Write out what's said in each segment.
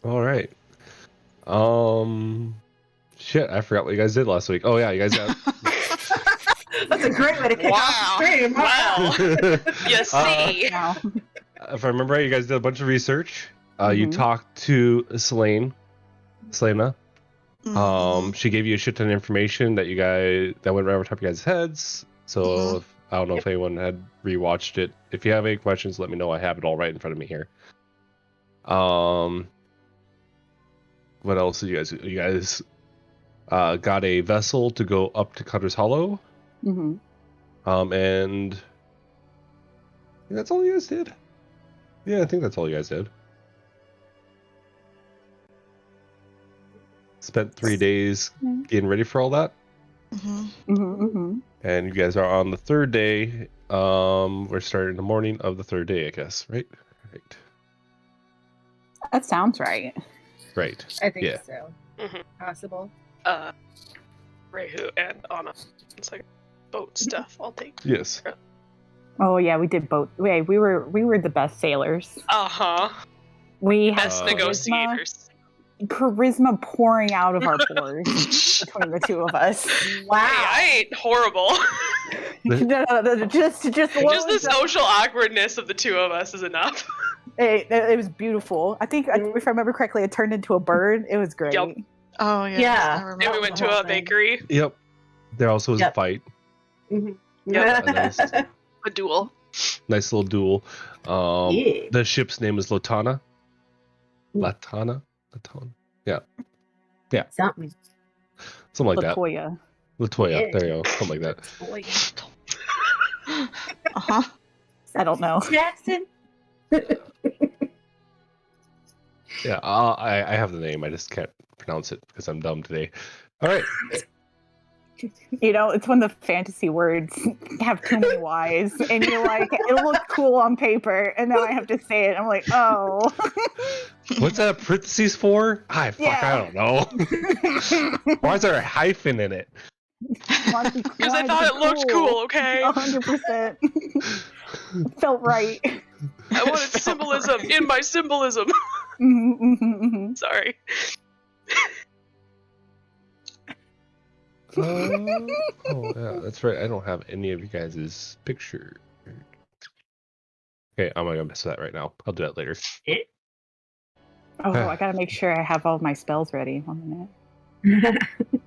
All right. Shit, I forgot what you guys did last week. Oh yeah, you guys got. That's a great way to kick off the stream. Wow. You see. Wow. If I remember right, you guys did a bunch of research. You Mhm. talked to Selena. Mhm. She gave you a shit ton of information that went right over top of you guys' heads. So I don't know if anyone had rewatched it. If you have any questions, let me know. I have it all right in front of me here. What else did you guys do? You guys got a vessel to go up to Cutter's Hollow. Mhm. And that's all you guys did. Yeah, I think that's all you guys did. Spent 3 days getting ready for all that. Mhm. Mhm. Mhm. And you guys are on the third day. We're starting the morning of the third day, I guess, right? Right. That sounds right. Right. I think Yeah. so. Mhm. Possible. Rehu and Anna. It's like boat stuff. I'll take. Yes. Oh yeah, we did both. We were the best sailors. We had Best negotiators. charisma pouring out of our pores between the two of us. Wow. Hey, I ain't horrible. No, just Just the social awkwardness of the two of us is enough. It was beautiful. I think, if I remember correctly, it turned into a bird. It was great. Yep. Oh yeah. Yeah. I remember. And we went to a bakery. Yep. There also was a fight. Yep. A A duel. Nice little duel. Yeah. The ship's name is Latana. Latana? Yeah. Something. Something like Latoya. that. Latoya. Yeah. There you go. Something like that. Boy. I don't know. Jackson. Yeah, I have the name. I just can't pronounce it because I'm dumb today. All right. You know, it's when the fantasy words have too many Y's, and you're like, it'll look cool on paper, and then I have to say it. I'm like, oh. What's that parentheses for? I don't know. Why is there a hyphen in it? Because I thought it looked cool, okay? 100%. It felt right. I wanted symbolism in my symbolism. Sorry. Oh, yeah, that's right. I don't have any of you guys' picture. Okay, I'm gonna mess with that right now. I'll do that later. Oh, I gotta make sure I have all my spells ready. 1 minute.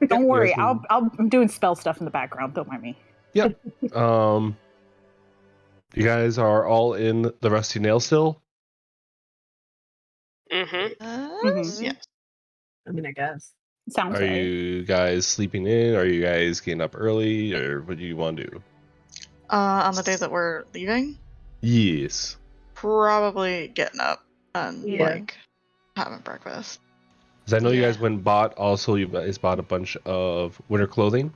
Don't worry, I'm doing spell stuff in the background. Don't mind me. Yep. You guys are all in the Rusty Nail still? Mm-hmm. Yes. I mean, I guess. Sounds Are right. you guys sleeping in? Are you guys getting up early? Or what do you want to do? On the day that we're leaving, Yes. probably getting up and Yeah. having breakfast. Because I know you guys went and bought, also you guys bought a bunch of winter clothing.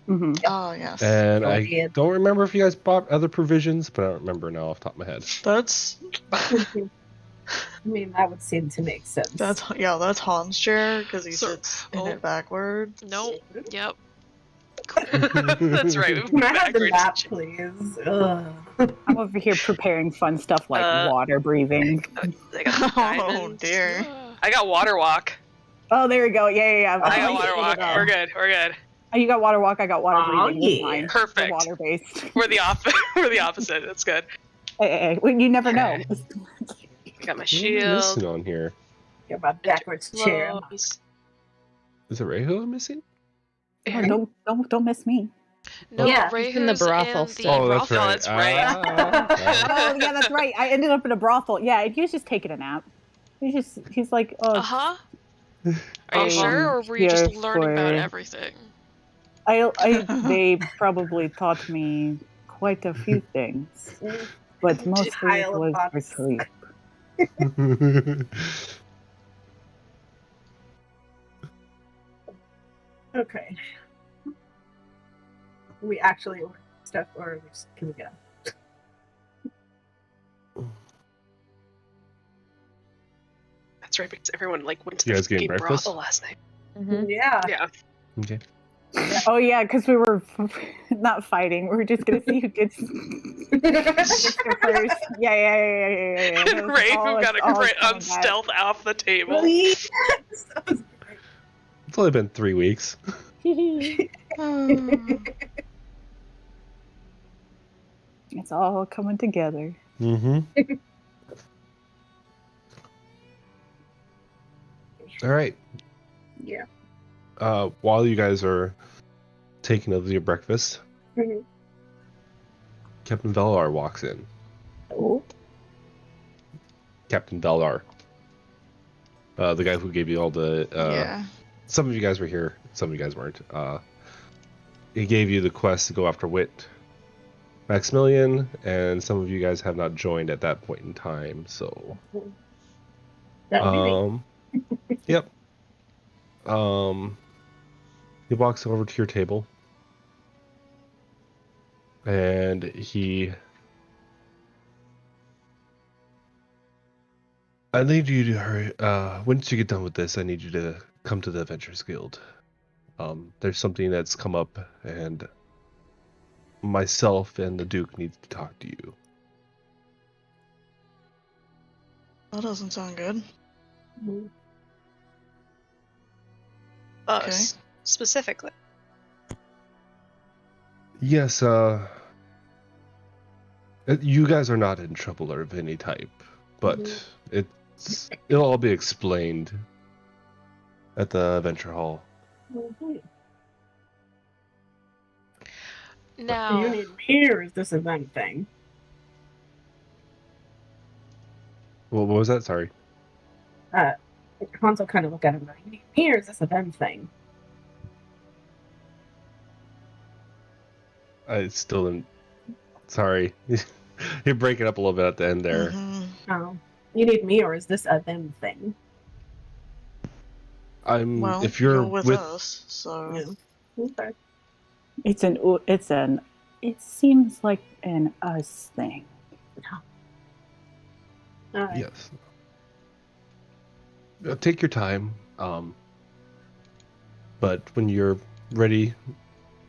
Mm-hmm. Oh yes. And Oh, I yeah. don't remember if you guys bought other provisions, but I don't remember now off the top of my head. That's I mean, that would seem to make sense. that's Han's chair because he sits in it backwards. Nope. Yep. That's right. Can I have the Backwards. map, please? Ugh. I'm over here preparing fun stuff like water breathing. I got Oh diamonds. dear. I got water walk. Oh, there we go. Yeah. I got water walk. We're good. Oh, you got water walk. I got water Oh, breathing. It's yeah. fine. Perfect. Water based. We're the opposite. That's good. Hey, you never know. Got my What am I shield. missing on here? Get my backwards chair. Clothes. Is it Rehu I'm missing? Oh, don't miss me. No, Yeah, Rehu's in the brothel the still. Oh, that's brothel. right. That's right. Ah. Oh yeah, that's right. I ended up in a brothel. Yeah, he was just taking a nap. He's like, oh, Are you sure, or were you just here learning about for- everything? they probably taught me quite a few things, but mostly it Pile of was for books. sleep. Okay. We actually order stuff, or can we go? That's right, because everyone went to You the guys getting fucking breakfast? brothel last night. Yeah. Yeah. Okay. Oh yeah, because we were not fighting. We were just gonna see who gets it first. Yeah. And Ray, who got a crit on stealth off the table. Yes. It's only been 3 weeks. It's all coming together. Mm-hmm. All right. Yeah. While you guys are taking of your breakfast, Mhm. Captain Velar walks in. Oh. Captain Velar. The guy who gave you all the... Yeah. Some of you guys were here. Some of you guys weren't. He gave you the quest to go after Wit Maximilian, and some of you guys have not joined at that point in time, so... That would be me. Yep. He walks over to your table, and he... I need you to hurry. Once you get done with this, I need you to come to the Adventurers Guild. There's something that's come up, and myself and the Duke need to talk to you. That doesn't sound good. Mhm. Okay. Specifically. Yes, you guys are not in trouble of any type, but it'll all be explained at the Adventure Hall. Mhm. Now, You need me, or is this a them thing? What was that? Sorry. Hansel kind of look at him like, you need me, or is this a them thing? I still didn't. Sorry. You're breaking up a little bit at the end there. Mhm. Oh. You need me, or is this a them thing? Well, If you're with us, so Yeah. Okay. It seems like an us thing. All right. Yes. Take your time. But when you're ready,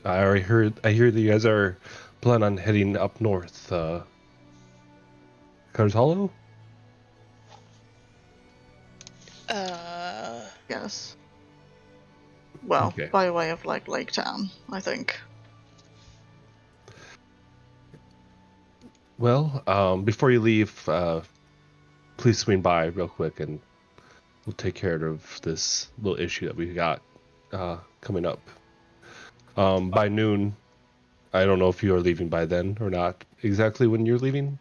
I hear that you guys are planning on heading up north. Cutter's Hollow? yes. Well, Okay. by way of like Lake Town, I think. Well, before you leave, please swing by real quick and we'll take care of this little issue that we got coming up. By noon, I don't know if you are leaving by then or not exactly when you're leaving,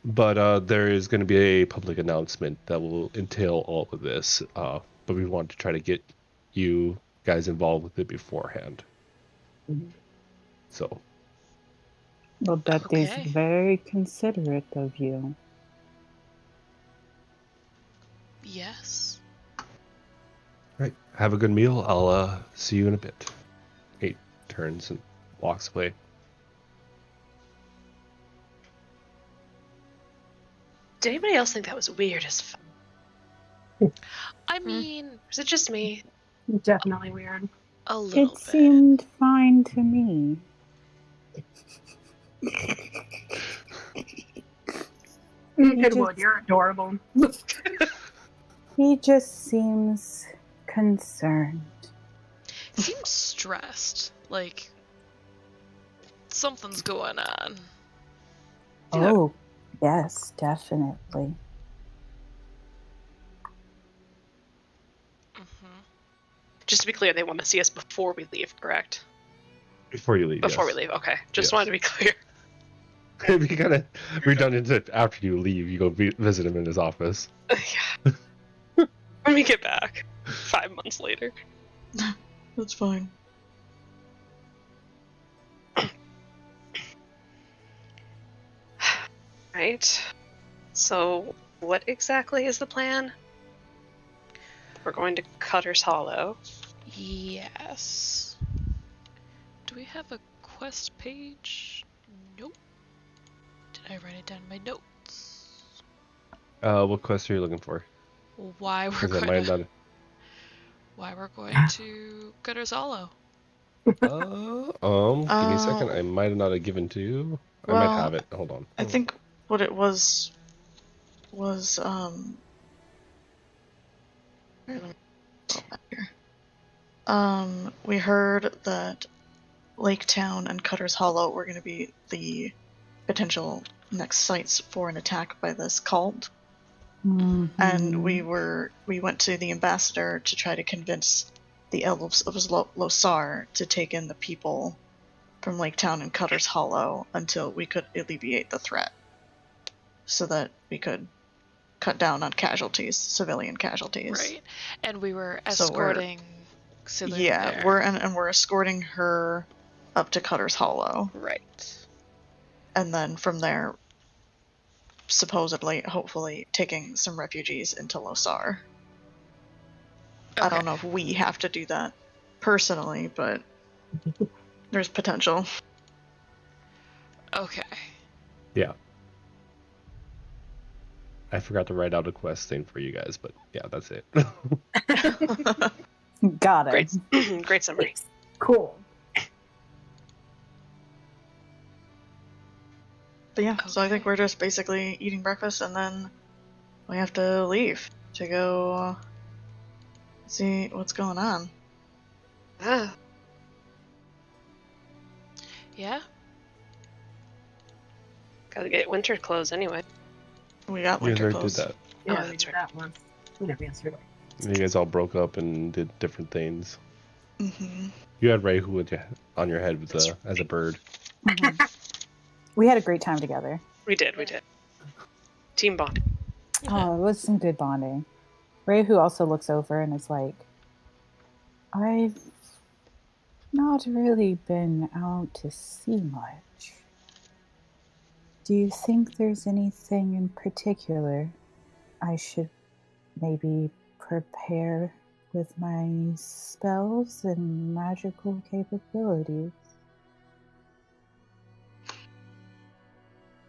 but there is going to be a public announcement that will entail all of this, but we want to try to get you guys involved with it beforehand. Mhm. So... Well, that is Okay. very considerate of you. yes. Right. Have a good meal. I'll see you in a bit. He turns and walks away. Did anybody else think that was weird as fuck? I mean, is it just me? Definitely weird. A little It bit. seemed fine to me. Goodwood, you're adorable. He just seems concerned. Seems stressed. Like something's going on. Oh, yes, definitely. Just to be clear, they want to see us before we leave, correct? Before you leave. Before yes. we leave, okay. Just Yes. wanted to be clear. It'd be kind of redundant if after you leave, you go visit him in his office. Yeah. When we get back, 5 months later. That's fine. Right. So, what exactly is the plan? We're going to Cutter's Hollow. Yes. Do we have a quest page? Nope. Did I write it down in my notes? What quest are you looking for? Why we're Is that going mine? to, why we're going to Cutter's Hollow? Give me a second. I might not have given to you. I might have it. Hold on. I think what it was here, let me go back here. We heard that Lake Town and Cutter's Hollow were going to be the potential next sites for an attack by this cult. Mhm. And we went to the ambassador to try to convince the elves of Losar to take in the people from Lake Town and Cutter's Hollow until we could alleviate the threat, so that we could cut down on casualties, civilian casualties. Right, and we were escorting. Yeah, we're escorting her up to Cutter's Hollow. Right. And then from there, supposedly, hopefully, taking some refugees into Losar. Okay. I don't know if we have to do that personally, but there's potential. Okay. Yeah. I forgot to write out a quest thing for you guys, but yeah, that's it. Got it. Great summary. Cool. But yeah, so I Okay. think we're just basically eating breakfast and then we have to leave to go see what's going on. Ah, Yeah. gotta get winter clothes anyway. We got You guys winter already did clothes. that. Yeah, Oh, that's right. that one. We never answered it. You guys all broke up and did different things. Mm-hmm. You had Ray who on your head with as a bird. Mhm. We had a great time together. We did. Team bond. Oh, it was some good bonding. Ray, who also looks over and is like, I've not really been out to sea much. Do you think there's anything in particular I should maybe prepare with my spells and magical capabilities?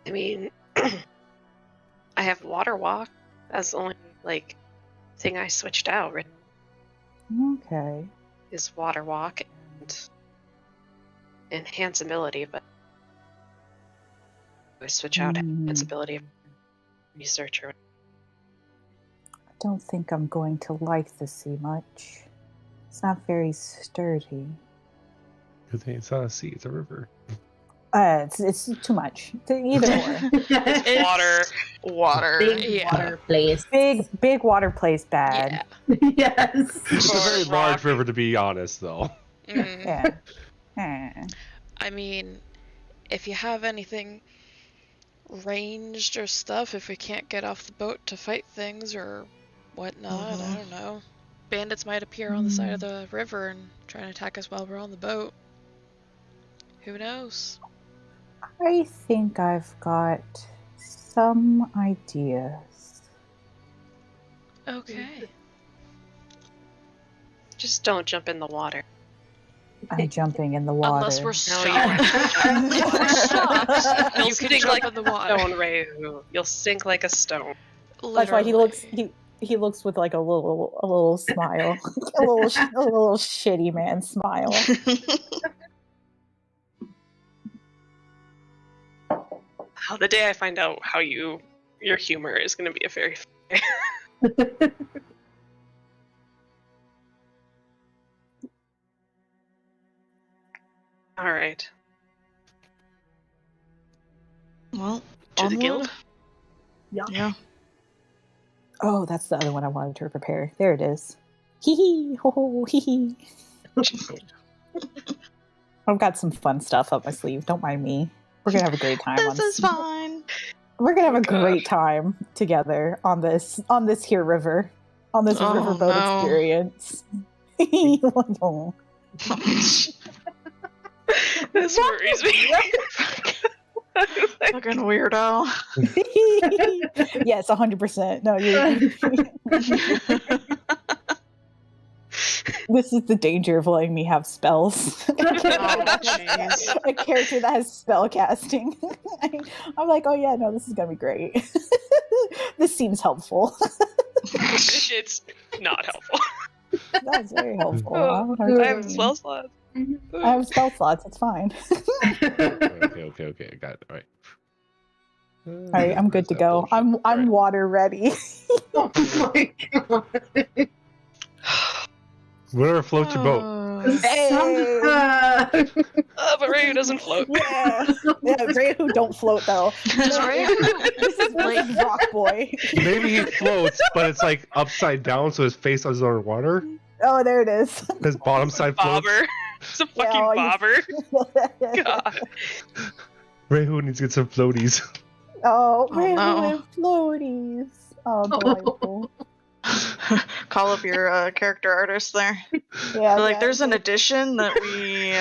I mean, I have water walk. That's the only thing I switched out. Right? Okay. Is water walk and enhance ability, but I switch out enhance ability researcher. I don't think I'm going to like the sea much. It's not very sturdy. Good thing it's not a sea, it's a river. It's too much. Either or. It's Water. Big Yeah. water place. Big water plays bad. Yes. It's a very large river, to be honest, though. Mhm. Yeah. Eh. I mean, if you have anything ranged or stuff, if we can't get off the boat to fight things or whatnot, I don't know. Bandits might appear on the side of the river and try and attack us while we're on the boat. Who knows? I think I've got some ideas. Okay. just don't jump in the water. I'm jumping in the water. Unless we're No, stopped. If we're stopped, you can jump in the water. Stone Ray, you'll sink like a stone. That's why he looks. He looks with like a little smile, a little shitty man smile. The day I find out how your humor is going to be a very. All right. Well, To the onward? guild? Yeah. Oh, that's the other one I wanted to prepare. There it is. Hee hee ho ho hee hee. I've got some fun stuff up my sleeve. Don't mind me. We're gonna have a great time. This is fine. We're gonna have a God. great time together on this here river, on this Oh, riverboat no. experience. This worries me. Fucking weirdo. Yes, 100%. No, this is the danger of letting me have spells. Oh, jeez. A character that has spell casting. I'm like, oh yeah, no, this is gonna be great. This seems helpful. It's not helpful. That's very helpful. I have spell slots. I have spell slots. It's fine. Okay. I got it. All right. All right, I'm good to go. I'm water ready. Oh my god. Whatever floats your boat. But Ray doesn't float. Yeah, Ray who don't float though. Does Ray This is Rock Boy. Maybe he floats, but it's like upside down, so his face is underwater. Oh, there it is. His bottom side floats. Bobber. It's a fucking bobber. God. Ray who needs to get some floaties. Oh, Oh, Ray no. and floaties. Oh, delightful. Call up your character artist there. Yeah, Like, there's an edition that we.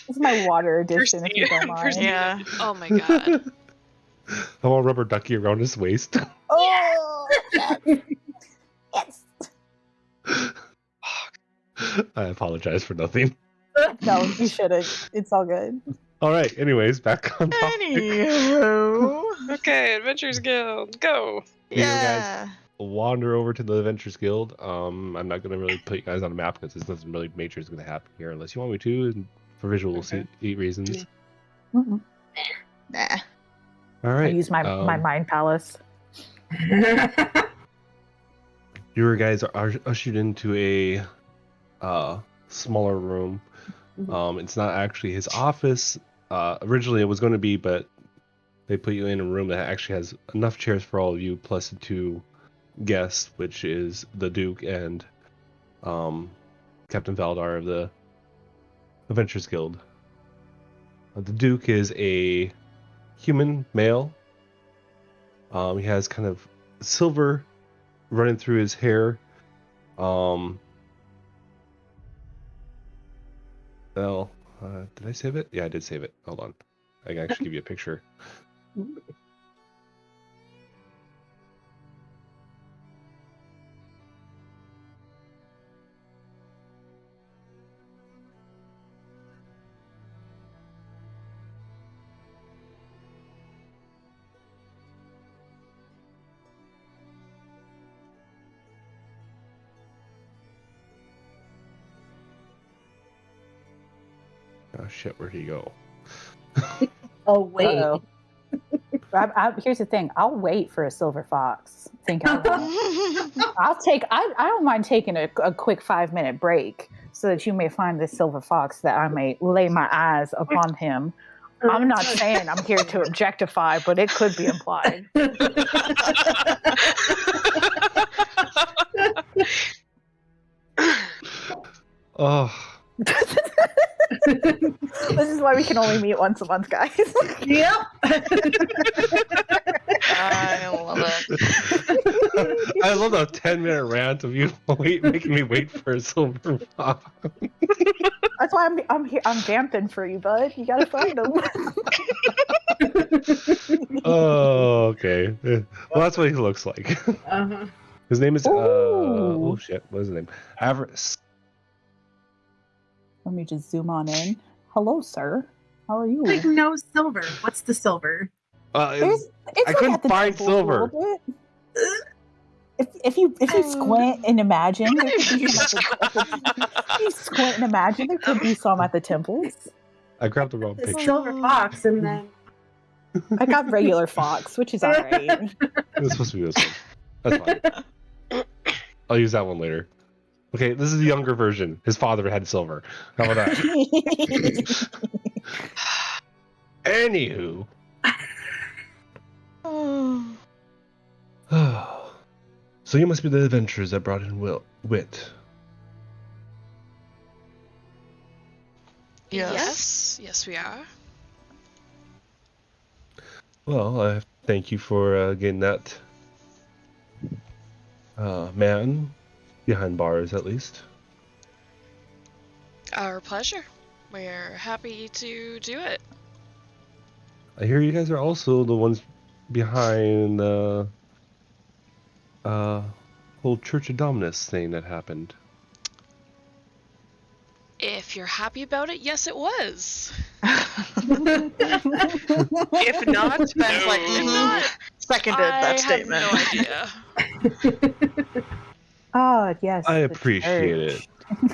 This is my water edition, if you don't mind. Yeah. Oh my god. I want a rubber ducky around his waist. Oh, yes. I apologize for nothing. No, you shouldn't. It's all good. All right. Anyways, back on topic. Anywho. Okay, Adventures Guild, go. Yeah. Wander over to the Adventures Guild. I'm not gonna really put you guys on a map because there's nothing really major is gonna happen here unless you want me to, and for visual reasons. Mm-mm. Nah. All I right. use my mind palace. You guys are ushered into a smaller room. It's not actually his office. Originally it was going to be, but they put you in a room that actually has enough chairs for all of you, plus the two guests, which is the Duke and Captain Valdar of the Adventures Guild. The Duke is a human male. He has kind of silver running through his hair. Did I save it? Yeah, I did save it. Hold on. I can actually give you a picture. Oh shit, where'd he go? Oh wait. Uh-oh. Here's the thing. I'll wait for a silver fox. I don't mind taking a quick 5-minute break so that you may find this silver fox, that I may lay my eyes upon him. I'm not saying I'm here to objectify, but it could be implied. Oh. This is why we can only meet once a month, guys. Yep. I love it. I love the 10-minute rant of you making me wait for a silver fox. That's why I'm here. I'm vamping for you, bud. You gotta find him. Oh, okay. Well, that's what he looks like. Uh-huh. His name is Ooh. oh shit, what is his name? Avarice. Let me just zoom on in. Hello, sir. How are you? Like no silver. What's the silver? It's I couldn't at the find temple a silver. little bit. If you squint and imagine, there could be some if you squint and imagine, there could be some at the temples. I grabbed the wrong The picture. silver fox, and then I got regular fox, which is alright. It was supposed to be this one. That's fine. I'll use that one later. Okay, this is the younger version. His father had silver. How about that? Anywho. So you must be the adventurers that brought in Wit. Yes. Yes, we are. Well, I thank you for getting that man behind bars, at least. Our pleasure. We're happy to do it. I hear you guys are also the ones behind the whole Church of Dominus thing that happened. If you're happy about it, yes, it was. If not, Ben's like, If not, seconded I that statement. have no idea. Oh, yes. I the appreciate church.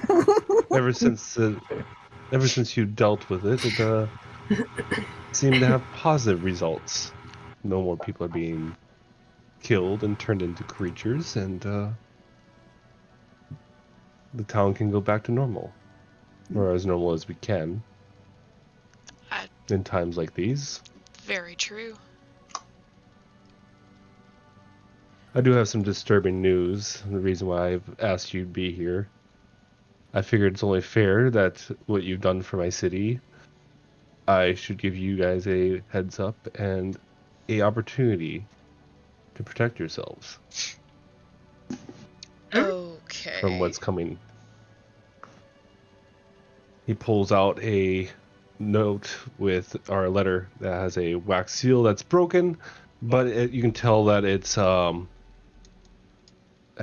it. Ever since ever since you dealt with it, it seemed to have positive results. No more people are being killed and turned into creatures, and the town can go back to normal. Or as normal as we can. In times like these. Very true. I do have some disturbing news. The reason why I've asked you to be here. I figured it's only fair that what you've done for my city, I should give you guys a heads up and a opportunity to protect yourselves Okay. from what's coming. He pulls out a note with our letter that has a wax seal that's broken, but you can tell that it's it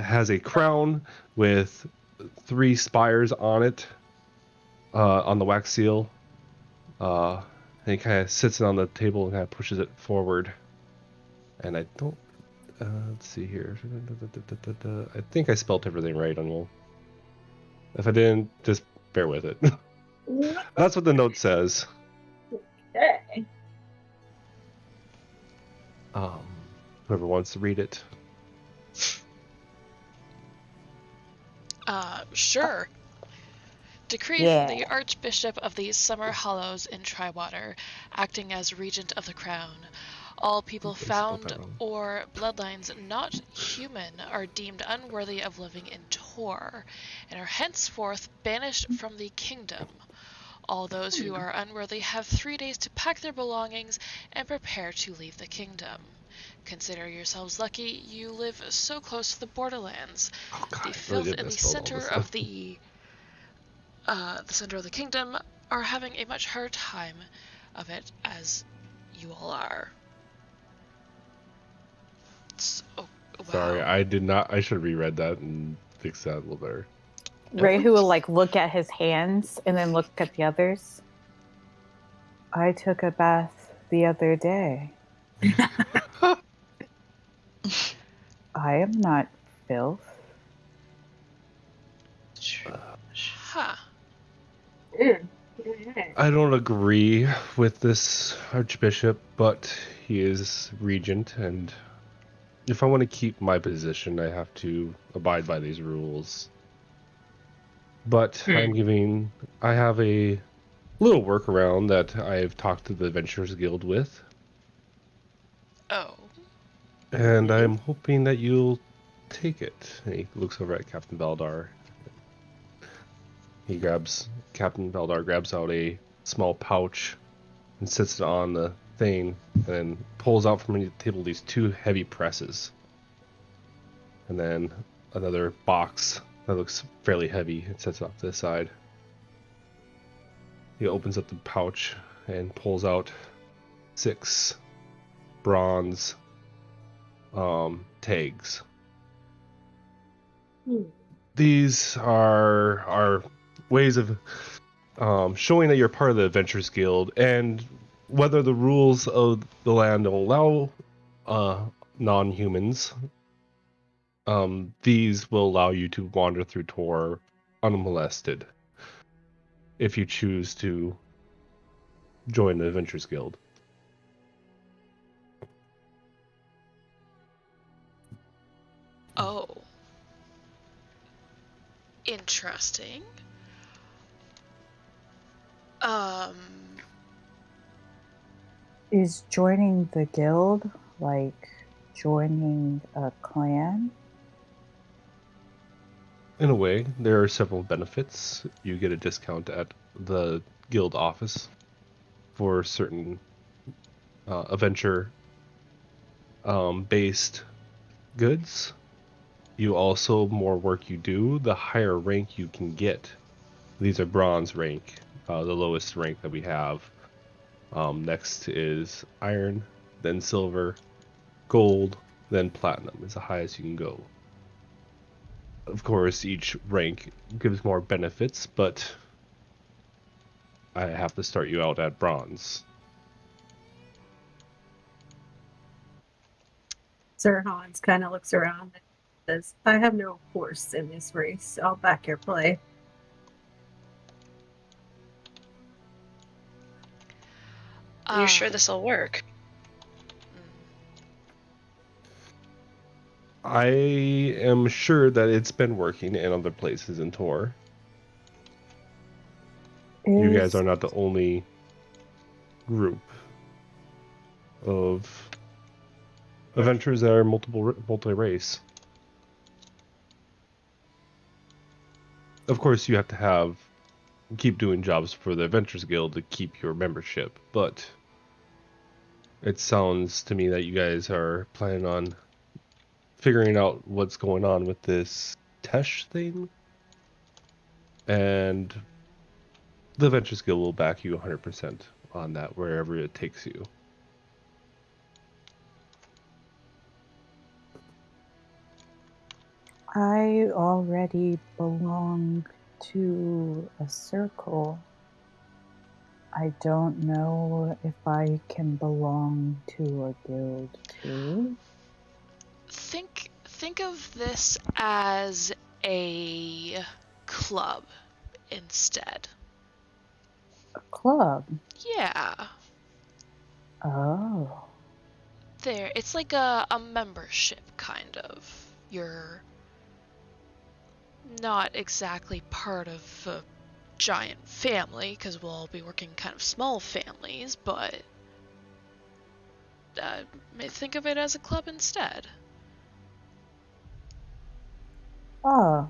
has a crown with 3 spires on it, on the wax seal. And he kind of sits it on the table and kind of pushes it forward. And I don't. Let's see here. I think I spelled everything right on you. If I didn't, just bear with it. That's what the note says. Okay. Whoever wants to read it. Sure. Decree from the Archbishop of the Summer Hollows in Triwater, acting as regent of the crown. All people found or bloodlines not human are deemed unworthy of living in Tor, and are henceforth banished from the kingdom. All those who are unworthy have 3 days to pack their belongings and prepare to leave the kingdom. Consider yourselves lucky you live so close to the borderlands. The filth in the center of the center of the kingdom are having a much harder time of it, as you all are. Wow. Sorry, I did not. I should have reread that and fixed that a little better. Ray, who will like look at his hands and then look at the others. I took a bath the other day. I am not filth. Huh. I don't agree with this Archbishop, but he is regent, and if I want to keep my position, I have to abide by these rules. But I have a little workaround that I've talked to the Adventurers Guild with. Oh. And I'm hoping that you'll take it. And he looks over at Captain Baldar. Captain Baldar grabs out a small pouch and sits it on the thing, and then pulls out from the table these 2 heavy presses. And then another box that looks fairly heavy and sets it off to the side. He opens up the pouch and pulls out 6 bronze tags. These are ways of showing that you're part of the Adventurers Guild, and whether the rules of the land don't allow non-humans, these will allow you to wander through Tor unmolested if you choose to join the Adventurers Guild. Oh. Interesting. Is joining the guild like joining a clan? In a way, there are several benefits. You get a discount at the guild office for certain adventure based goods. You also, more work you do, the higher rank you can get. These are bronze rank, the lowest rank that we have. Next is iron, then silver, gold, then platinum is the highest you can go. Of course, each rank gives more benefits, but I have to start you out at bronze. Sir Hans kind of looks around and says, I have no horse in this race. I'll back your play. Are you sure this will work? I am sure that it's been working in other places in Tor. You guys are not the only group of adventurers that are multi-race. Of course, you have to keep doing jobs for the Adventurers Guild to keep your membership, but it sounds to me that you guys are planning on figuring out what's going on with this Tesh thing, and the Adventurers Guild will back you 100% on that, wherever it takes you. I already belong to a circle. I don't know if I can belong to a guild too. Think of this as a club instead. A club? Yeah. Oh. There, it's like a membership, kind of. You're not exactly part of a giant family, because we'll all be working kind of small families, but think of it as a club instead. Oh.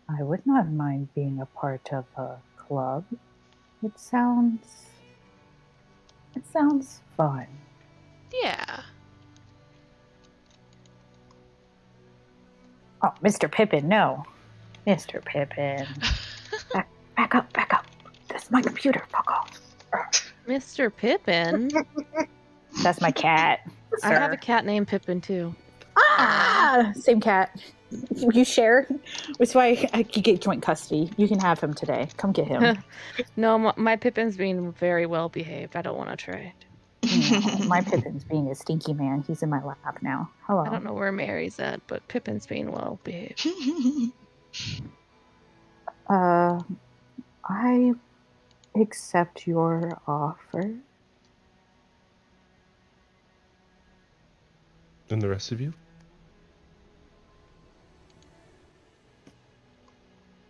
I would not mind being a part of a club. It sounds fun. Yeah. Oh, Mr. Pippin, no. Mr. Pippin. Back up. That's my computer. Fuck off. Mr. Pippin? That's my cat. I have a cat named Pippin too. Ah! Same cat. You share? That's why I could get joint custody. You can have him today. Come get him. No, my Pippin's being very well behaved. I don't want to trade. No, my Pippin's being a stinky man. He's in my lap now. Hello. I don't know where Mary's at, but Pippin's being well behaved. I accept your offer. And the rest of you?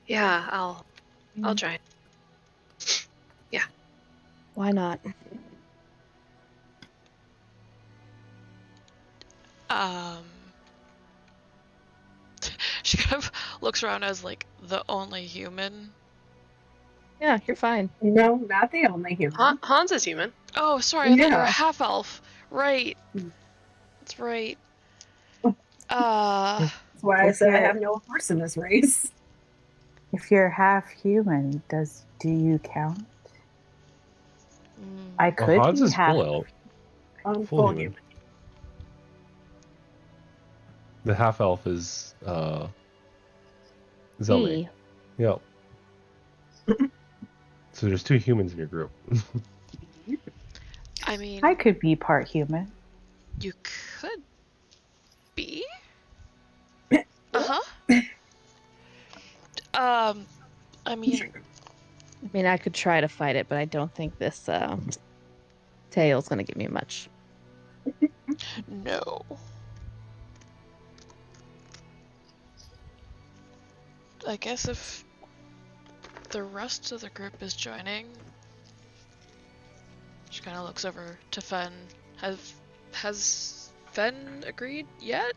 Yeah, I'll join. Yeah. Why not? She kind of looks around as like the only human. Yeah, you're fine. No, not the only human. Hans is human. Oh, sorry, I thought you were a Yeah. half elf. Right. That's right. That's why I said I have no horse in this race. If you're half human, do you count? I could Well, Hans be is half. full elf. I'm Full full human. human. The half elf is Zelme. Me. Yep. So there's 2 humans in your group. I mean, I could be part human. you could be. I mean, I mean, I could try to fight it, but I don't think this tail's gonna give me much. no. I guess if the rest of the group is joining, she kind of looks over to Fen. Has Fen agreed yet?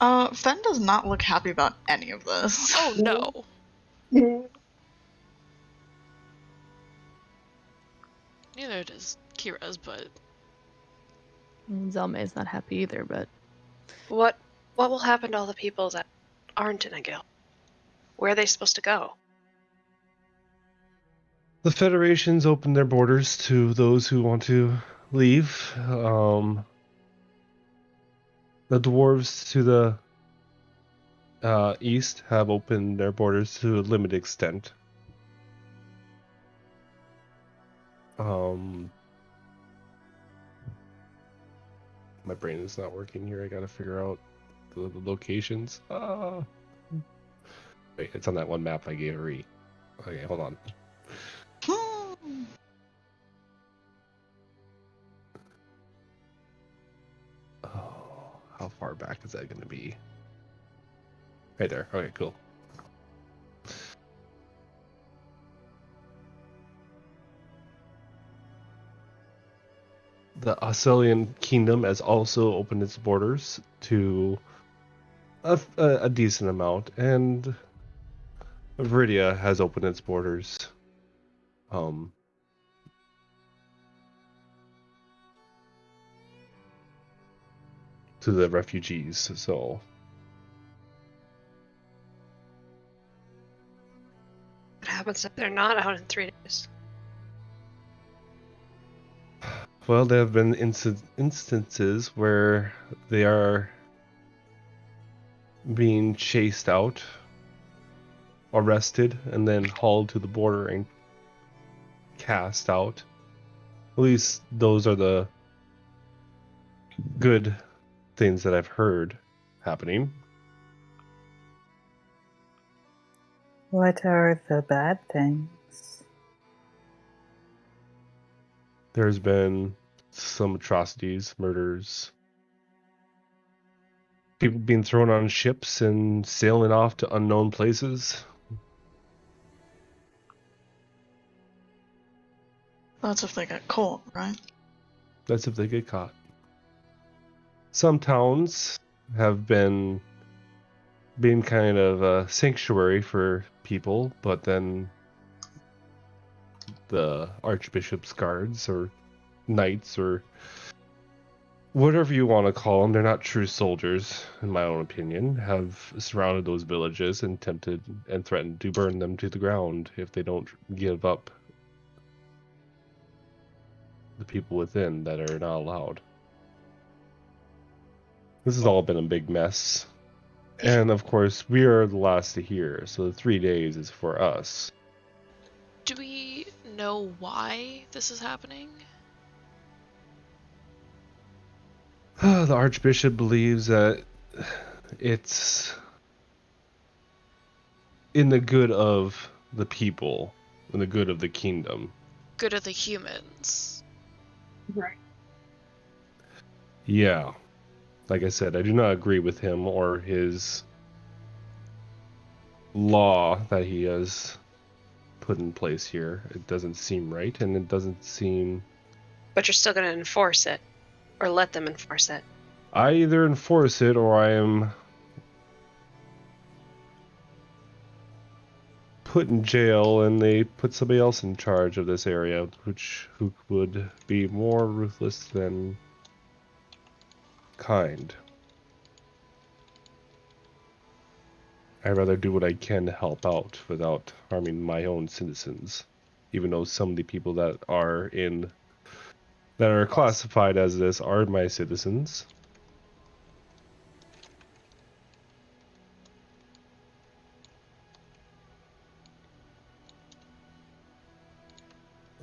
Fen does not look happy about any of this. Oh no. Neither does Kira's, but Zelme's not happy either, but What will happen to all the people that aren't in a guild? Where are they supposed to go? The Federation's opened their borders to those who want to leave. The dwarves to the east have opened their borders to a limited extent. My brain is not working here. I gotta figure out the locations. Wait, it's on that one map I gave Ree. Okay, hold on. that going to be? Right there. Okay, cool. The Oscillian Kingdom has also opened its borders to a decent amount, and Vektria has opened its borders. To the refugees, so What happens if they're not out in 3 days? well, there have been instances where they are being chased out, arrested, and then hauled to the border and cast out. At least those are the good things that I've heard happening. What are the bad things? There's been some atrocities, murders, people being thrown on ships and sailing off to unknown places. That's if they get caught, right? That's if they get caught. Some towns have been being kind of a sanctuary for people, but then the Archbishop's guards or knights or whatever you want to call them, they're not true soldiers, in my own opinion, have surrounded those villages and tempted and threatened to burn them to the ground if they don't give up the people within that are not allowed. This has all been a big mess. And of course, we are the last to hear, so the 3 days is for us. Do we know why this is happening? The Archbishop believes that it's in the good of the people, in the good of the kingdom. Good of the humans. Right. Yeah. Like I said, I do not agree with him or his law that he has put in place here. It doesn't seem right, and it doesn't seem... But you're still going to enforce it, or let them enforce it. I either enforce it or I am put in jail and they put somebody else in charge of this area, who would be more ruthless than kind. I'd rather do what I can to help out without harming my own citizens, even though some of the people that are classified as this are my citizens.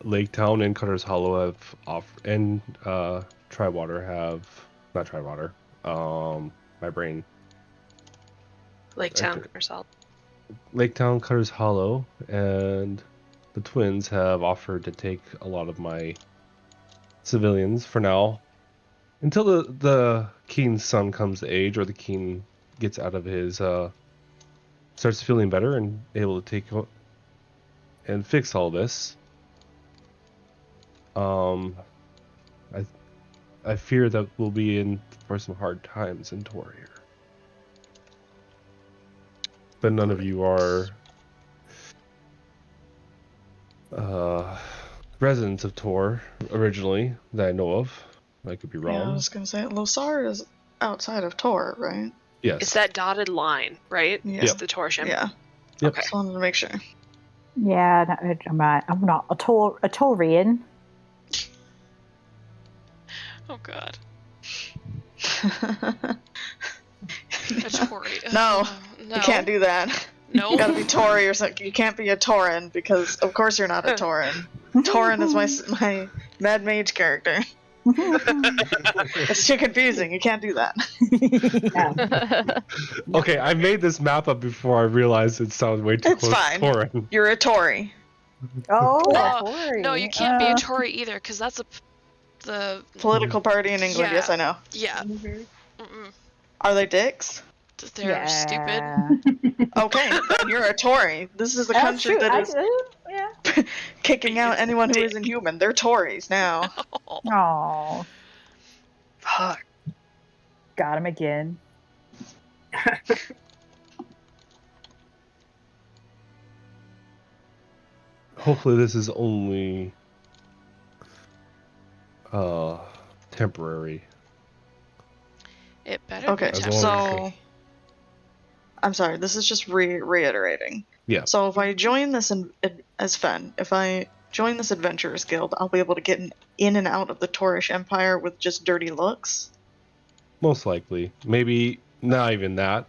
Lake Town and Cutter's Hollow have and Triwater have not Triwater. My brain. Lake Town or Salt. Lake Town, Cutter's Hollow, and the twins have offered to take a lot of my civilians for now, until the king's son comes to age, or the king gets out of his starts feeling better and able to take and fix all this. I fear that we'll be in for some hard times in Tor here. But none of you are residents of Tor originally that I know of. I could be wrong. Yeah, I was gonna say Losar is outside of Tor, right? Yes. It's that dotted line, right? Yeah. It's the torsion. Yeah. Yep. Okay. Just wanted to make sure. Yeah, no, I'm not a Taurian. Oh god. A Tory. No, No. You can't do that. No. You gotta be Tory or something. You can't be a Tauren because, of course, you're not a Tauren. Tauren is my Mad Mage character. It's too confusing. You can't do that. Okay, I made this map up before I realized it sounds way too It's close fine. to Torin. You're a Tory. Oh, Oh, no, you can't be a Tory either, because that's the Political party in England. Yeah. Yes, I know. yeah. Mhm. Mm-mm. Are they dicks? They're stupid. Okay, then you're a Tory. This is the That's country true. that is Yeah. kicking out anyone who isn't human. They're Tories now. Oh, Fuck. got him again. Hopefully this is only temporary. It better Okay, be As long as- temporary. so I'm sorry. This is just reiterating. Yeah. So if I join this as Fen, if I join this adventurers guild, I'll be able to get in and out of the Torish Empire with just dirty looks. Most likely. Maybe not even that.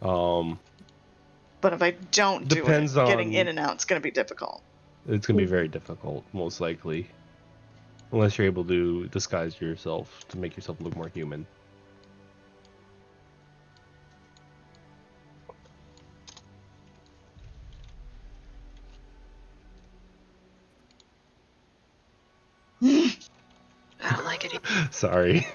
But if I don't do Depends it, getting on- in and out is going to be difficult. It's going to be very difficult, most likely. Unless you're able to disguise yourself to make yourself look more human. I don't like it. Sorry.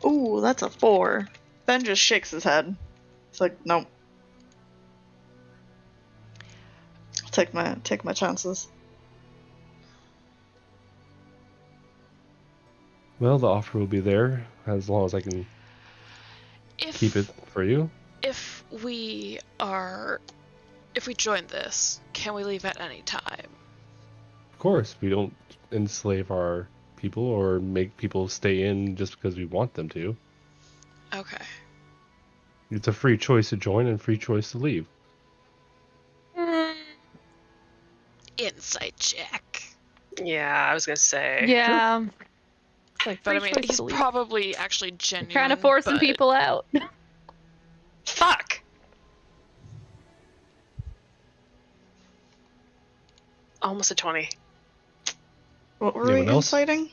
Ooh, that's a 4. Ben just shakes his head. It's like, nope. I'll take my chances. Well, the offer will be there as long as I can keep it for you. If we join this, can we leave at any time? Of course, we don't enslave our people or make people stay in just because we want them to. Okay. It's a free choice to join and free choice to leave. Insight check. Yeah, I was gonna say. Yeah. It's like But I free mean, choice he's to leave. probably actually genuine. Trying to force some but- people out. Fuck. Almost a 20. What were we Anyone else? inciting?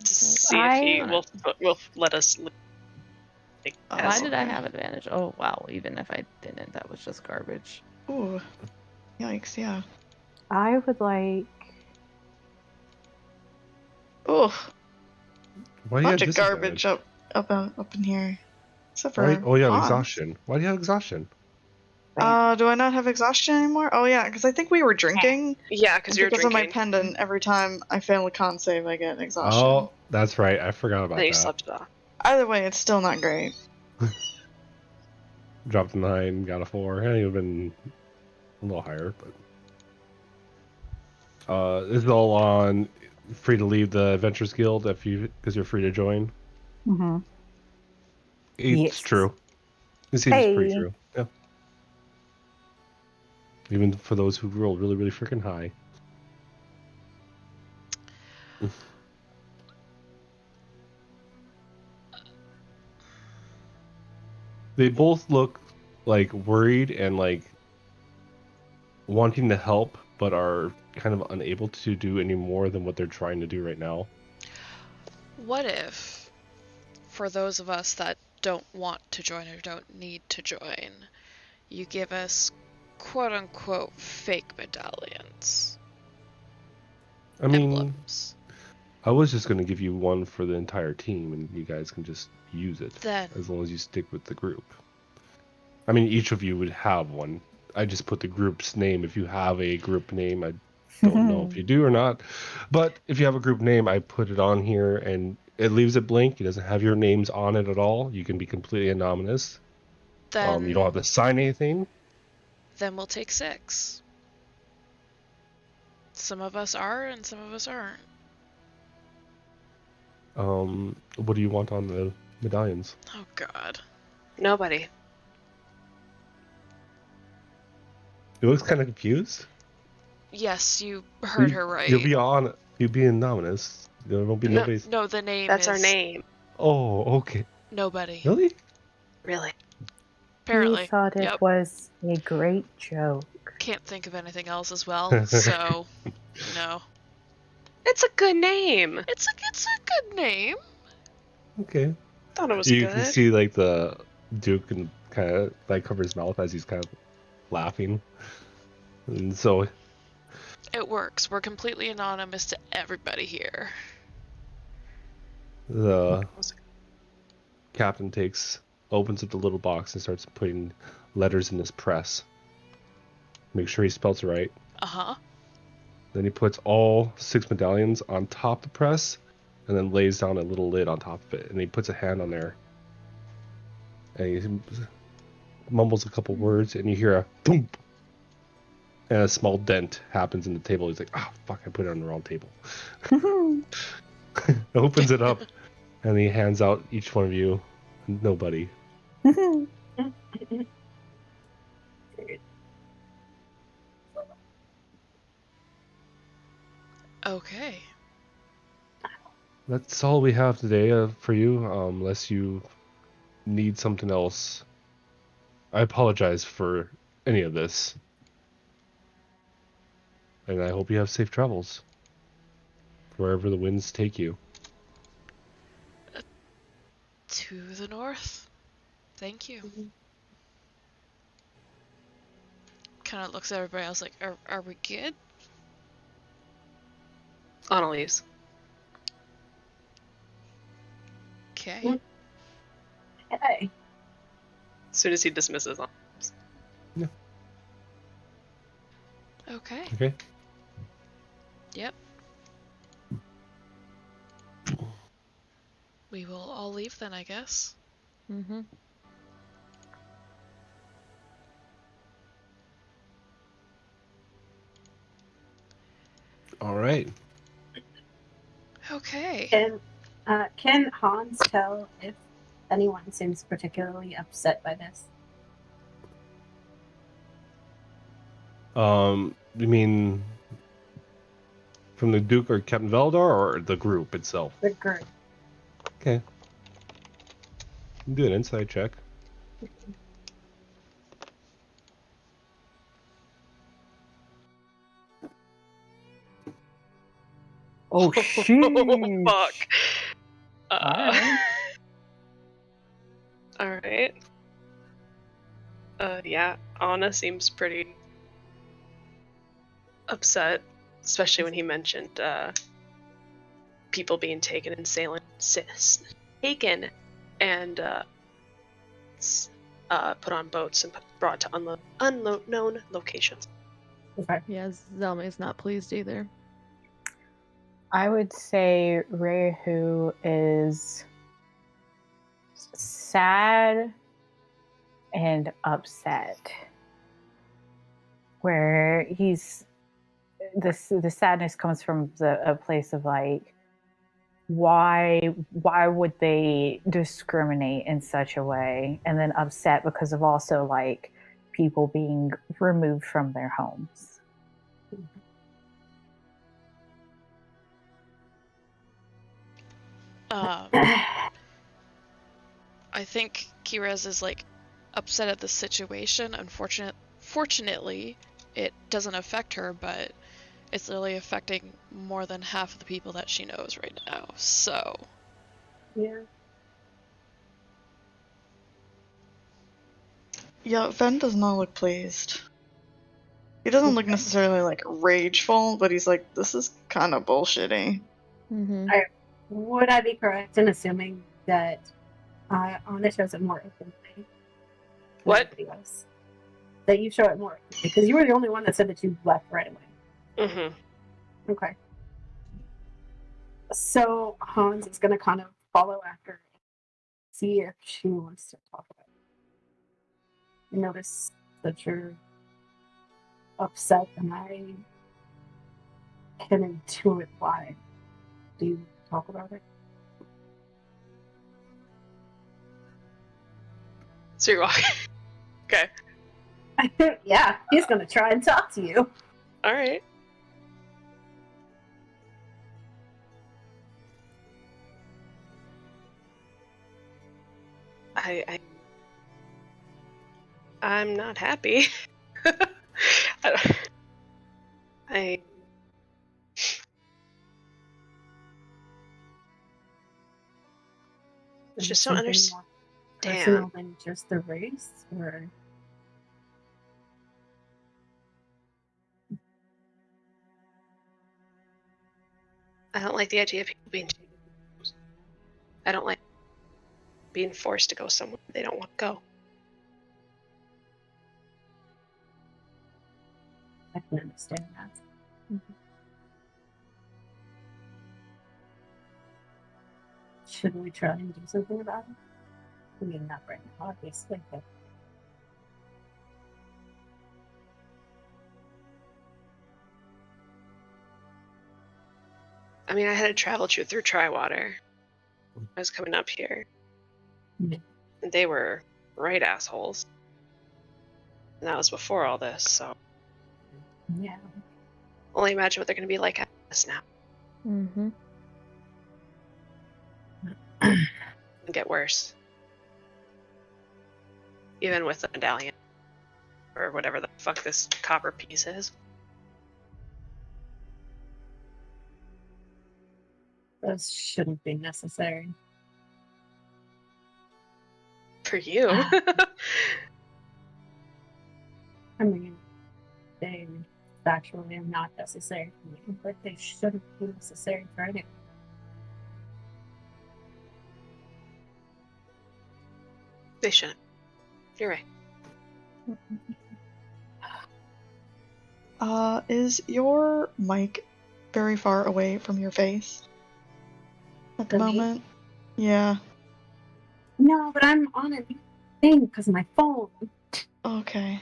To see if he will let us. Why did I have advantage? Oh, wow. Even if I didn't, that was just garbage. Ooh. Yikes, yeah. I would like. Ooh. Why do you have Bunch of disadvantage? garbage up in here. Except for Why, oh, you have Hans. exhaustion. Why do you have exhaustion? Do I not have exhaustion anymore? Oh yeah, because I think we were drinking. Yeah, because you're Because drinking. of my pendant, every time I fail a con save, I get exhaustion. Oh, that's right. I forgot about Then you that. slept it off. Either way, it's still not great. Dropped a 9, got a 4. Yeah, you've been a little higher, but this is all on free to leave the Adventurers Guild because you're free to join. Mm-hmm. It's Yes. true. It seems pretty Hey. true. Yeah. Even for those who roll really, really freaking high. They both look like worried and like wanting to help, but are kind of unable to do any more than what they're trying to do right now. What if, for those of us that don't want to join or don't need to join, you give us quote-unquote fake medallions? I mean, Emblems. I was just going to give you one for the entire team, and you guys can just use it Then, as long as you stick with the group. I mean, each of you would have one. I just put the group's name. If you have a group name, I don't know if you do or not. But if you have a group name, I put it on here, and it leaves it blank. It doesn't have your names on it at all. You can be completely anonymous. then, You don't have to sign anything. then we'll take 6. Some of us are, and some of us aren't. What do you want on the medallions? Oh God. Nobody. He looks kind of confused. Yes, you heard her right. You'll be anonymous. There won't be nobody's. No, the name That's is our name. Oh, okay. Nobody. Really? Really. Apparently. We thought it Yep. was a great joke. Can't think of anything else as well, so no. It's a good name. It's a good name. Okay. Thought it was You good. can see like the Duke and kind of like cover his mouth as he's kind of laughing, and so It works. We're completely anonymous to everybody here. The captain opens up the little box and starts putting letters in his press. Make sure he spells it right. Uh-huh. Then he puts all 6 medallions on top of the press, and then lays down a little lid on top of it. And he puts a hand on there. And he mumbles a couple words, and you hear a thump. And a small dent happens in the table. He's like, "Ah, oh, fuck, I put it on the wrong table." Opens it up, and he hands out each one of you. Nobody. Okay. That's all we have today for you, unless you need something else. I apologize for any of this. And I hope you have safe travels. Wherever the winds take you. To the north. Thank you. Kind of looks at everybody else like, are we good? Anna leaves. Okay. Hey. As soon as he dismisses Anna. Yeah. Okay. Okay. Yep. We will all leave then, I guess. Mm-hmm. All right. Okay. Can Hans tell if anyone seems particularly upset by this? You mean from the Duke or Captain Veldar, or the group itself? The group. Okay. Do an insight check. Oh, Oh, sheesh. fuck. Alright. Alright. Yeah, Anna seems pretty upset, especially when he mentioned people being taken and taken and put on boats and brought to unknown locations. Okay. Yeah, Zelma's not pleased either. I would say Rehu is sad and upset. Where he's the sadness comes from a place of like, why would they discriminate in such a way, and then upset because of also like people being removed from their homes. I think Kirez is like upset at the situation. Fortunately, it doesn't affect her, but it's literally affecting more than half of the people that she knows right now. So, Yeah. Yeah, Ven does not look pleased. He doesn't look necessarily like rageful, but he's like, this is kind of bullshitty. Mm-hmm. Would I be correct in assuming that Anna shows it more openly than What? everybody else? That you show it more openly? Because you were the only one that said that you left right away. Mm-hmm. Okay. So Hans is going to kind of follow after, see if she wants to talk about it. Notice that you're upset, and I can intuit why. Do you talk about it? So you're walking. Okay. Yeah, he's going to try and talk to you. All right. I'm not happy. I just don't understand. Personal than just the race, or I don't like the idea of people being. I don't like being forced to go somewhere they don't want to go. I can understand that. Should we try and do something about it? I mean, not right now, obviously, but I mean, I had to travel through Triwater. I was coming up here. Yeah. And they were right assholes. And that was before all this, so yeah. only imagine what they're going to be like at us now. Mm-hmm. And get worse. Even with the medallion. Or whatever the fuck this copper piece is. Those shouldn't be necessary. For you. I mean, they factually are not necessary for me, but they shouldn't be necessary for anyone. They shouldn't. You're right. Is your mic very far away from your face at the For me? moment? Yeah. No, but I'm on a thing because of my phone. Okay.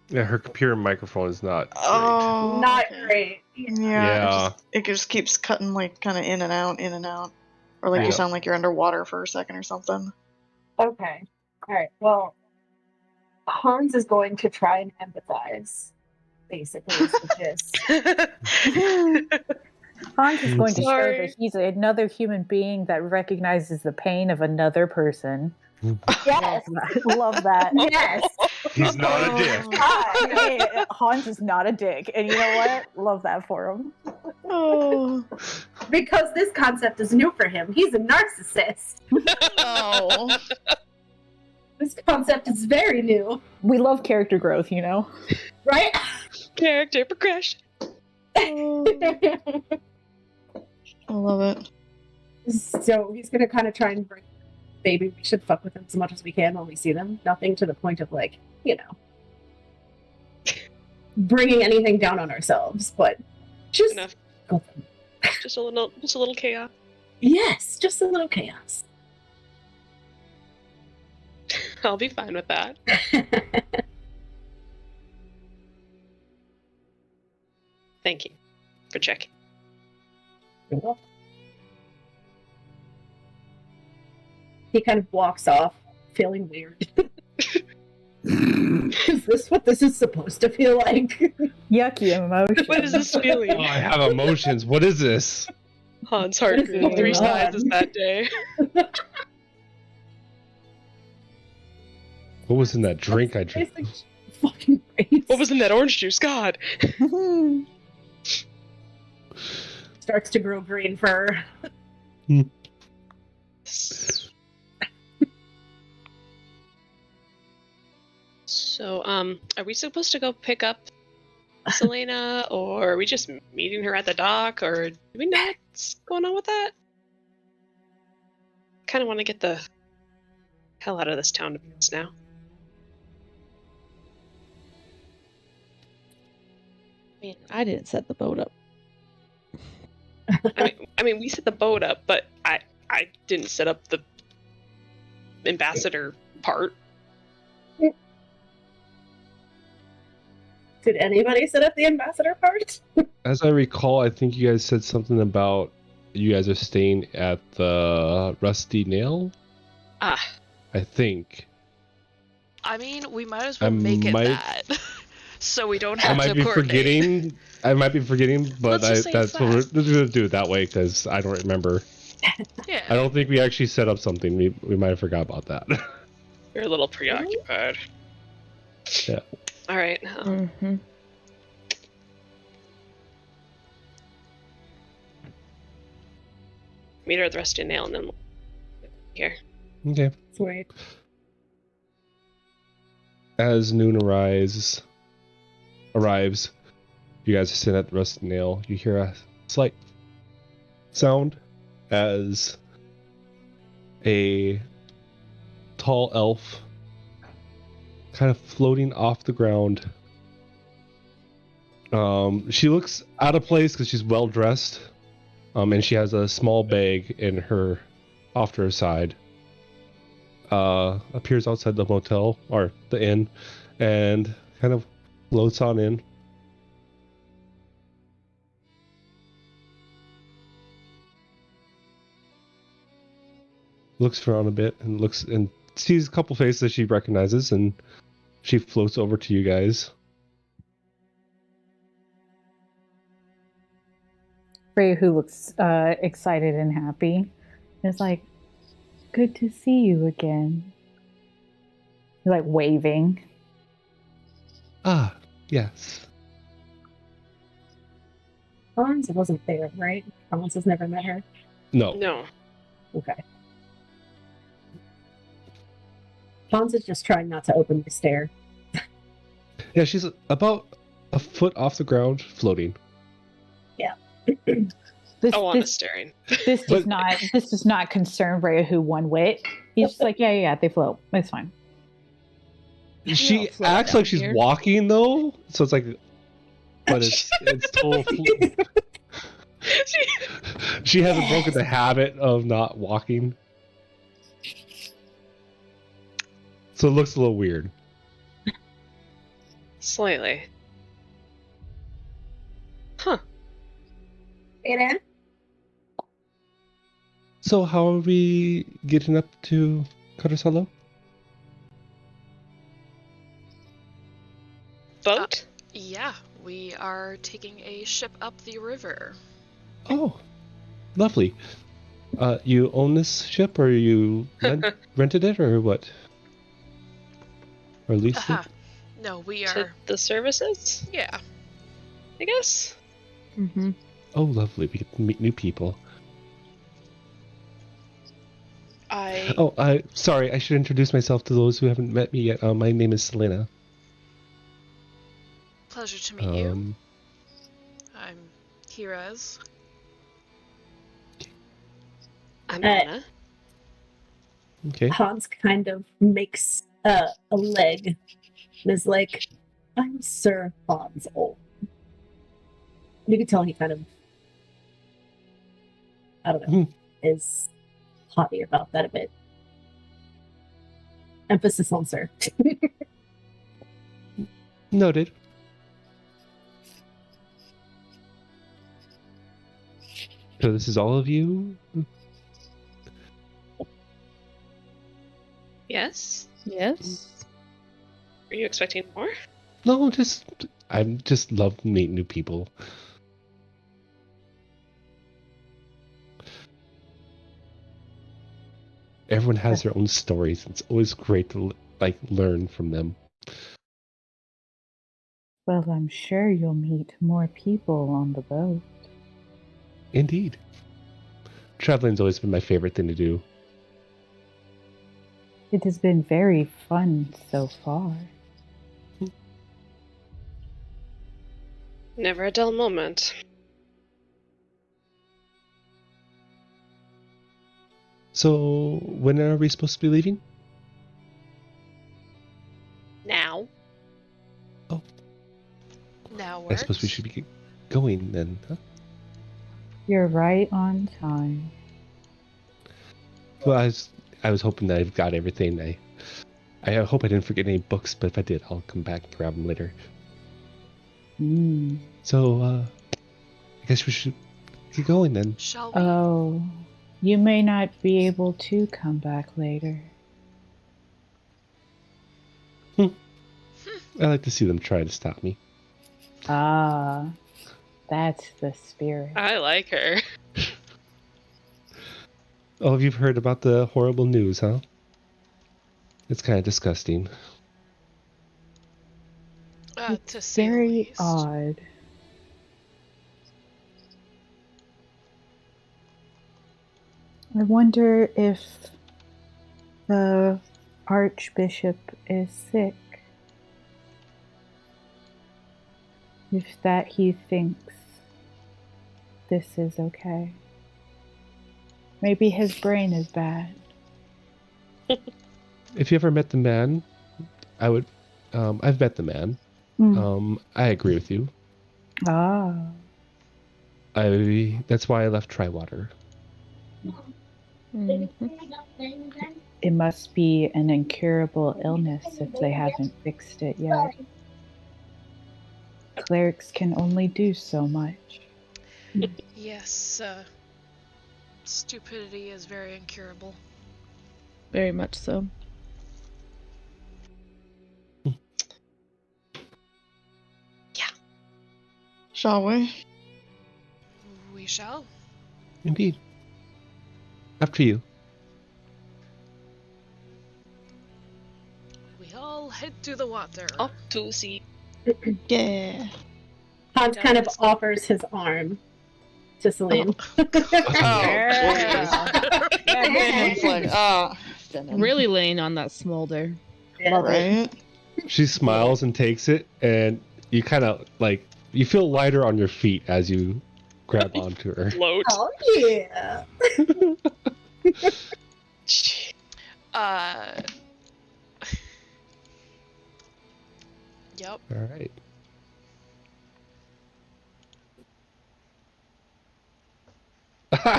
Yeah, her computer microphone is not great. Oh, Not okay. great. Yeah. It just keeps cutting like kind of in and out, or like Yeah. you sound like you're underwater for a second or something. Okay. All right. Well, Hans is going to try and empathize. Basically, is the gist. Hans is going to show Sorry. that he's another human being that recognizes the pain of another person. Yes. Love that. Yes. He's not a dick. Hey, Hans is not a dick. And you know what? Love that for him. Oh. Because this concept is new for him. He's a narcissist. Oh. This concept is very new. We love character growth, you know? Right? Character progression. I love it. So he's going to kind of try and bring, maybe we should fuck with them as much as we can when we see them. Nothing to the point of, like, you know, bringing anything down on ourselves, but just Enough. go with them. Just a little chaos. Yes, just a little chaos. I'll be fine with that. Thank you for checking. You're welcome. He kind of walks off, feeling weird. Is this what this is supposed to feel like? Yucky emotion. What is this feeling? Oh, I have emotions. What is this? Hans' heart What is grew going 3 on? sizes that day. What was in that drink I drank? It's like fucking great. What was in that orange juice? God. Starts to grow green fur. So, are we supposed to go pick up Selena, or are we just meeting her at the dock, or do we know what's going on with that? Kind of want to get the hell out of this town now. I mean, I didn't set the boat up. I mean, we set the boat up, but I didn't set up the ambassador part. Did anybody set up the ambassador part? As I recall, I think you guys said something about you guys are staying at the Rusty Nail. Ah, I think. I mean, we might as well I make it might- that. So we don't I have might to be coordinate. forgetting. I might be forgetting, but Let's just say that's it's what we're that. just gonna do it that way because I don't remember. Yeah. I don't think we actually set up something. We might have forgot about that. you're a little preoccupied. Yeah. All right. Mm-hmm. Meet her at the Rusty Nail, and then we'll here. Okay. Sweet. As noon arrives, you guys are sitting at the Rusty Nail. You hear a slight sound as a tall elf kind of floating off the ground. She looks out of place because she's well dressed, and she has a small bag in her off to her side. Appears outside the motel or the inn, and kind of floats on in. Looks around a bit and looks and sees a couple faces that she recognizes, and she floats over to you guys. Freya, who looks excited and happy, is like, "Good to see you again." Like waving. Ah, yes. Hans wasn't there, right? Hans has never met her. No. No. Okay. Hans is just trying not to open the stair. Yeah, she's about a foot off the ground, floating. This, Oh, on the this, staring. this does not concern Freya who one whit. He's just like, yeah, they float. It's fine. She float acts down like she's here. walking though, so it's like, but it's total. She hasn't broken the habit of not walking, so it looks a little weird. Slightly. Huh. Get in. So how are we getting up to Cutter's Hollow? Boat? Yeah, we are taking a ship up the river. Oh, lovely. You own this ship, or you rented it, or what? Or leased Aha. it? No, we To are. the services? Yeah. I guess. Mm-hmm. Oh, lovely. We get to meet new people. Sorry. I should introduce myself to those who haven't met me yet. My name is Selena. Pleasure to meet you. I'm Hiraz. I'm Anna. Okay. Hans kind of makes a leg and is like, "I'm Sir Hans Olm." You can tell he kind of, I don't know, is haughty about that a bit. Emphasis on Sir. Noted. So this is all of you? Yes? Yes. Are you expecting more? No, I just love meeting new people. Everyone has their own stories. It's always great to learn from them. Well, I'm sure you'll meet more people on the boat. Indeed. Traveling's always been my favorite thing to do. It has been very fun so far. Never a dull moment. So, when are we supposed to be leaving? Now. Now I works. suppose we should be going then, huh? You're right on time. Well, I was hoping that I've got everything. I hope I didn't forget any books, but if I did, I'll come back and grab them later. So, I guess we should get going then. Shall we? Oh, you may not be able to come back later. I like to see them try to stop me. Ah, that's the spirit. I like her. Oh, you've heard about the horrible news, huh? It's kind of disgusting. To say the Very least. odd. I wonder if the Archbishop is sick. If that he thinks this is okay. Maybe his brain is bad. If you ever met the man, I would. I've met the man. I agree with you. Ah. That's why I left Triwater. It must be an incurable illness if they haven't fixed it yet. Clerics can only do so much. Yes, stupidity is very incurable. Very much so. Shall we? We shall. Indeed. After you. We all head to the water. Up to the sea. Yeah. Hans kind of offers his arm to Celine. It's like, Really laying on that smolder. right? She smiles and takes it, and you kind of like you feel lighter on your feet as you grab onto her. Float. Oh yeah. Yep. All right. I'm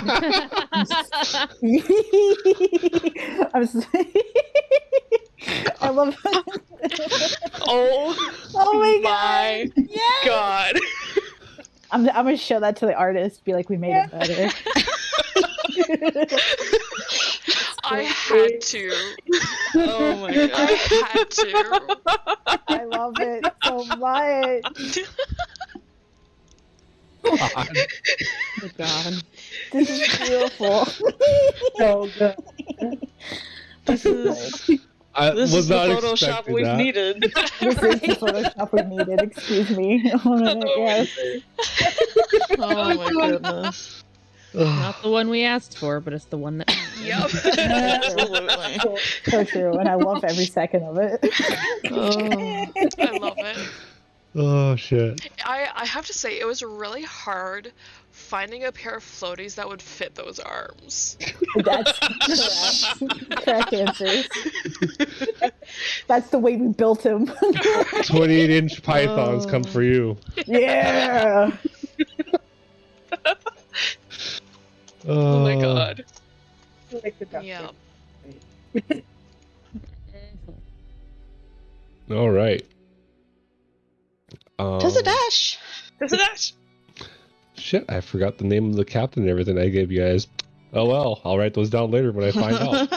I love Oh my god. Yes! god. I'm gonna show that to the artist, be like, we made it better. I had to. Oh my god. I had to. I love it so much. God. Oh god. This is beautiful. So good. This is I this was is the not Photoshop expecting we've that. needed. This is the Photoshop we needed. Excuse me. Yes. Oh my goodness. Not the one we asked for, but it's the one that. Yep. Absolutely. So true, and I love every second of it. I love it. Oh shit. I have to say, it was really hard finding a pair of floaties that would fit those arms. That's correct. Correct answers. That's the way we built him. 28-inch pythons come for you. Yeah. Oh my god. Like the duct Yeah. tape. All right. To the dash. This is that. Shit, I forgot the name of the captain and everything I gave you guys. Oh well, I'll write those down later when I find out.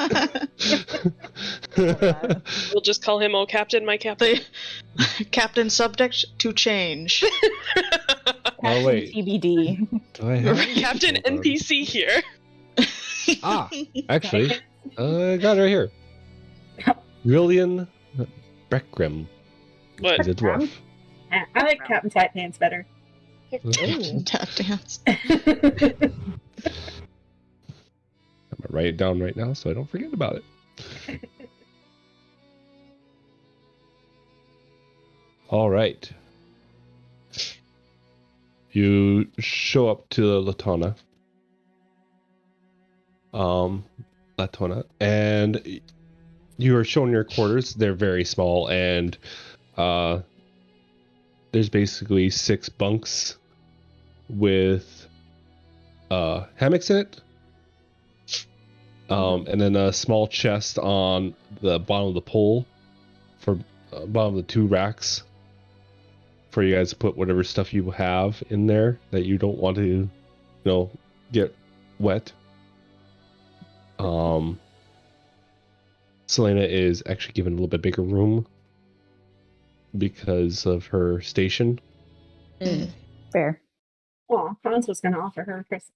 We'll just call him "Oh Captain, my Captain." Captain subject to change. Oh wait, TBD. do I have Captain Hold on. NPC here. Actually, I got it right here. William Breckgrim. What? He's a dwarf. I like Captain Tight Pants better. Tap dance. I'm gonna write it down right now so I don't forget about it. All right. You show up to Latona. And you are shown your quarters. They're very small, and there's basically 6 bunks with hammocks in it. And then a small chest on the bottom of the pole for bottom of the 2 racks for you guys to put whatever stuff you have in there that you don't want to, get wet. Selena is actually given a little bit bigger room because of her station. Fair. Oh, Hans was going to offer her his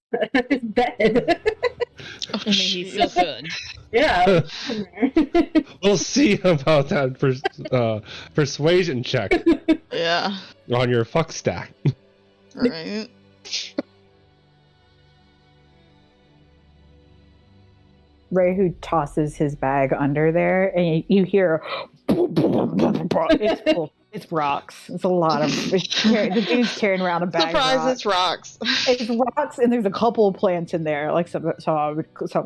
bed. I mean, he's so good. Yeah. We'll see about that persuasion check Yeah. on your fuck stack. Right. Ray, who tosses his bag under there, and you hear it's rocks. It's a lot of the dude's carrying around a bag. Surprise! It's rocks. It's rocks, and there's a couple of plants in there, like some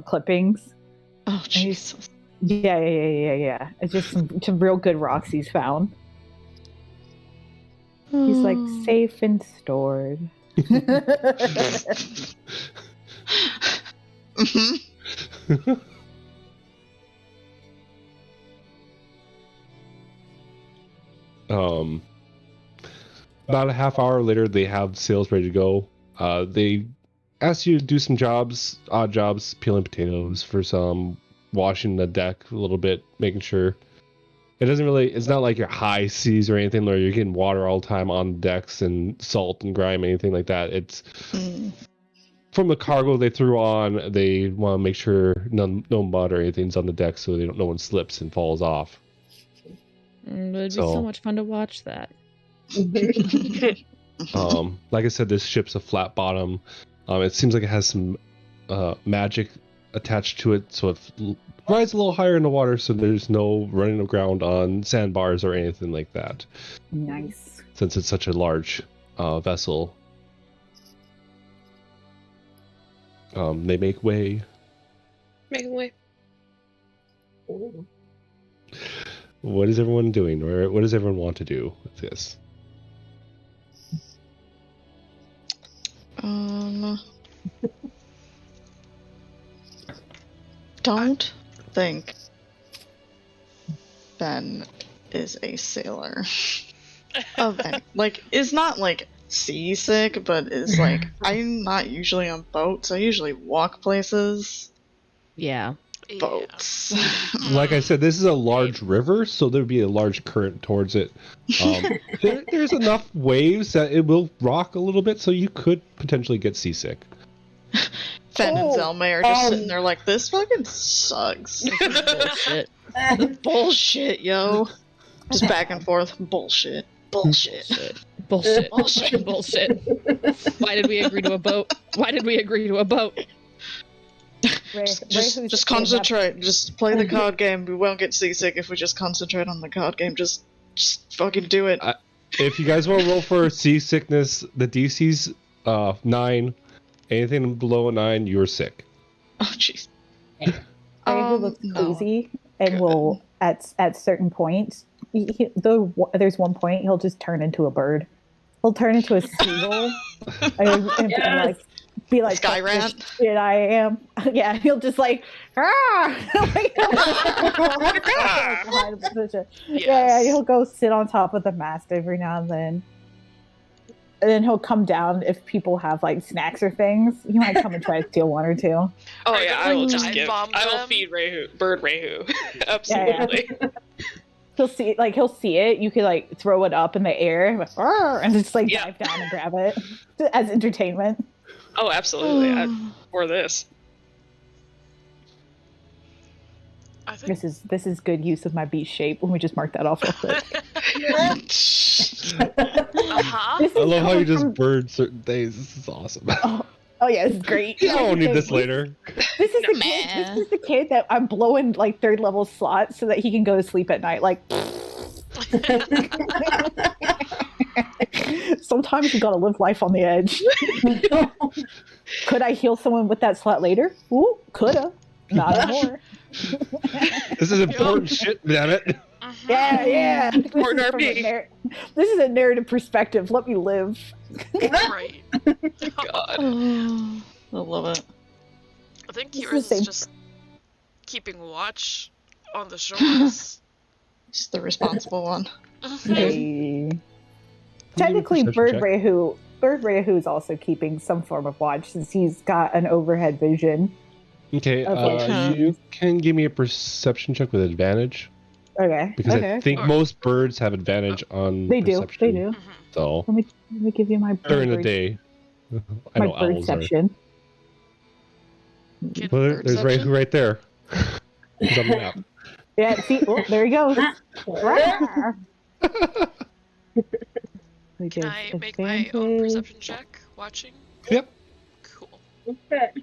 clippings. Oh Jesus! Yeah. It's just some real good rocks he's found. He's like safe and stored. Mm-hmm. About a half hour later, they have sails ready to go. They ask you to do some jobs, odd jobs, peeling potatoes for some, washing the deck a little bit, making sure it's not like your high seas or anything where you're getting water all the time on decks and salt and grime, anything like that. It's from the cargo they threw on. They want to make sure no mud or anything's on the deck so no one slips and falls off. It'd be so much fun to watch that. Like I said, this ship's a flat bottom. It seems like it has some magic attached to it, so it rides a little higher in the water, so there's no running aground on sandbars or anything like that. Nice. Since it's such a large vessel. They make way. Making way. What is everyone doing, or what does everyone want to do with this? Don't think Ben is a sailor. Is not like seasick, but is like, I'm not usually on boats. I usually walk places. Yeah. Boats. Like I said, this is a large river, so there'd be a large current towards it. There's enough waves that it will rock a little bit, so you could potentially get seasick. Fen and Zelmay are just sitting there like, this fucking sucks. Bullshit. Bullshit, yo. Just back and forth. Bullshit. Bullshit. Bullshit. Bullshit. Bullshit. Why did we agree to a boat? Just concentrate. Just play the card game. We won't get seasick if we just concentrate on the card game. Just fucking do it. If you guys want to roll for seasickness, the DC's 9. Anything below a 9, you're sick. Oh, jeez. Ray looks crazy and will, at certain points, there's one point he'll just turn into a bird. He'll turn into a seagull and be like Sky Rat. Shit, I am. Yeah, he'll just like, yeah, he'll go sit on top of the mast every now and then. And then he'll come down if people have like snacks or things. He might come and try to steal one or two. Oh yeah, I will just I will feed Bird Rehu. Absolutely. Yeah. He'll see it. You could like throw it up in the air and just like dive down and grab it as entertainment. Oh, absolutely. For this. I think This is good use of my beast shape. Let me just mark that off real quick. Uh-huh. I love how you just bird certain things. This is awesome. Oh yeah, this is great. Yeah, I won't need this later. This is the kid that I'm blowing like 3rd level slots so that he can go to sleep at night. Like, sometimes you gotta live life on the edge. Could I heal someone with that slot later? Ooh, coulda. Not anymore. This is important shit, damn it. Yeah. This is a narrative perspective. Let me live. Right. God. I love it. I think It's the Kieran's same. just keeping watch on the shores. Just the responsible one. Hey. Technically, Perception Bird Rehu is also keeping some form of watch since he's got an overhead vision. Okay, Okay. you can give me a perception check with advantage. Okay. Because okay. I think most birds have advantage on They do. perception. They do. Mhm. So, Let me give you my during the bird- day. I my know owls are. birdception. Kid Well, there's birdception. Rehu right there. He's on the map. Yeah, see, there he goes. Can I make my own perception check watching? Yep. Cool.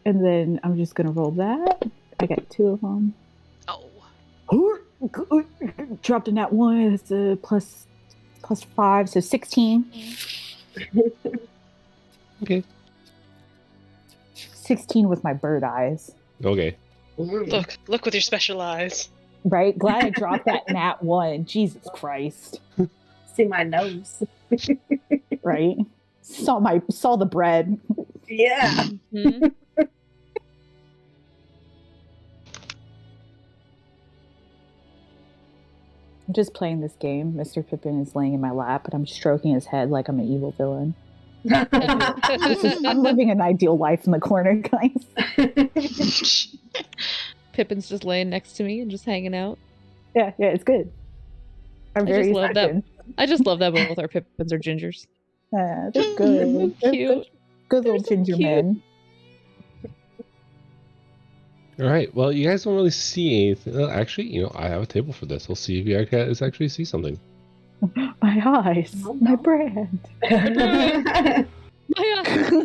And then I'm just gonna roll that. I got 2 of them. Oh. Dropped in that one. It's a plus 5, so 16. Okay. 16 with my bird eyes. Okay. Look with your special eyes. Right? Glad I dropped that nat 1. Jesus Christ. See my nose. Right? Saw the bread. Yeah. Mhm. I'm just playing this game. Mr. Pippin is laying in my lap, and I'm stroking his head like I'm an evil villain. I'm living an ideal life in the corner, guys. Pippin's just laying next to me and just hanging out. Yeah, it's good. I'm I very just love that. second. I just love that both our Pippins are gingers. Yeah, they're good. They're Cute. good They're little so ginger cute. men. All right. Well, you guys don't really see anything. Actually, I have a table for this. We'll see if you guys actually see something. My eyes, Oh, my no. brand. My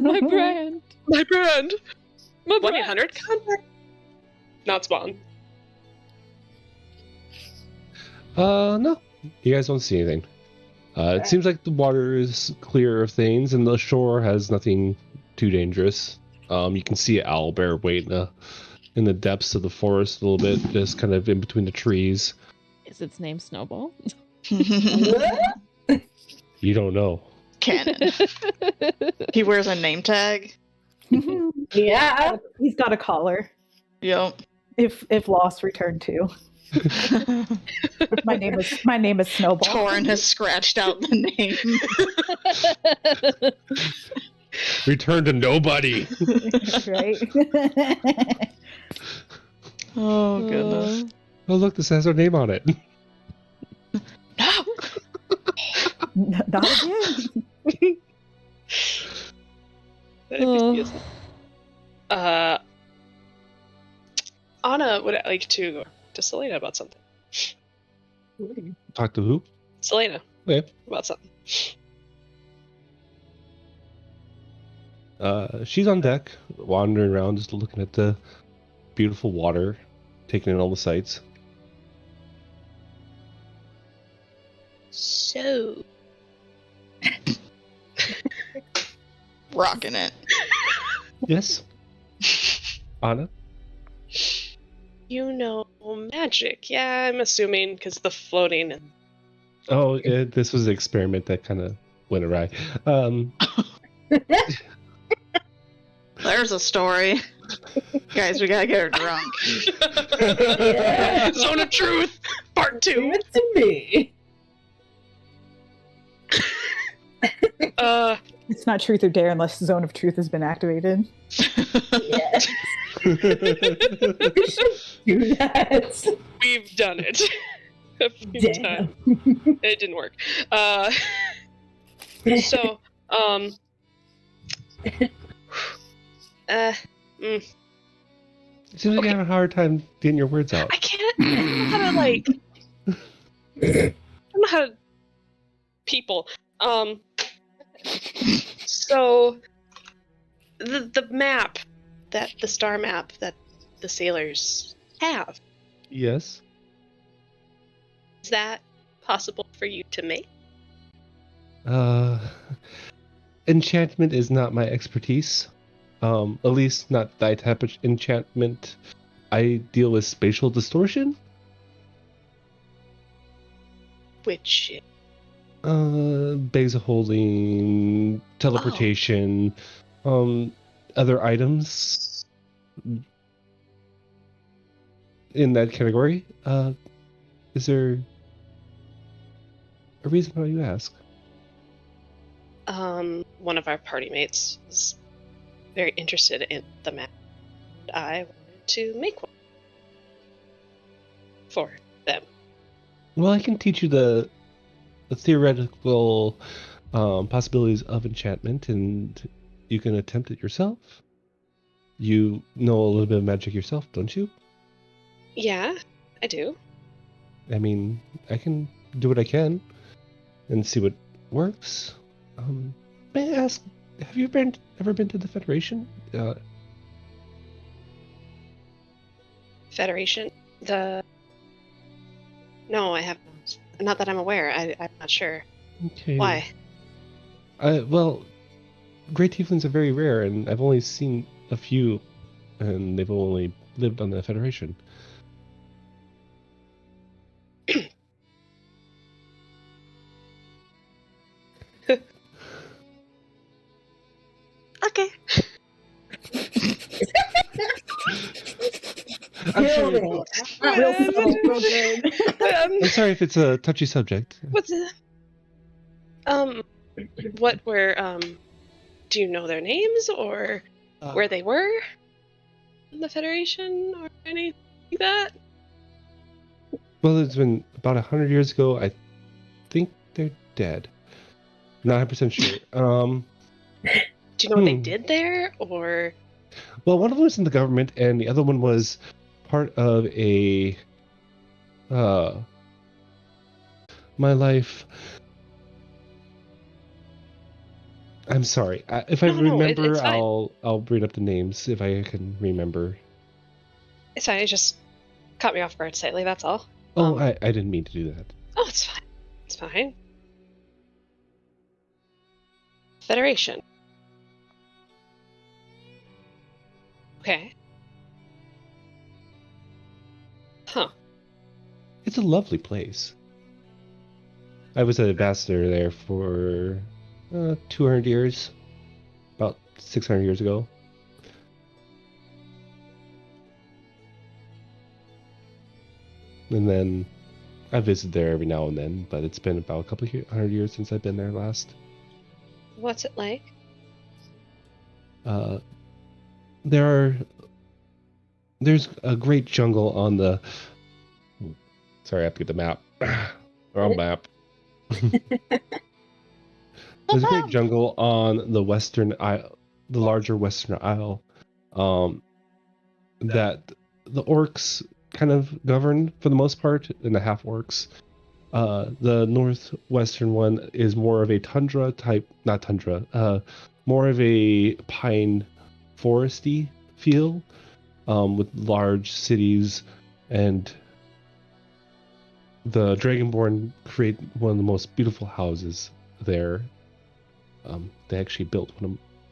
my brand. My brand. My 1-800 contact. Not spawn. No, you guys don't see anything. It seems like the water is clear of things, and the shore has nothing too dangerous. You can see an owlbear waiting in the depths of the forest a little bit, just kind of in between the trees. Is its name Snowball? You don't know. Canon. He wears a name tag. Yeah. He's got a collar. Yep. If lost, return to. My name is Snowball. Torin has scratched out the name. Return to nobody. Right? Oh goodness. Oh, look, this has our name on it. No. Not again. Anna would like to go to Selena about something. Talk to who? Selena, Okay. about something. She's on deck, wandering around, just looking at the beautiful water, taking in all the sights. So, Rocking it. Yes, Anna. you know magic. Yeah, I'm assuming because the floating and Oh, this was an experiment that kind of went awry. There's a story. Guys, we gotta get her drunk. Zone of Truth, Part 2. Give it to me. It's not truth or dare unless the zone of truth has been activated. Yes. We should do that. We've done it a few Damn. times. It didn't work. So, It seems like you're having a hard time getting your words out. I don't know how to like. I don't know how to. People. So, the map the star map that the sailors have, Yes. is that possible for you to make? Enchantment is not my expertise. At least not that type of enchantment. I deal with spatial distortion. Which Bags of holding, teleportation, other items in that category. Is there a reason why you ask? one of our party mates was very interested in the map. I wanted to make one for them. Well, I can teach you the theoretical possibilities of enchantment, and you can attempt it yourself. You know a little bit of magic yourself, don't you? Yeah, I do. I mean, I can do what I can and see what works. May I ask, have you ever been to the Federation? Federation? No, I have not. Not that I'm aware. I'm not sure. Okay. Why? Well, Great Tieflings are very rare, and I've only seen a few, and they've only lived on the Federation. subtle. Real subtle, real good. I'm sorry if it's a touchy subject. What's it? What were, do you know their names or where they were in the Federation or anything like that? Well, it's been about 100 years ago. I think they're dead. Not 100% sure. Do you know what they did there, or? Well, one of them was in the government, and the other one was part of a my life. I'm sorry. If I remember, it's fine. I'll bring up the names if I can remember. It's fine. It just caught me off guard slightly. That's all. Oh, I didn't mean to do that. Oh, it's fine. It's fine. Federation. Okay. Huh. It's a lovely place. I was an ambassador there for 200 years, about 600 years ago. And then I visit there every now and then, but it's been about a couple of 100 years since I've been there last. What's it like? There's a great jungle on the. Sorry, I have to get the map. Wrong map. There's a great jungle on the western isle, the larger western isle, that the orcs kind of govern for the most part, and the half orcs. The northwestern one is more of a tundra type, not tundra, more of a pine foresty feel, with large cities, and the Dragonborn create one of the most beautiful houses there. They actually built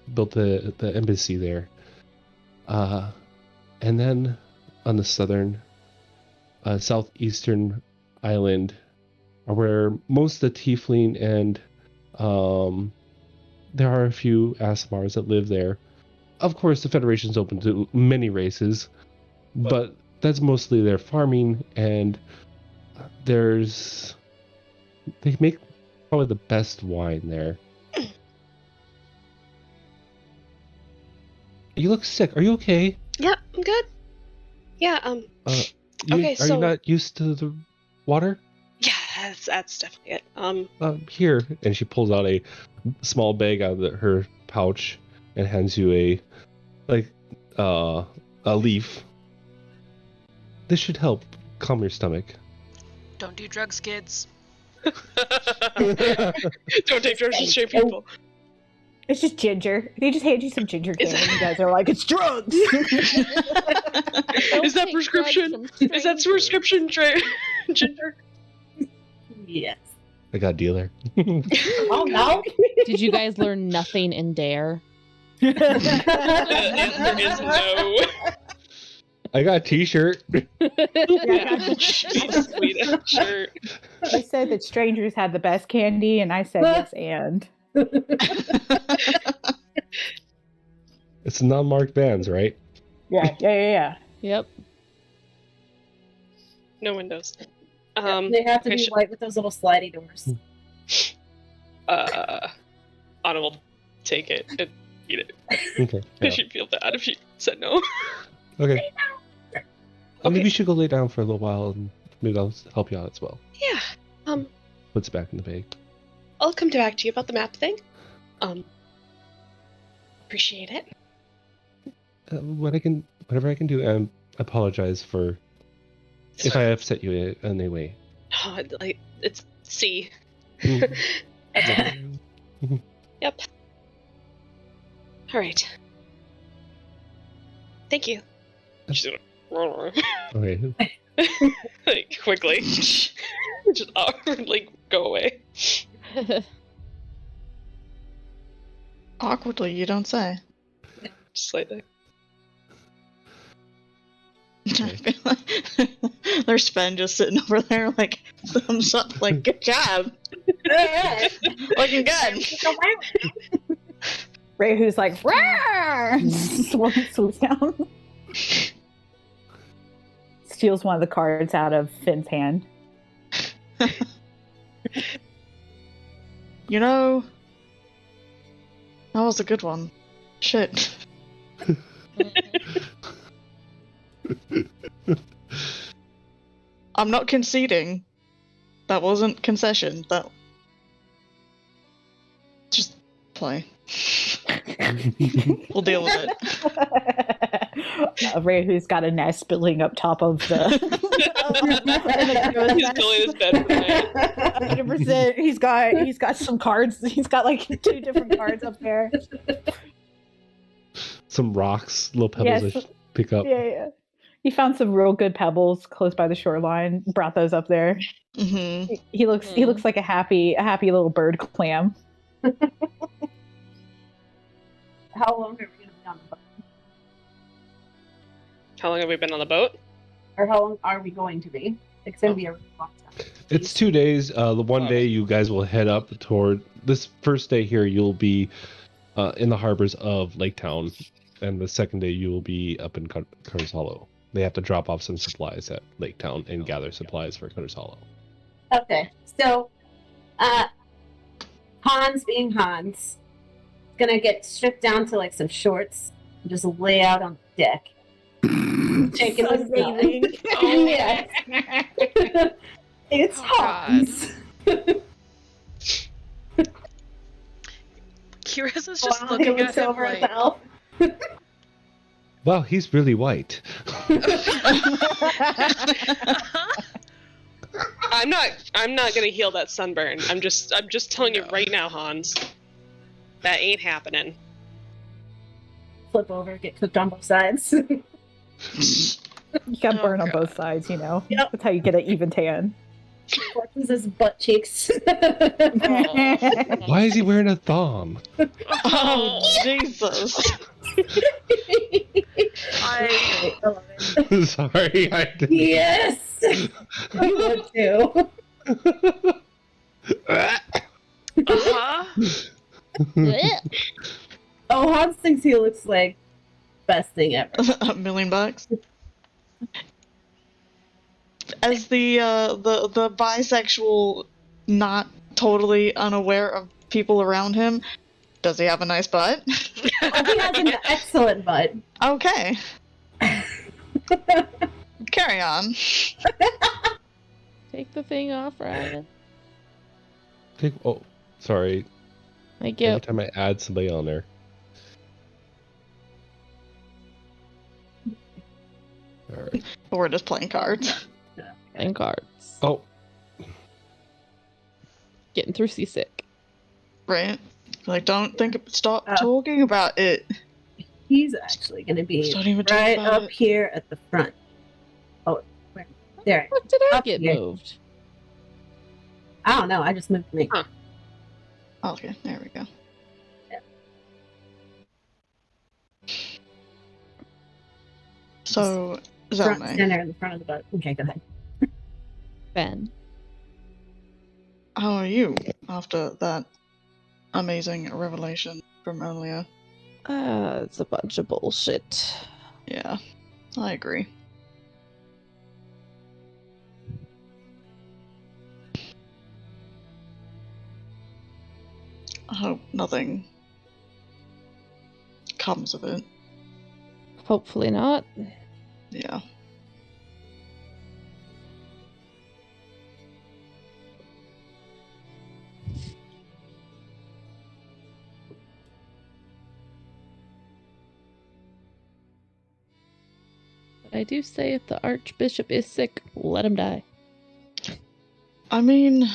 the embassy there. And then on the southern, southeastern island are where most of the tiefling and there are a few Asmars that live there. Of course, the Federation's open to many races, but that's mostly their farming, and they make probably the best wine there. You look sick. Are you okay? Yeah, I'm good. Yeah, okay, Are you not used to the water? yeah, that's definitely it. Here, and she pulls out a small bag out of her pouch and hands you a leaf. This should help calm your stomach. Don't do drugs, kids. Don't take drugs from straight people. It's just ginger. They just hand you some ginger candy and you guys are like, it's drugs! Is that prescription? Is that prescription ginger? Yes. I got a dealer. Oh no. Did you guys learn nothing in Dare? The answer is no. I got a t-shirt. Sweet shirt. They said that strangers had the best candy, and I said yes and. It's non-marked bands, right? Yeah. Yep. No windows. They have to be white with those little slidey doors. Anna will take it and eat it. Okay. I should feel bad if you said no. Okay. Well, maybe Okay. you should go lay down for a little while, and maybe I'll help you out as well. Yeah. Puts it back in the bag. I'll come back to you about the map thing. Appreciate it. Whatever I can do. I apologize for if I upset you in any way. Oh, it's C. Mm. Yep. All right. Thank you. She's gonna Okay. like quickly, just go away. Awkwardly, you don't say. Just slightly. There's Sven just sitting over there, like, thumbs up, like, good job. Looking good. Ray, who's like, swoops down. It's steals one of the cards out of Finn's hand. You know, that was a good one. Shit. I'm not conceding. That wasn't concession. That just play. We'll deal with it. Ray, who's got a nest building up top of the. He's building his bed for night. 100%. He's got some cards. He's got like 2 different cards up there. Some rocks, little pebbles Yes. to pick up. Yeah. He found some real good pebbles close by the shoreline. Brought those up there. Mm-hmm. He looks like a happy little bird clam. How long are we going to be on the boat? How long have we been on the boat? Or how long are we going to be? It's going to be a really long time. It's 2 days. The one day you guys will head up toward this first day here. You'll be in the harbors of Lake Town, and the second day you will be up in Cutter's Hollow. They have to drop off some supplies at Lake Town and gather supplies for Cutter's Hollow. Okay, so Hans being Hans, gonna get stripped down to like some shorts and just lay out on the deck. Taking a Sunbathing. Oh, yes. It's Oh, Hans. Kira's is just Wow, he looking looks at him over at like, the elf. Wow, he's really white. I'm not gonna heal that sunburn. I'm just telling you right now, Hans. That ain't happening. Flip over, get cooked on both sides. You got Oh, burn on God. both sides, you know. Yep. That's how you get an even tan. Fortune's his butt cheeks. Why is he wearing a thong? Oh, Jesus. I love it. Sorry, I didn't. Yes! You would too. uh-huh. Oh, Hans thinks he looks like best thing ever. $1 million. As the bisexual, not totally unaware of people around him, does he have a nice butt? Oh, he has an excellent butt. Okay. Carry on. Take the thing off, Ryan. Oh, sorry. Thank you. Every time I add somebody on there. Alright. We're just playing cards. And cards. Oh, Getting through seasick. Right? Like, stop Oh. talking about it. He's actually going to be Don't even talk right about up it. here at the front. Oh, where? There. What did I Up get here. moved? I don't know. I just moved me. Huh. Okay, there we go. Yeah. So, Front Zelme, center in the front of the boat. Okay, go ahead. Ben. how are you after that amazing revelation from earlier? It's a bunch of bullshit. Yeah, I agree. I hope nothing comes of it. Hopefully not. Yeah. But I do say if the Archbishop is sick, let him die. I mean,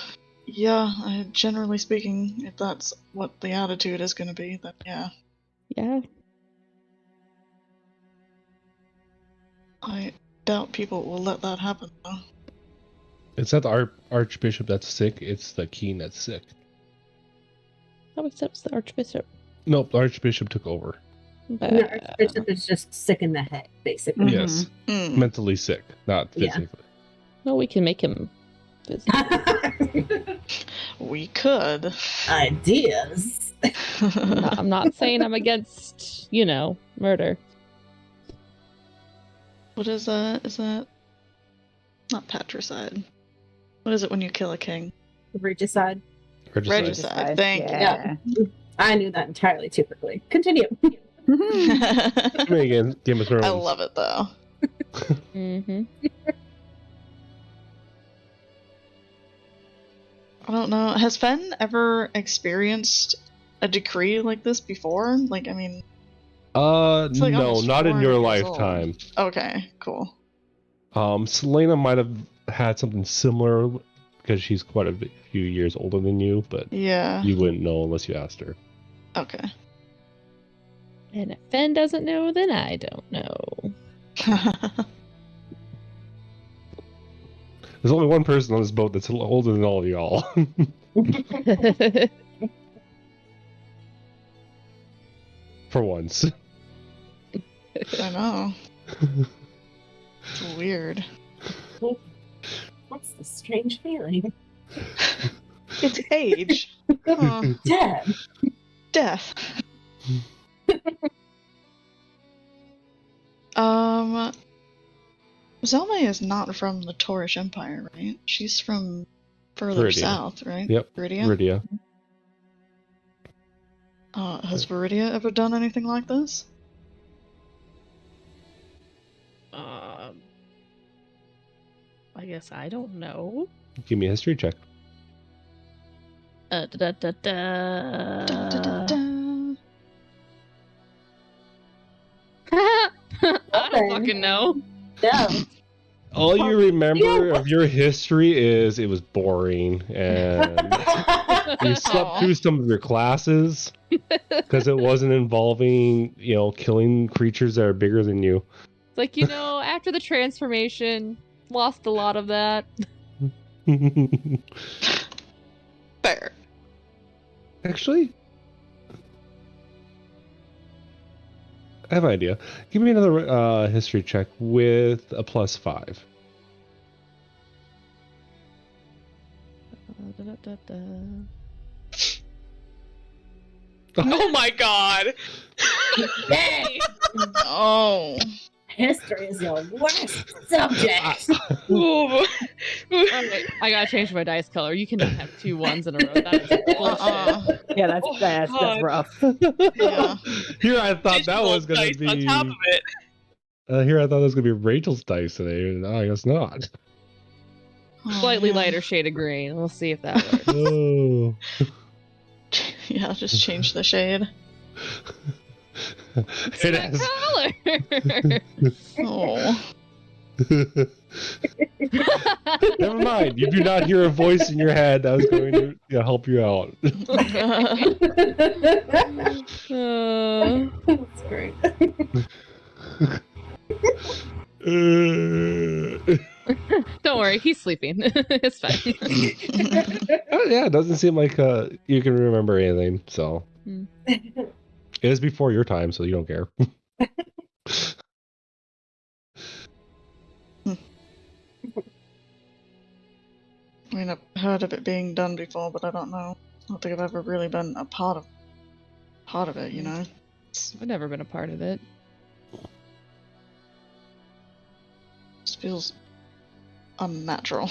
yeah, generally speaking, if that's what the attitude is going to be, then yeah. Yeah. I doubt people will let that happen, though. it's not the Archbishop that's sick, it's the King that's sick. How accepts the Archbishop? Nope, the Archbishop took over. But, The Archbishop is just sick in the head, basically. Mhm. Yes, Mm. mentally sick, not Yeah. physically. no, we can make him physically. We could. Ideas. I'm not saying I'm against, murder. What is that? Is that Not patricide. What is it when you kill a king? Regicide. Regicide. Thank Yeah. I knew that entirely too quickly. Continue. Again, Game of Thrones. I love it though. Mm-hmm. I don't know. Has Fen ever experienced a decree like this before? Like, I mean... like no, almost not in 400 your years lifetime. old. Okay, cool. Selena might have had something similar because she's quite a few years older than you, but Yeah. you wouldn't know unless you asked her. Okay. And if Fen doesn't know, then I don't know. There's only one person on this boat that's older than all of y'all. For once. I know. It's weird. What's the strange feeling? It's age. Huh. Dead. Death. Zelma is not from the Taurish Empire, right? She's from further Viridia. south, right? Yep. Viridia? Viridia. Has Viridia ever done anything like this? I guess I don't know. Give me a history check. Da, da, da, da. Dun, dun, dun, dun. I don't fucking know. No. All you remember of your history is it was boring, and you slept through some of your classes because it wasn't involving, killing creatures that are bigger than you. It's like, after the transformation, lost a lot of that. Fair. Actually, I have an idea. Give me another history check with a +5. Da, da, da, da. Oh my god! Yay! Oh. History is your worst subject. Ooh. Alright, I gotta change my dice color. You cannot have 2 1s in a row. That is bullshit. Yeah, that's God. rough. Yeah. Here I thought that was going Dice to be. on top of it. Here I thought that was going to be Rachel's dice today. No, I guess not. Slightly Oh, lighter shade of green. We'll see if that works. Oh. Yeah, just change the shade. It has. Color. Oh. Never mind. You do not hear a voice in your head that was going to help you out. That's great. Don't worry, he's sleeping. It's fine. Oh, yeah, it doesn't seem like you can remember anything. So it is before your time, so you don't care. I mean, I've heard of it being done before, but I don't know. I don't think I've ever really been a part of it, you know? I've never been a part of it. It feels unnatural.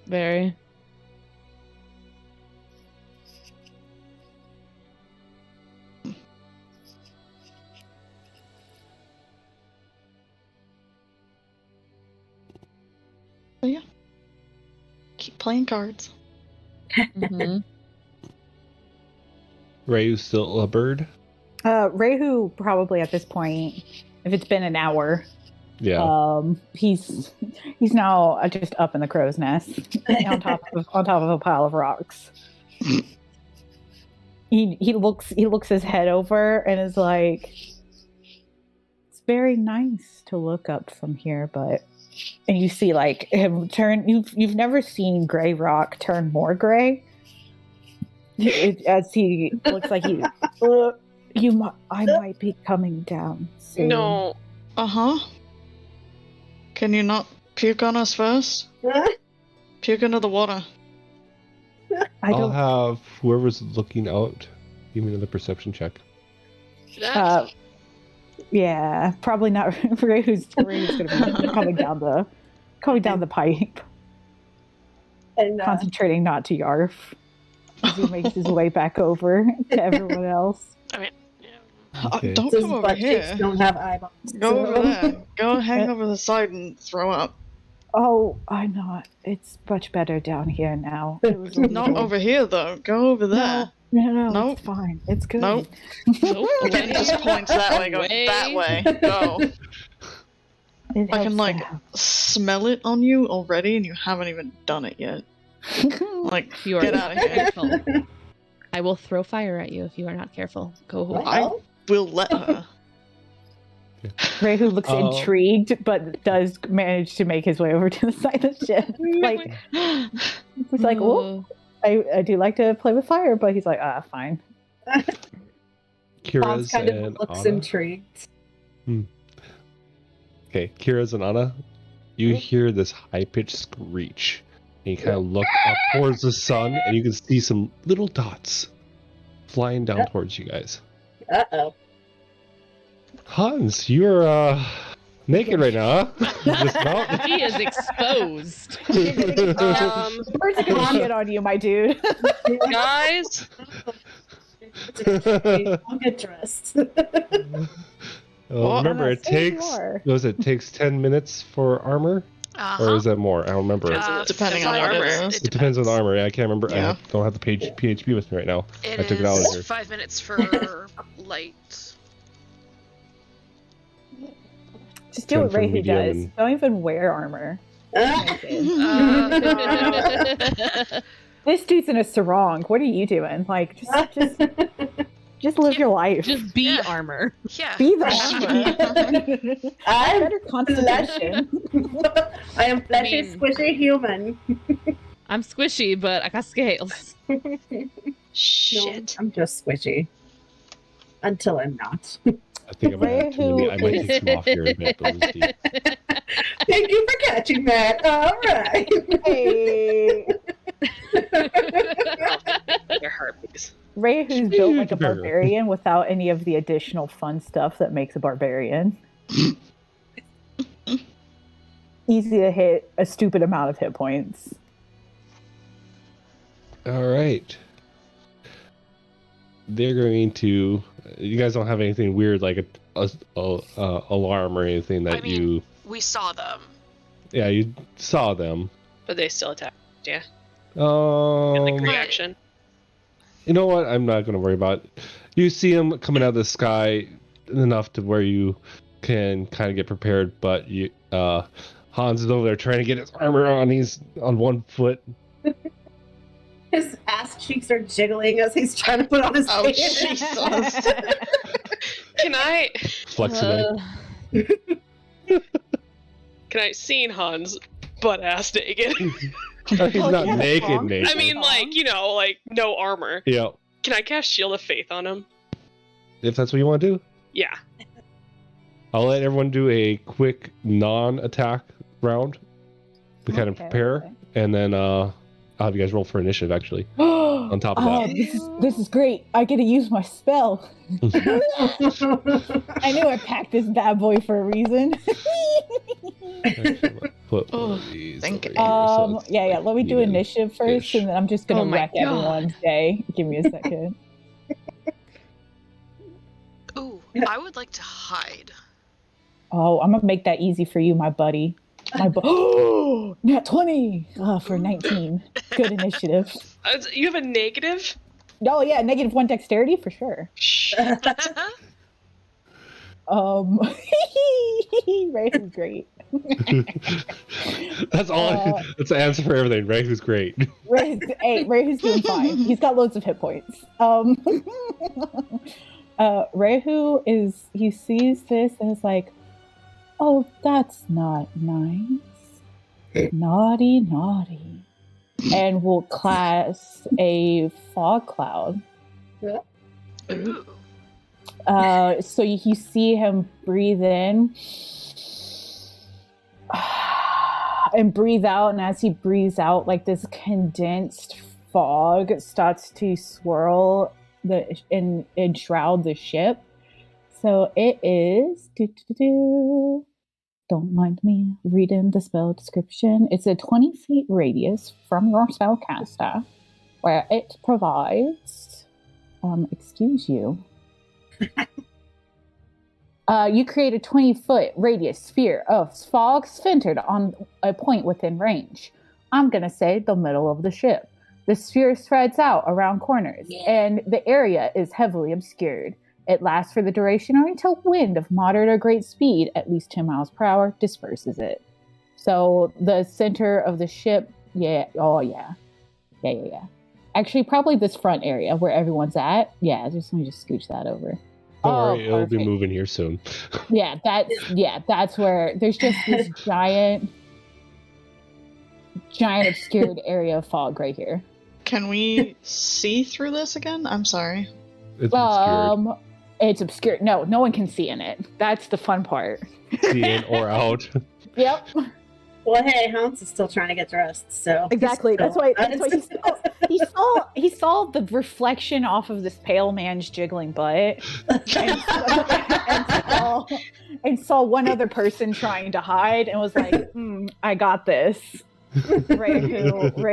Very. So yeah. Keep playing cards. Mm-hmm. Rayu's still a bird? Rehu probably at this point, if it's been an hour, Yeah. he's now just up in the crow's nest on top of a pile of rocks. he looks his head over and is like, it's very nice to look up from here, but and you see like him turn. You've never seen gray rock turn more gray. As he looks like he, I might be coming down soon. No. Uh-huh. Can you not puke on us first? Puke into the water. I'll have whoever's looking out give me another perception check. Yeah, probably not. Ray's going to be coming down the pipe, And concentrating not to yarf as he makes his way back over to everyone else. I mean, Okay. Don't his come over butt cheeks here. don't have eyeballs. Go so- over there. Go hang over the side and throw up. Oh, I'm not. It's much better down here now. It was a Not little- over here though. Go over there. No, Nope. it's fine. It's good. Nope. Nope. Again, just points that way, going that way. Go. It I can helps like to smell it on you already, and you haven't even done it yet. have- Like, You are get out of here. careful. I will throw fire at you if you are not careful. Go away. I will let her. Ray, who looks Oh. intrigued, but does manage to make his way over to the side of the ship. Like, he's like, oh, I do like to play with fire, but he's like, fine. Hans Kira's kind of and looks Anna. intrigued. Okay, Kira's and Anna, you hear this high-pitched screech. And you kind of look up towards the sun, and you can see some little dots flying down towards you guys. Uh-oh. Hans, you're naked right now, huh? Dismount. He is exposed. Birds can shit on you, my dude. Guys, I'll get dressed. Well, remember, it takes it takes 10 minutes for armor, or is that more? I don't remember. Depending on the armor. It depends on the armor. Yeah, I can't remember. Yeah. I don't have the PHP with me right now. It I took it out of is here. 5 minutes for light. Just do what 10 for Ray who medium does. and- Don't even wear armor. This dude's in a sarong. What are you doing? Like, just live your life. Just be Yeah. armor. Yeah. Be the armor. I'm Better constitution. I am fleshy, mean- squishy human. I'm squishy, but I got scales. Shit. No, I'm just squishy. Until I'm not. I think I might have too many. I might take some off here a bit, but we'll see. Thank you for catching that. All right. Hey. your herpes. Ray, who's built like a Fair enough. barbarian without any of the additional fun stuff that makes a barbarian. Easy to hit a stupid amount of hit points. All right. They're going to. You guys don't have anything weird like a alarm or anything that I mean- you. We saw them. Yeah, you saw them. But they still attack. Yeah. Um, Like reaction. you know what? I'm not going to worry about it. You see them coming out of the sky enough to where you can kind of get prepared, but you Hans is over there trying to get his armor on. He's on one foot. His ass cheeks are jiggling as he's trying to put on his Oh, pants. Jesus. Can I Flexible. seen Hans butt ass naked? He's not naked, naked. I mean, like, like no armor. Yeah. Can I cast Shield of Faith on him? If that's what you want to do, Yeah. I'll let everyone do a quick non-attack round to kind of Okay, prepare, okay. and then I'll have you guys roll for initiative actually. On top of that. This is great. I get to use my spell. I knew I packed this bad boy for a reason. Actually, let's put one Oh, of these thank over you. here, so it's Yeah. Let me do even. initiative first, ish. and then I'm just gonna Oh my wreck God. everyone's day. Give me a second. Ooh, I would like to hide. Oh, I'm gonna make that easy for you, my buddy. Oh, nat 20 for 19. Good initiative. You have a negative? Oh yeah, -1 dexterity for sure. Ray is great. That's all. That's the answer for everything. Ray, who's great. Ray who's doing fine. He's got loads of hit points. Ray who he sees this and is like, oh, that's not nice. Naughty, naughty. And will cast a fog cloud. Ooh. So you see him breathe in and breathe out, and as he breathes out, like this condensed fog starts to swirl and shroud the ship. So it is Don't mind me reading the spell description. It's a 20 feet radius from your spellcaster, where it provides. Excuse you. You create a 20-foot radius sphere of fog centered on a point within range. I'm going to say the middle of the ship. The sphere spreads out around corners, and the area is heavily obscured. It lasts for the duration or until wind of moderate or great speed, at least 10 miles per hour, disperses it. So the center of the ship, yeah. Actually, probably this front area where everyone's at. Yeah, let me just scooch that over. Don't worry, it'll be perfect. moving here soon. That's where there's just this giant obscured area of fog right here. Can we see through this again? I'm sorry. It's obscured. It's obscured. No one can see in it. That's the fun part. See in or out. Yep. Well, hey, Hans is still trying to get dressed, so Exactly. That's why he saw the reflection off of this pale man's jiggling butt, and saw one other person trying to hide, and was like, "I got this." Ray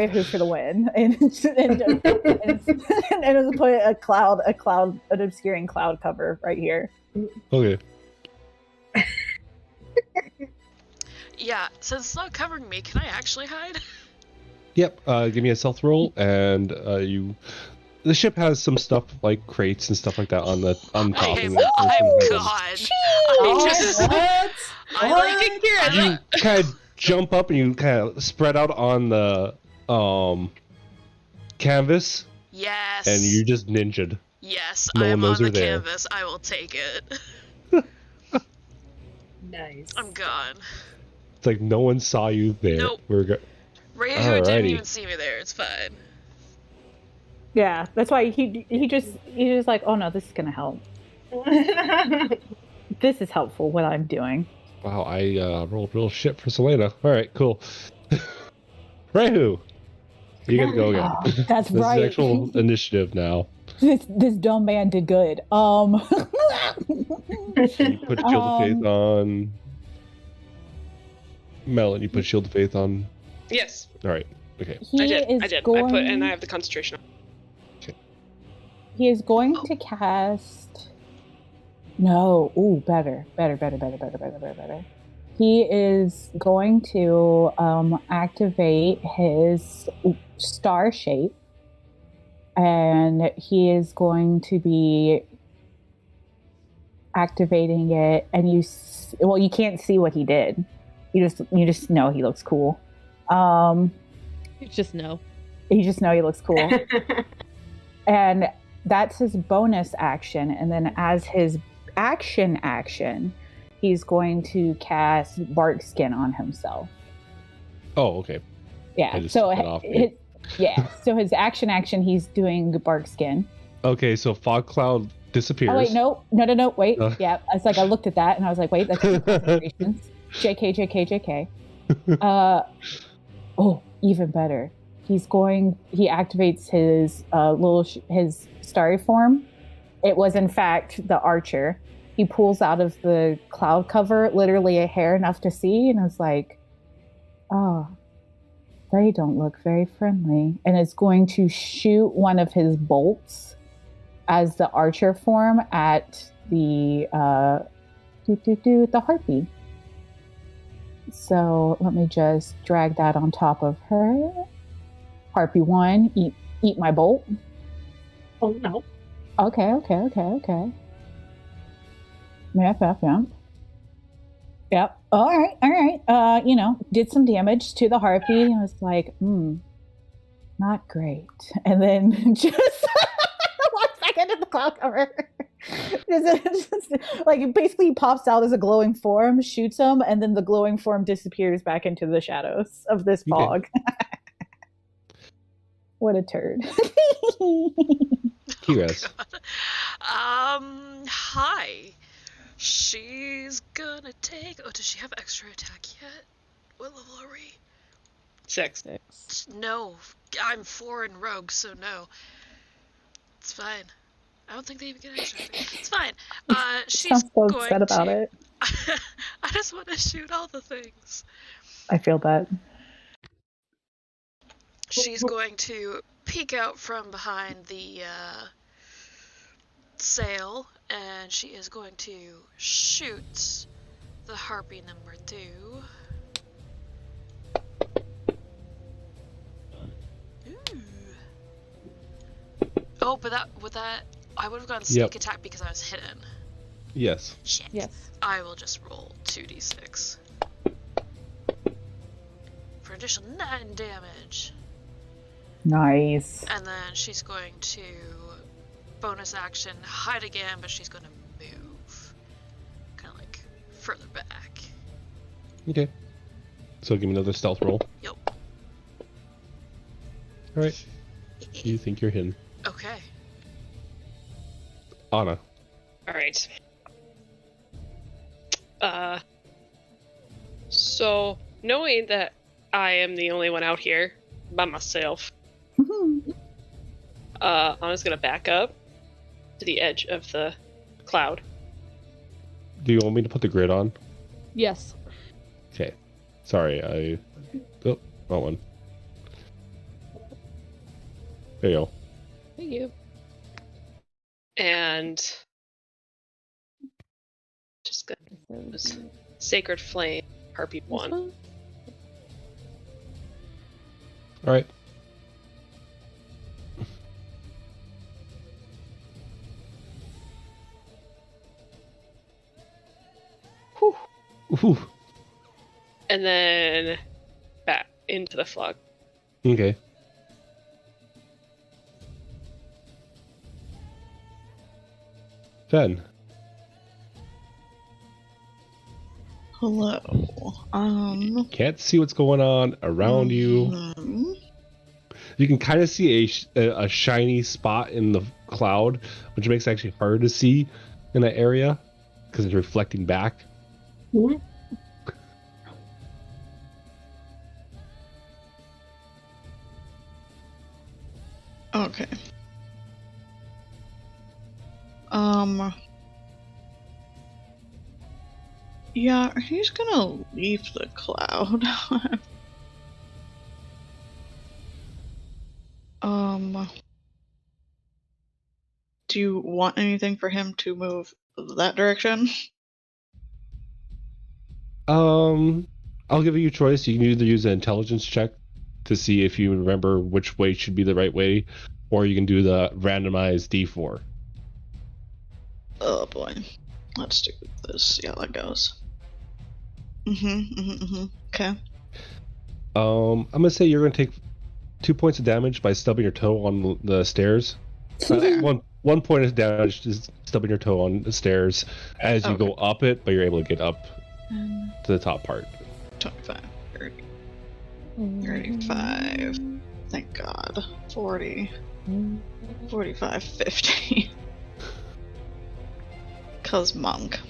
who for the win, and put an obscuring cloud cover right here. Okay. Yeah, since it's not covering me, can I actually hide? Yep. Give me a stealth roll, and the ship has some stuff like crates and stuff like that on top. I'm gone. You kind of jump up and you kind of spread out on the canvas. Yes. And you just ninja'd. Yes, No I one am knows on the you're there. canvas. I will take it. Nice. I'm gone. It's like no one saw you there. Nope. Raihu didn't Alrighty. even see me there. It's fine. Yeah, that's why he just like, oh no, this is gonna help. This is helpful. What I'm doing. Wow, I rolled real shit for Selena. All right, cool. Raihu, you get to go again. That's this right. is actual initiative now. This dumb man did good. You put Shield of Faith on. Melon, you put Shield of Faith on. Yes. All right. Okay. I did. I have the concentration on. Okay. He is going to cast. No. Ooh, better. He is going to activate his star shape, and he is going to be activating it. And you can't see what he did. You just know he looks cool. You just know. You just know he looks cool. And that's his bonus action. And then as his action, he's going to cast Bark Skin on himself. Oh, okay. Yeah. So his action, he's doing Bark Skin. Okay, so Fog Cloud disappears. Oh wait, no. Wait. Yeah, it's like I looked at that and I was like, wait, that's concentrations. JK. Even better. He activates his his starry form. It was in fact the archer. He pulls out of the cloud cover literally a hair enough to see, and is like, "Oh, they don't look very friendly." And is going to shoot one of his bolts as the archer form at the harpy. So let me just drag that on top of her. Harpy 1, eat my bolt. Oh no. Okay. Yep. All right. Did some damage to the harpy. I was like, not great. And then just walks back into the cloud cover. Like it basically pops out as a glowing form, shoots him, and then the glowing form disappears back into the shadows of this fog. What a turd. Yes. Hi. She's gonna take. Oh, does she have extra attack yet? What level are we? 6. No, I'm 4 in rogue, so no. It's fine. I don't think they even get extra. It's fine. She's Sounds so going upset about to. it. I just want to shoot all the things. I feel that. She's going to peek out from behind the sail, and she is going to shoot the harpy number 2. Ooh. Oh, but I would have gone sneak attack because I was hidden. Yes. Shit. Yes. I will just roll 2d6 for additional 9 damage. Nice. And then she's going to bonus action hide again, but she's going to move kind of like further back. Okay. So give me another stealth roll. Yep. All right. You think you're hidden. Okay. Anna. All right. So knowing that I am the only one out here by myself, Anna's gonna back up to the edge of the cloud. Do you want me to put the grid on? Yes. Okay. Sorry, oh, wrong one. There you go. Thank you. And just gonna use Sacred Flame, Harpy 1. All right. Whew. Ooh. And then back into the fog. Okay. Then. Hello. Can't see what's going on around you. mhm. You can kind of see a shiny spot in the cloud, which makes it actually harder to see in that area because it's reflecting back. Mhm. Okay. Yeah, he's gonna leave the cloud. Do you want anything for him to move that direction? I'll give you a choice. You can either use an intelligence check to see if you remember which way should be the right way, or you can do the randomized D4. Oh boy. Let's do this, see how that goes. Okay. I'm gonna say you're gonna take 2 points of damage by stubbing your toe on the stairs. One point of damage is stubbing your toe on the stairs as you go up it, but you're able to get up to the top part. 25, 30, 35. Thank God. 40, 45, 50. Cause monk.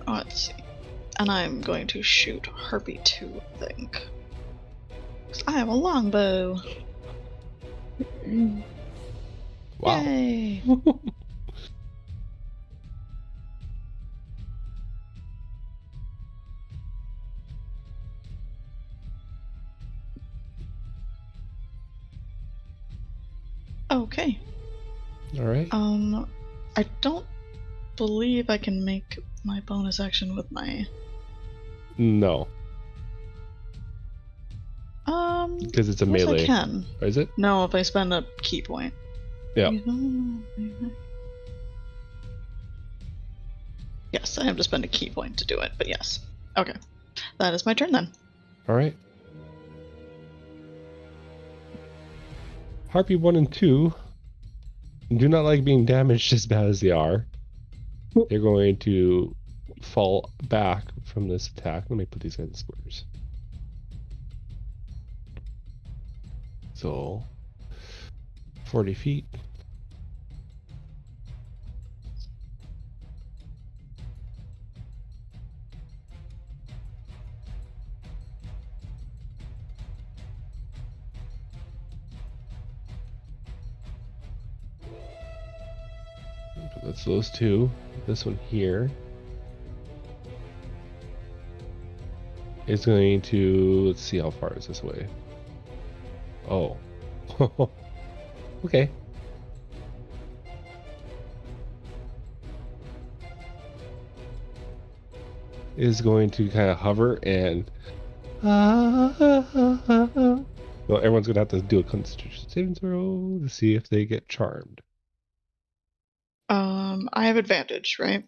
Let's see. And I'm going to shoot Harpy 2, I think. 'Cause I have a longbow. Wow. Yay. Okay. All right. I don't believe I can make my bonus action with my No, because it's a yes, melee. I can. Or is it? No, if I spend a key point. Yeah. Yes, I have to spend a key point to do it, but yes. Okay. That is my turn then. All right. Harpy 1 and 2 do not like being damaged as bad as they are. They're going to fall back from this attack. Let me put these guys in squares. So, 40 feet. that's those two. This one here is going to, let's see how far is this way. Oh. Okay. Is going to kind of hover and well, everyone's gonna have to do a Constitution saving throw to see if they get charmed. I have advantage, right?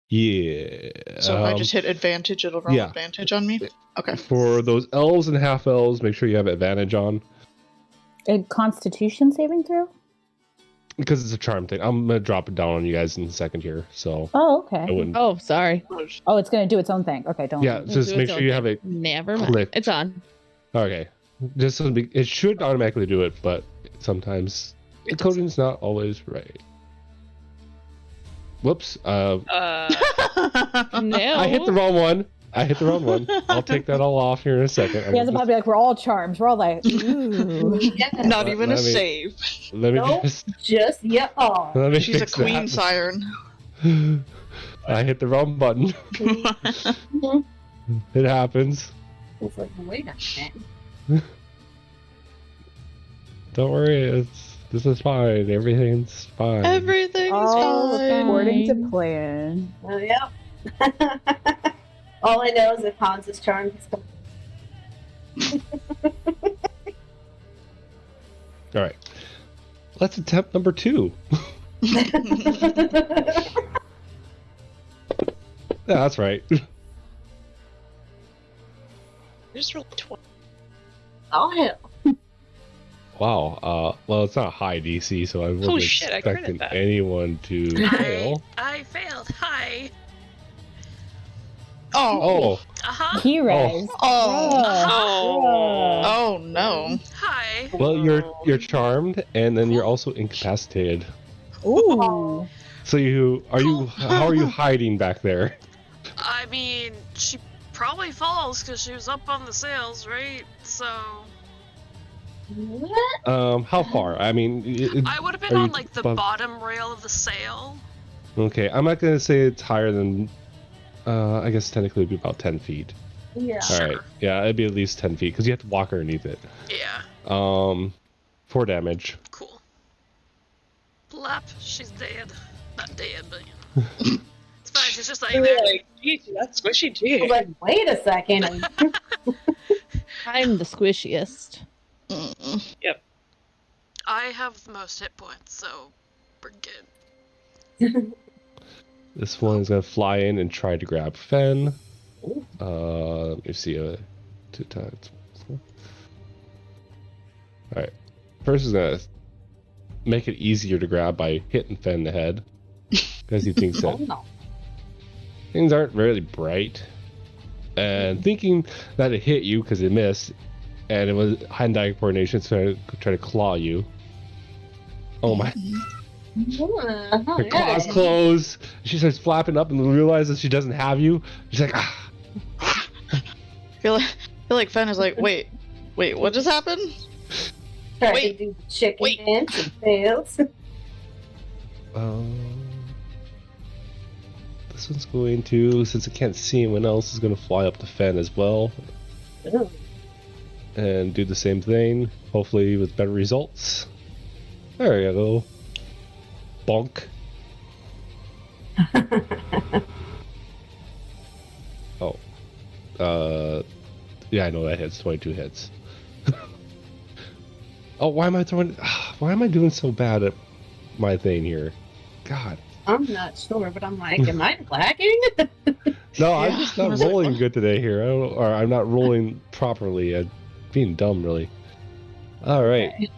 Yeah. So if I just hit advantage, it'll roll yeah. advantage on me? Okay. For those elves and half elves, make sure you have advantage on. A Constitution saving throw? Because it's a charm thing. I'm gonna drop it down on you guys in a second here. So Oh, I okay. wouldn't. Oh, sorry. Oh, it's going to do its own thing. Okay, don't. Yeah, just Do make its sure own you thing. have it. Never mind. clicked. It's on. Okay. Just so it should automatically do it, but sometimes the coding's not always right. Whoops. No. I hit the wrong one. I'll take that all off here in a second. Yeah, it's about to be like, we're all charms. We're all like, ooh. Yeah. Not Let- even a let me- save. Let me Nope. just. Yeah. Oh. Let me She's a fix queen that. siren. I hit the wrong button. It happens. It's like, wait a minute. Don't worry. This is fine. Everything's fine. Everything's All fine. according to plan. Oh, yep. All I know is if Hans is charmed, he's coming. All right. Let's attempt number 2. Yeah, that's right. Just rolled 20. Oh, hell. Wow. Well, it's not a high DC, so I wasn't shit, I critted expecting that. anyone to fail. I failed. Hi. Oh. Uh-huh. Heroes. Oh. Oh. Oh no. Hi. Well, you're charmed, and then you're also incapacitated. Ooh. So how are you hiding back there? I mean, she probably falls because she was up on the sails, right? So What? How far? I mean, I would have been Are on you like the above- bottom rail of the sail. okay. I'm not gonna say it's higher than. I guess technically it'd be about 10 feet. Yeah. All right. Sure. Yeah, it'd be at least 10 feet because you have to walk underneath it. Yeah. 4 damage. Cool. Blap. She's dead. Not dead, but you know. It's fine. She's just laying there. Like, geez, that's squishy I too. was like, wait a second. I'm the squishiest. I have the most hit points, so we're good. This one is gonna fly in and try to grab Fen. Let me see. 2 times. All right. First is gonna make it easier to grab by hitting Fen in the head, because he thinks Oh, that no. things aren't really bright, and thinking that it hit you because it missed, and it was hand-eye coordination, so try to claw you. Oh my! Her claws close. She starts flapping up and realizes she doesn't have you. She's like, ah. I feel like Fen is like, wait, what just happened? Tried Wait. to do the chicken Wait. dance and failed. This one's going to, since it can't see anyone else, is going to fly up to Fen as well Ooh. and do the same thing, hopefully with better results. There you go. Bonk. Yeah, I know that hits. 22 hits. Oh, why am I doing so bad at my thing here? God. I'm not sure, but I'm like, am I lagging? No, I'm Yeah, just I not was like, rolling what? good today here. Or I'm not rolling properly. I'm being dumb, really. All right. Okay.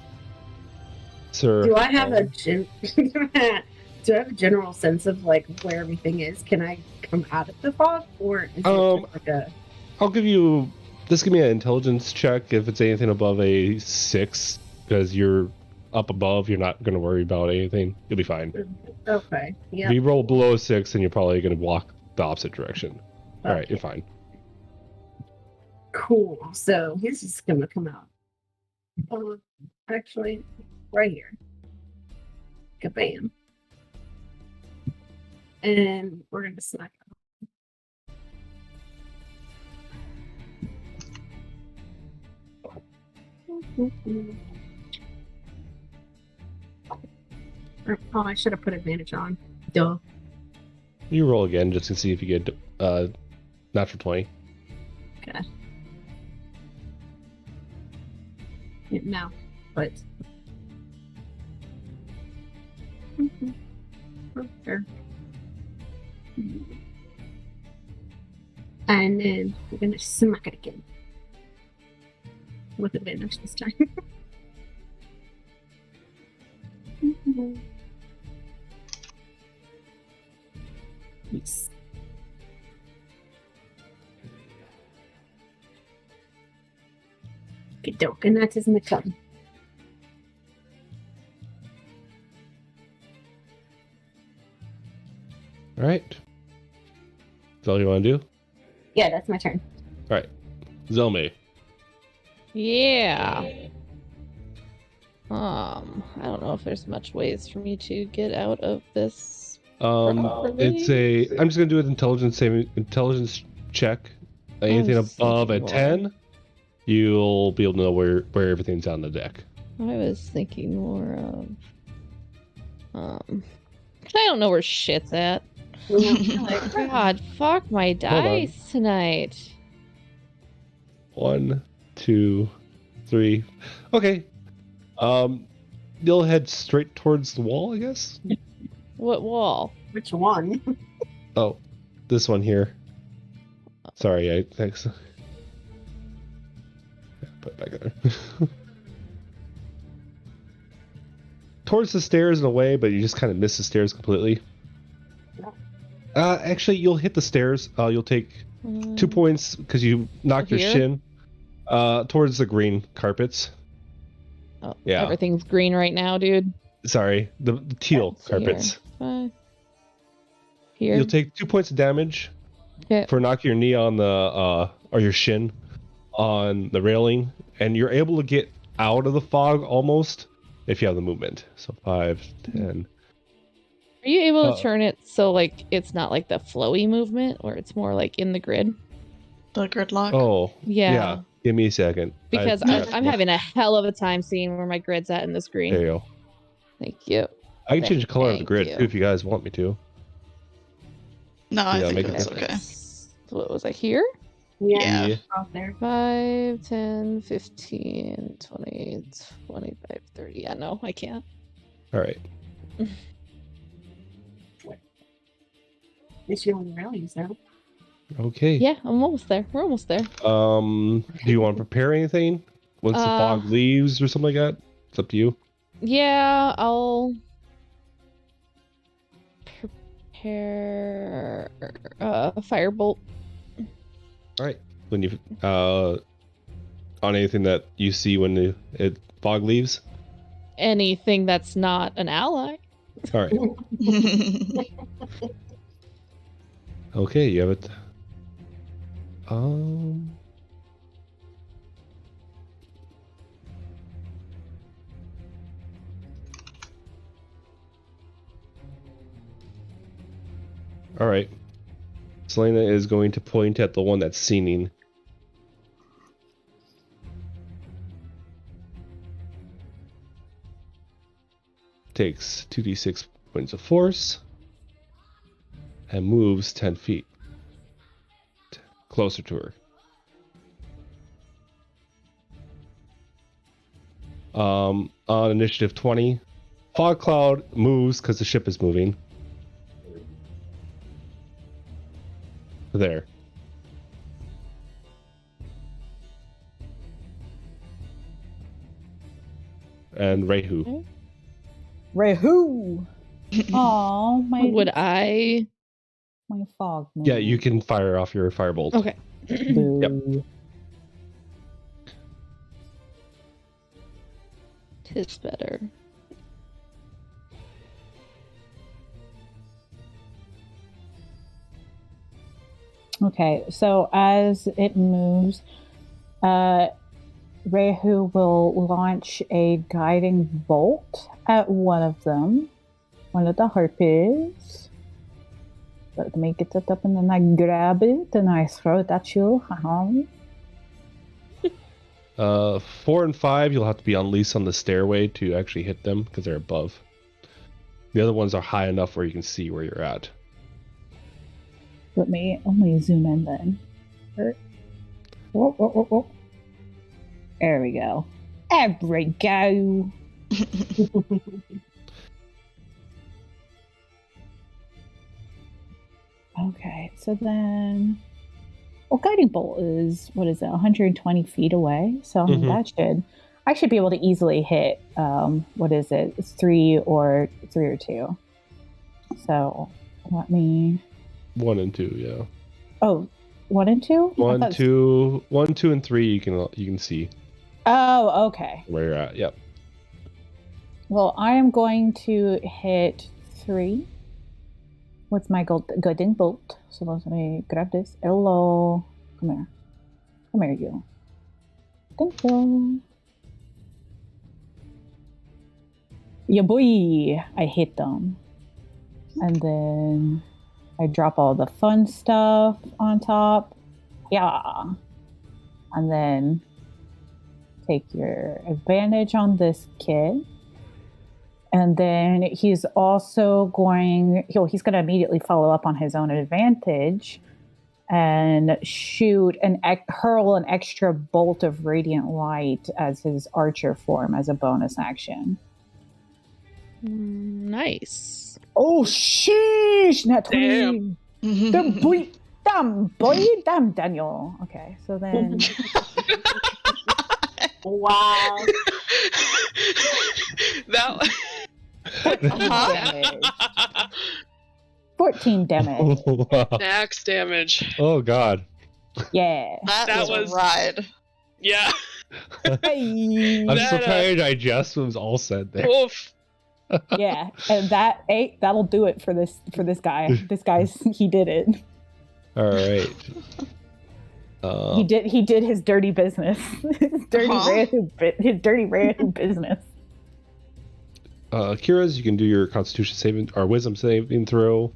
Sir. Do I have a do I have a general sense of like where everything is? Can I come out of the fog, or is it just like a? I'll give you. Just give me an intelligence check if it's anything above a 6, because you're up above. You're not going to worry about anything. You'll be fine. Okay. Yeah. If you roll below a 6, then you're probably going to walk the opposite direction. All right, you're fine. Cool. So he's just gonna come out. Actually, right here. Kabam. And we're gonna smack him. Oh, I should have put advantage on. Duh. You roll again just to see if you get natural 20. Okay. Yeah, no, but. Sure. And then we're gonna smack it again. With advantage this time. Yes. Good doke, and that is my turn. All right. Is that all you want to do? Yeah, that's my turn. All right. Zelme. Yeah. I don't know if there's much ways for me to get out of this. It's a. I'm just gonna do an intelligence check. Anything above a 10, you'll be able to know where everything's on the deck. I was thinking more of. I don't know where shit's at. Oh my god, fuck my dice tonight. 1, 2, 3. Okay. You'll head straight towards the wall, I guess. What wall? Which one? Oh, this one here. Sorry, thanks. Yeah, put it back there. Towards the stairs in a way, but you just kind of miss the stairs completely. Actually, you'll hit the stairs. You'll take 2 points because you knocked your shin towards the green carpets. Oh, yeah. Everything's green right now, dude. Sorry, the teal carpets. Here. You'll take 2 points of damage for knocking your knee on the or your shin on the railing, and you're able to get out of the fog almost if you have the movement. So 5, 10. Are you able to turn it so like it's not like the flowy movement, or it's more like in the grid? The gridlock? Oh, yeah. Give me a second. Because I'm having a hell of a time seeing where my grid's at in the screen. There you go. Thank you. I can change the color of the grid too if you guys want me to. No, I think that's okay. What was I here? Yeah. Out there. 5, 10, 15, 20, 25, 30. Yeah, no, I can't. All right. Is she on the railings now? Okay. Yeah, I'm almost there. We're almost there. Do you want to prepare anything once the fog leaves or something like that? It's up to you. Yeah, I'll prepare a firebolt. All right. When you on anything that you see when the fog leaves. Anything that's not an ally. All right. Okay, you have it. All right. Selena is going to point at the one that's seening. Takes 2d6 points of force and moves 10 feet closer to her. On initiative 20, fog cloud moves because the ship is moving. There. And Rehu. Rehu! Aw, my my fog. Moved. Yeah, you can fire off your firebolt. Okay. Yep. Tis better. Okay, so as it moves, Rehu will launch a guiding bolt at one of them, one of the harpies. Let me get it up and then I grab it and I throw it at you. 4 and 5, you'll have to be on least on the stairway to actually hit them because they're above. The other ones are high enough where you can see where you're at. Let me only zoom in then. Whoa. There we go. There we go. Okay, so then... Well, Guiding Bolt is, 120 feet away? So I should be able to easily hit, It's 3 or 2. So, let me... 1 and 2, yeah. Oh, 1 and 2? 1, 2, and 3 you can see. Oh, okay. Where you're at, yep. Well, I am going to hit 3 with my Guiding Bolt. So let me grab this. Hello. Come here, you. Thank you. Yeah, boy. I hit them. And then I drop all the fun stuff on top. Yeah. And then take your advantage on this kid. And then he's also he's going to immediately follow up on his own advantage and hurl an extra bolt of radiant light as his archer form as a bonus action. Nice. Oh, sheesh! Not 20. Damn, Daniel. Okay, so then... Wow. That 14 damage. Wow. max damage. Oh, God. Yeah. That was a ride. Yeah. Hey. I'm still trying to digest what was all said there. Oof. Yeah, and that'll do it for this guy. He did it. All right. He did his dirty business. His dirty random business. Kira's, you can do your Constitution saving or Wisdom saving throw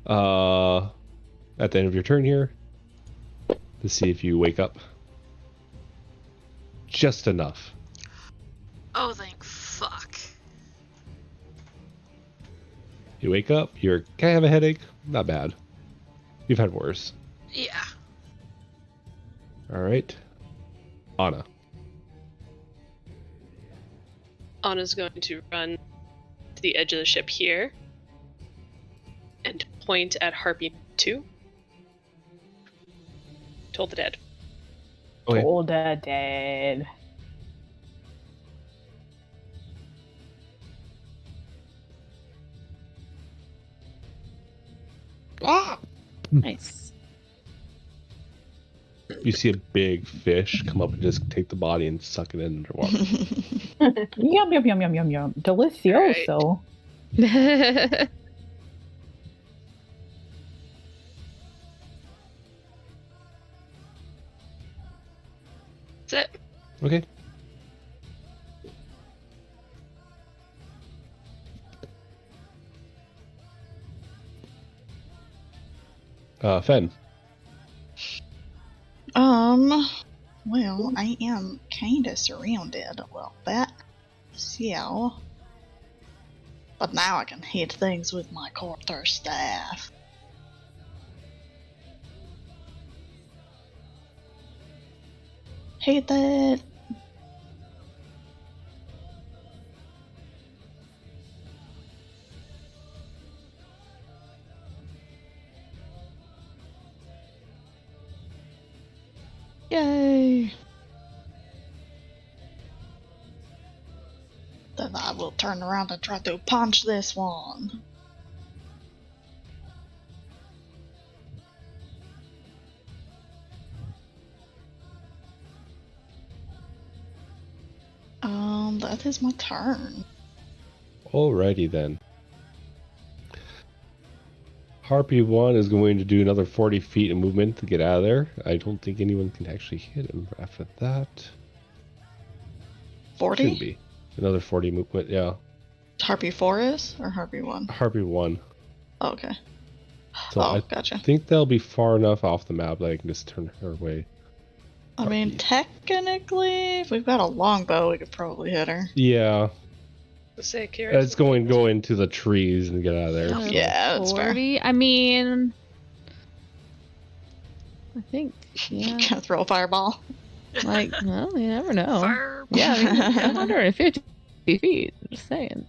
at the end of your turn here to see if you wake up. Just enough. Oh, thank fuck. You wake up. Can I have a headache? Not bad. You've had worse. Yeah. All right. Anna. Anna's going to run to the edge of the ship here and point at Harpy 2. Told the dead. Okay. Told the dead. Ah! Nice. You see a big fish come up and just take the body and suck it in underwater. Yum, yum, yum, yum, yum, yum. Delicioso. Nice. That's it. Okay. Fen. Well, I am kinda surrounded a little bit. So. But now I can hit things with my quarter staff. Hit that! Yay! Then I will turn around and try to punch this one. That is my turn. Alrighty then. Harpy 1 is going to do another 40 feet of movement to get out of there. I don't think anyone can actually hit him after that. 40? Should be. Another 40 movement, yeah. Harpy 4 is? Or Harpy 1? Harpy 1. Oh, okay. So I gotcha. think they'll be far enough off the map that I can just turn her way. I mean, technically, if we've got a longbow, we could probably hit her. Yeah, Say, Kira, it's go into the trees and get out of there. Uh, So. Yeah, that's fair. 40. I mean, I think, yeah. Gonna throw a fireball. Like, well, you never know. Fire. Yeah, I mean, I'm wondering 50 feet. Just saying.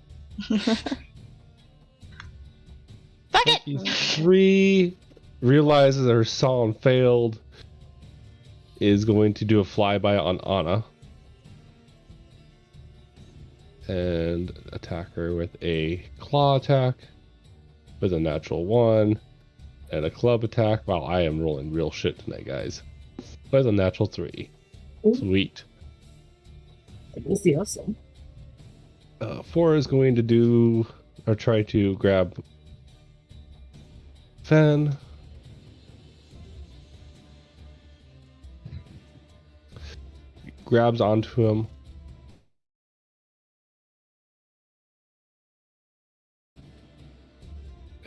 Fuck it! 3 realizes her song failed. Is going to do a flyby on Anna. And attack her with a claw attack. With a natural 1. And a club attack. Wow, I am rolling real shit tonight, guys. With a natural 3. Ooh. Sweet. Delicioso. 4 is going to do, or try to grab Fen. Grabs onto him.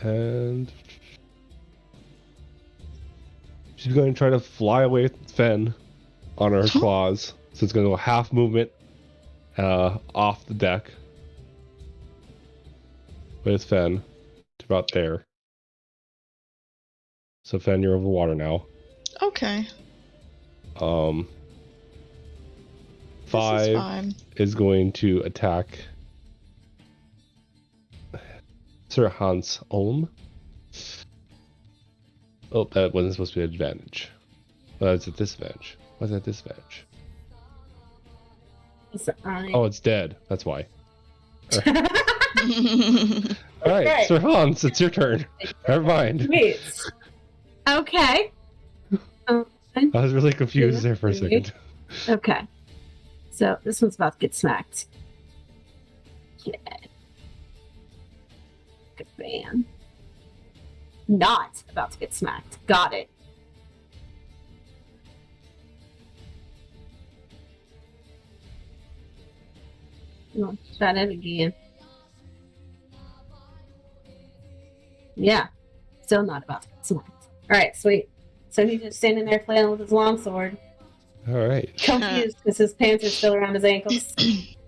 And she's going to try to fly away with Fen on her claws. So it's going to go half movement off the deck with Fen to about there. So Fen, you're over the water now. Okay. 5 is going to attack Sir Hans Olm. Oh, that wasn't supposed to be an advantage. It's a disadvantage. What's that disadvantage? Oh, it's dead. That's why. Alright, Okay. Sir Hans, it's your turn. Never mind. Wait. Okay. I was really confused there for a second. Okay. So this one's about to get smacked. Yeah. Good man. Not about to get smacked. Got it. Oh, try that again. Yeah. Still not about to get smacked. Alright, sweet. So he's just standing there flailing with his longsword. Alright. Confused because his pants are still around his ankles.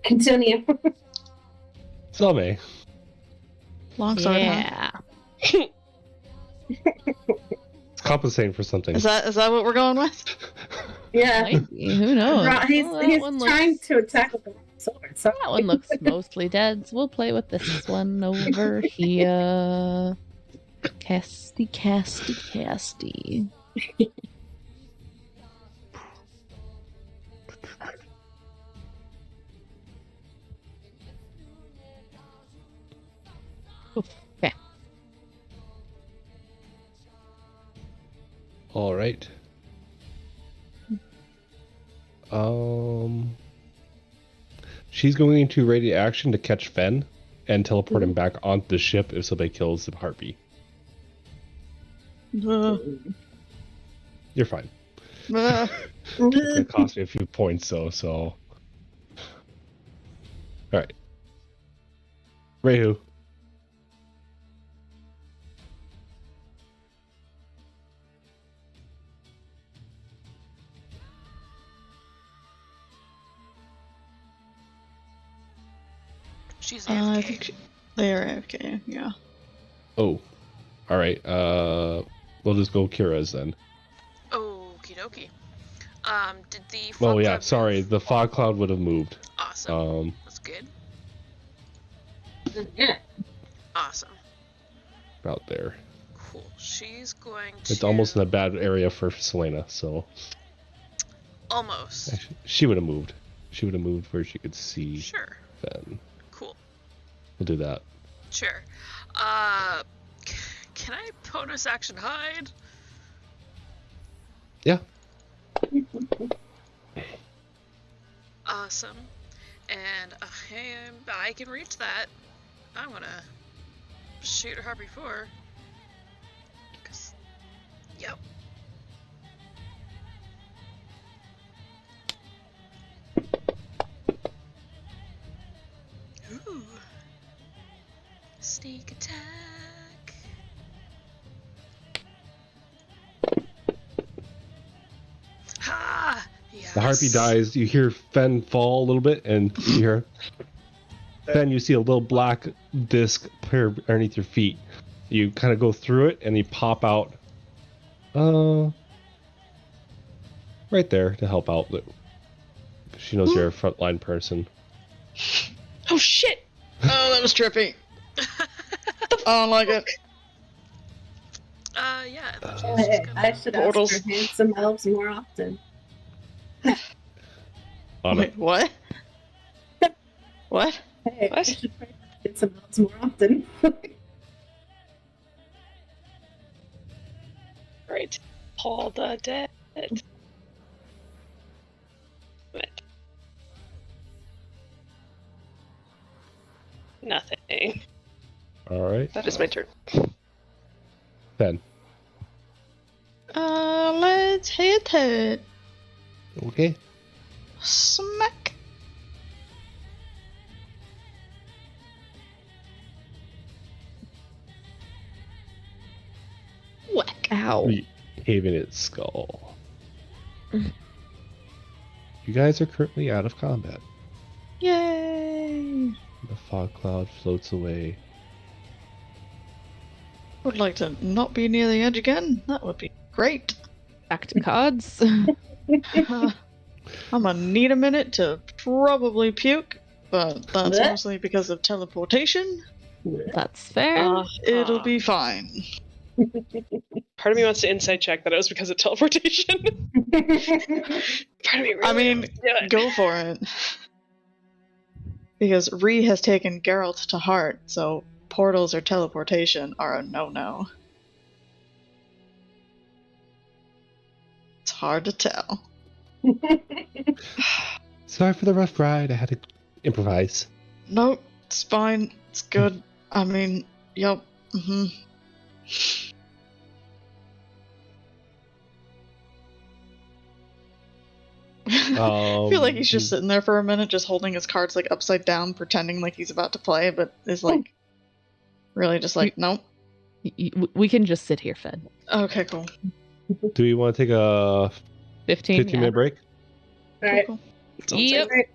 Continue. Salme. Longsword, huh? Yeah. It's compensating for something. Is that what we're going with? Yeah. Might be, who knows? He's, Well, that he's one trying looks- to attack with the sword. So That one looks mostly dead, so we'll play with this one over here. Casty, casty, casty. Okay. Alright. She's going to ready action to catch Fen and teleport him back onto the ship if somebody kills the harpy. You're fine. It's gonna cost me a few points though, so. Alright. Rehu. She's I AFK. think they're AFK, yeah. Oh. Alright, we'll just go Kira's then. Okie dokie. Did the Oh fog yeah, cloud sorry, move? the fog cloud would have moved. Awesome. That's good. yeah. Awesome. About there. Cool. She's going to. It's almost in a bad area for Selena, so Almost. actually, she would have moved. She would have moved where she could see Sure. Fen. Cool. We'll do that. Sure. Can I bonus action hide? Yeah. Awesome. And I can reach that. I'm gonna shoot her before. Yep. Ooh. Sneak attack. The harpy dies. You hear Fen fall a little bit, and you hear Fen. You see a little black disc appear underneath your feet. You kind of go through it, and you pop out. Right there to help out. She knows you're a frontline person. Oh shit! Oh, that was trippy. I don't like it. Yeah. I thought she Oh, was just hey, gonna... I should Portals. ask for handsome elves more often. Wait, what? What? Hey, I What? should pray for handsome elves more often. Right. Paul the Dead. What? Nothing. All right, That is my turn. Fen. Let's hit it. Okay. Smack. Whack. Ow. Having its skull. You guys are currently out of combat. Yay! The fog cloud floats away. Would like to not be near the edge again. That would be great. Back to cards. I'm gonna need a minute to probably puke, but that's Blech. mostly because of teleportation. That's fair. It'll be fine. Part of me wants to insight check that it was because of teleportation. Part of me really I mean, wants to do it. go for it. Because Ree has taken Geralt to heart, so portals or teleportation are a no-no. It's hard to tell. Sorry for the rough ride. I had to improvise. Nope, it's fine. It's good. I mean, yup. I feel like he's just sitting there for a minute, just holding his cards like upside down, pretending like he's about to play, but is like really just like, nope. We can just sit here, Fed. Okay, cool. Do we want to take a 15 15-minute break? All right. Cool. Yep. Great.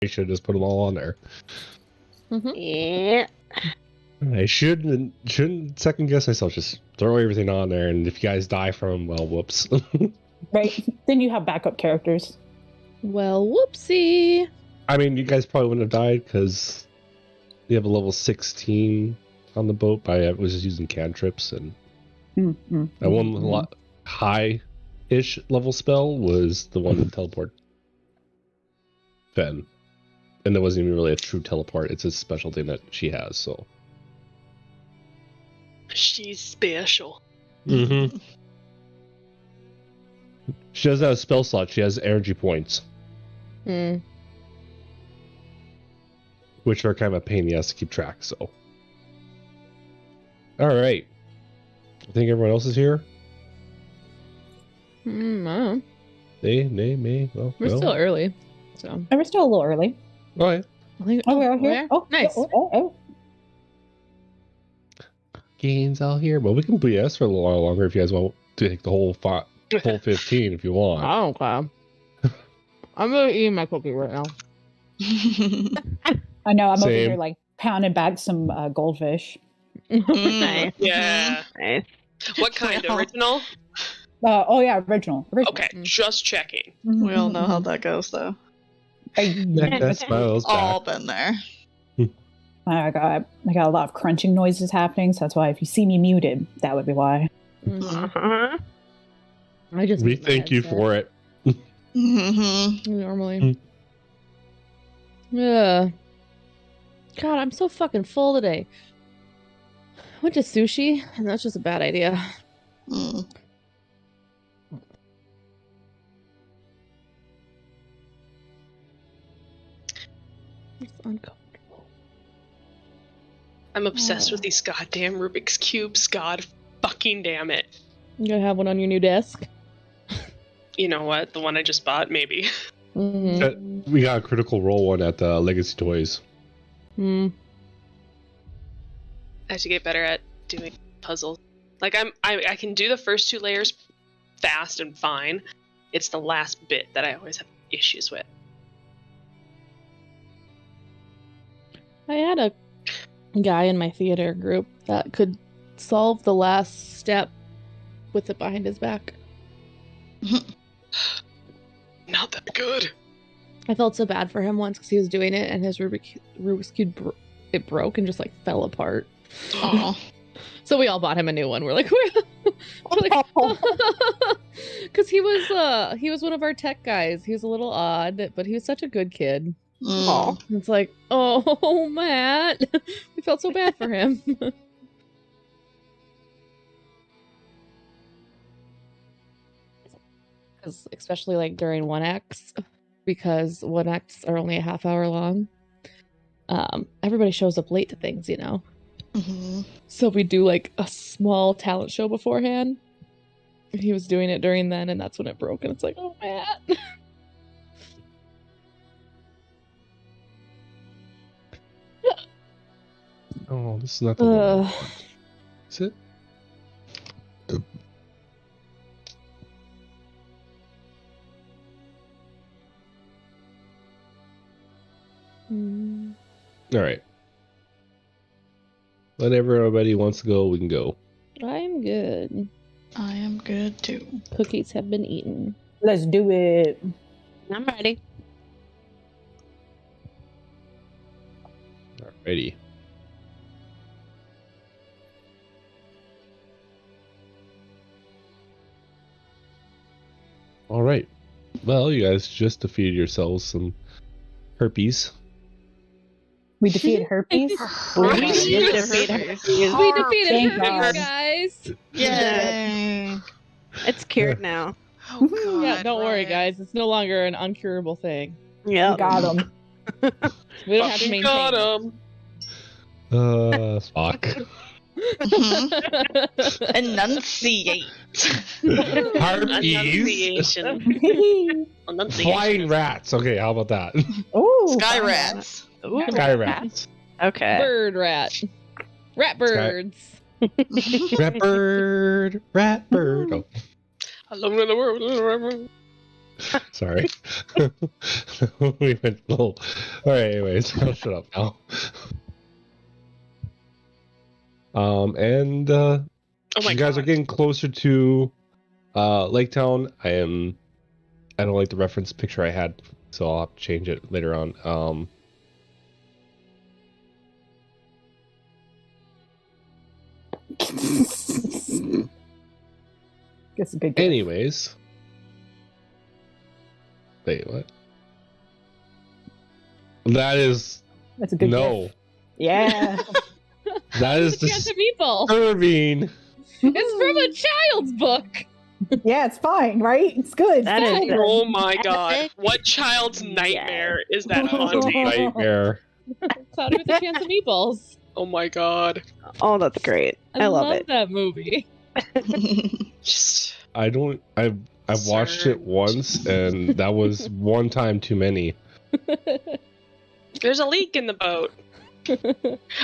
should have just put them all on there. Mm-hmm. Yeah. I shouldn't second guess myself. Just throw everything on there, and if you guys die from them, well, whoops. Right? Then you have backup characters. Well, whoopsie. I mean, you guys probably wouldn't have died because you have a level 16 on the boat. But I was just using cantrips, and that one lot high-ish level spell was the one that teleport Fen. And that wasn't even really a true teleport. It's a special thing that she has, so. She's special. Mm-hmm. She doesn't have a spell slot. She has energy points, which are kind of a pain in the ass to keep track, so. Alright. I think everyone else is here. I don't know. They, may, well. We're still early, so. And we're still a little early. Oh, yeah. I think, Oh, we're here. Oh, nice. Oh. Games out here. Well, we can BS for a little while longer if you guys want to take the whole 15 if you want. I don't care. I'm really eating my cookie right now. I know. I'm over Same. here like pounding back some goldfish. Nice. Yeah. Nice. What kind? Original? Oh yeah, original. Okay, just checking. We all know how that goes, though. That smiles All back. been there. I got a lot of crunching noises happening, so that's why if you see me muted, that would be why. Mhm. I just We eat my thank you headset for it. normally. Yeah. God, I'm so fucking full today. Went to sushi, and that's just a bad idea. Mm. It's uncomfortable. I'm obsessed with these goddamn Rubik's Cubes. God fucking damn it. You gonna have one on your new desk? You know what? The one I just bought, maybe. Mm-hmm. We got a critical role one at Legacy Toys. As you get better at doing puzzles. Like I can do the first 2 layers fast and fine. It's the last bit that I always have issues with. I had a guy in my theater group that could solve the last step with it behind his back. Not that good. I felt so bad for him once because he was doing it and his Rubik's Cube it broke and just like fell apart. Aw. So we all bought him a new one. We're like, because he was one of our tech guys. He was a little odd, but he was such a good kid. Mm. It's like, oh, Matt, we felt so bad for him. Because especially like during 1X, because 1X are only a half hour long. Everybody shows up late to things, you know. Mhm. So we do like a small talent show beforehand. And he was doing it during then, and that's when it broke. And it's like, oh, Matt. Oh, this is not the one. Is it? All right. Whenever everybody wants to go, we can go. I'm good. I am good too. Cookies have been eaten. Let's do it. I'm ready. Alrighty. All right. Well, you guys just defeated yourselves some herpes. We defeated herpes. We defeated Thank her, God. guys. Yay! It's cured now. Oh, God, Yeah, don't worry, Ryan. guys. It's no longer an uncurable thing. Yeah. We got them. We don't have to maintain. Got him. Fuck. Enunciate. Herpes. Enunciation. Flying rats. Okay, how about that? Ooh, Sky fine. rats. Ooh. Sky rats. Okay. Bird rat. Rat birds. Rat bird. Rat bird. Oh. Alone in the world. Sorry. We went a little. All right. Anyways, I'll shut up now. And Oh my you guys God. are getting closer to Lake Town. I don't like the reference picture I had, so I'll have to change it later on. Gets a big gif. Anyways. Wait, what? That is That's a good no. gif. Yeah. That is It's a chance of meatball. disturbing. It's from a child's book. Yeah, it's fine, right? It's good. That It's is- children. Oh my God. Epic. What child's nightmare is that That was a haunting? nightmare. Cloudy with a Chance of Meatballs. Oh my God. Oh, that's great. I love it. that movie. Just. I've watched Sir. it once, and that was one time too many. There's a leak in the boat.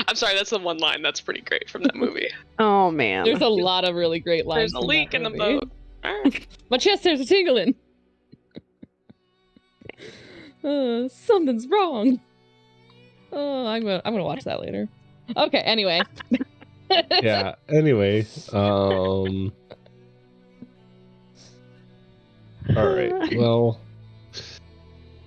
I'm sorry, that's the one line that's pretty great from that movie. Oh man. There's a lot of really great lines. There's a from leak that in the movie. boat. Alright. My chest hairs are tingling. Something's wrong. Oh, I'm gonna watch that later. Okay. Anyway. Yeah. Anyway, all right. Well,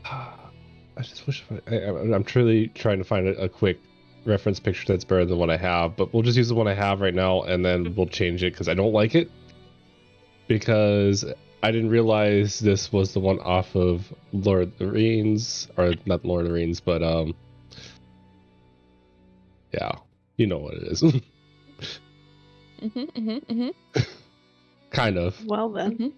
I just wish I'm truly trying to find a quick reference picture that's better than what I have, but we'll just use the one I have right now, and then we'll change it because I don't like it. Because I didn't realize this was the one off of Lord of the Rings, or not Lord of the Rings, but yeah, you know what it is. Kind of. Well then.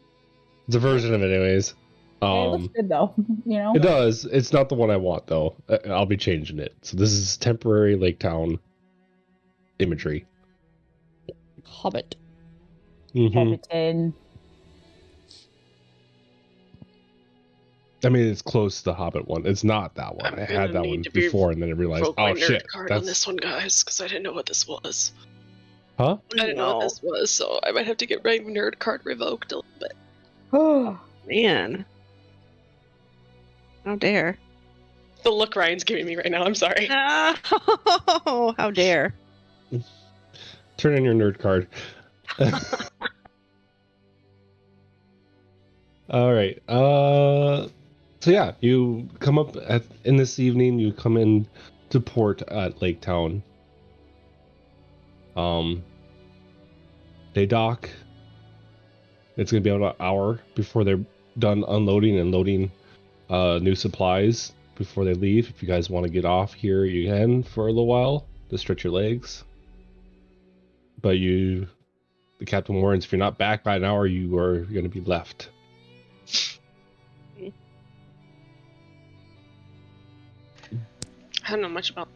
It's a version of it, anyways. It looks good though. You know. It does. It's not the one I want, though. I'll be changing it. So this is temporary Lake Town imagery. Hobbit. Mhm. Hobbiton. I mean, it's close to the Hobbit one. It's not that one. I'm I gonna had that need one to be before, and then I realized, Broke my oh nerd shit, card on that's this one, guys, because I didn't know what this was. huh? I didn't know what this was, so I might have to get my nerd card revoked a little bit. Oh man. How dare. The look Ryan's giving me right now, I'm sorry. Oh, how dare. Turn in your nerd card. All right. So yeah, you come up in this evening. You come in to port at Lake Town. They dock. It's gonna be about an hour before they're done unloading and loading new supplies before they leave. If you guys want to get off here, you can for a little while to stretch your legs. But the captain warns, if you're not back by an hour, you are going to be left. I don't know much about.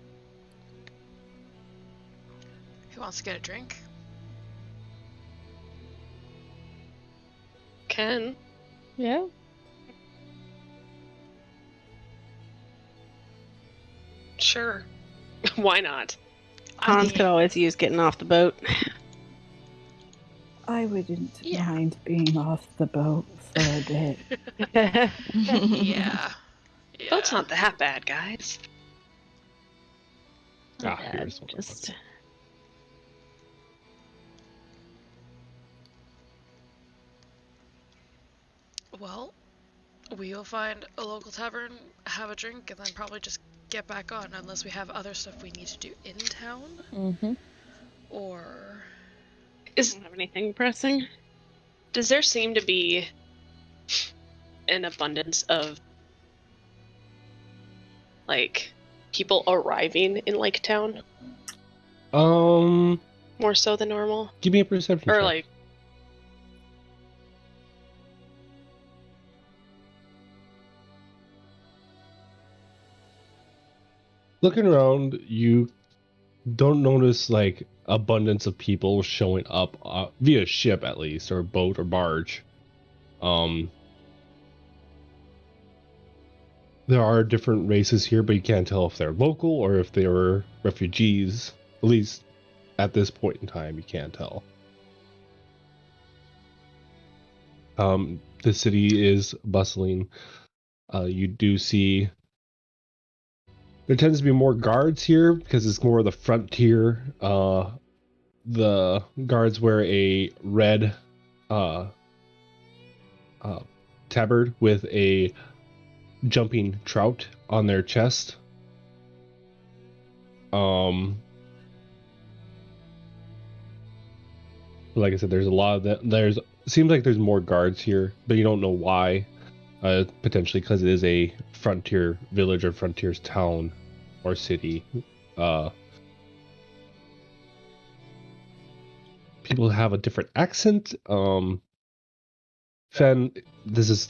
Who wants to get a drink? Ken. Yeah. Sure. Why not? Hans could always use getting off the boat. I wouldn't Yeah. mind being off the boat for a bit. Yeah. Boat's not that bad, guys. Ah, here's one. Just Well, we will find a local tavern, have a drink, and then probably just get back on unless we have other stuff we need to do in town. Mm-hmm. Or I don't have anything pressing. Does there seem to be an abundance of like people arriving in Lake Town more so than normal? Give me a perception Or check. like Looking around, you don't notice like abundance of people showing up via ship, at least, or boat or barge. There are different races here, but you can't tell if they're local or if they were refugees. At least at this point in time, you can't tell. The city is bustling. You do see there tends to be more guards here because it's more of the frontier. The guards wear a red tabard with a jumping trout on their chest. Like I said, there's a lot of that. Seems like there's more guards here, but you don't know why. Potentially because it is a frontier village or frontier town or city. People have a different accent. Fen, this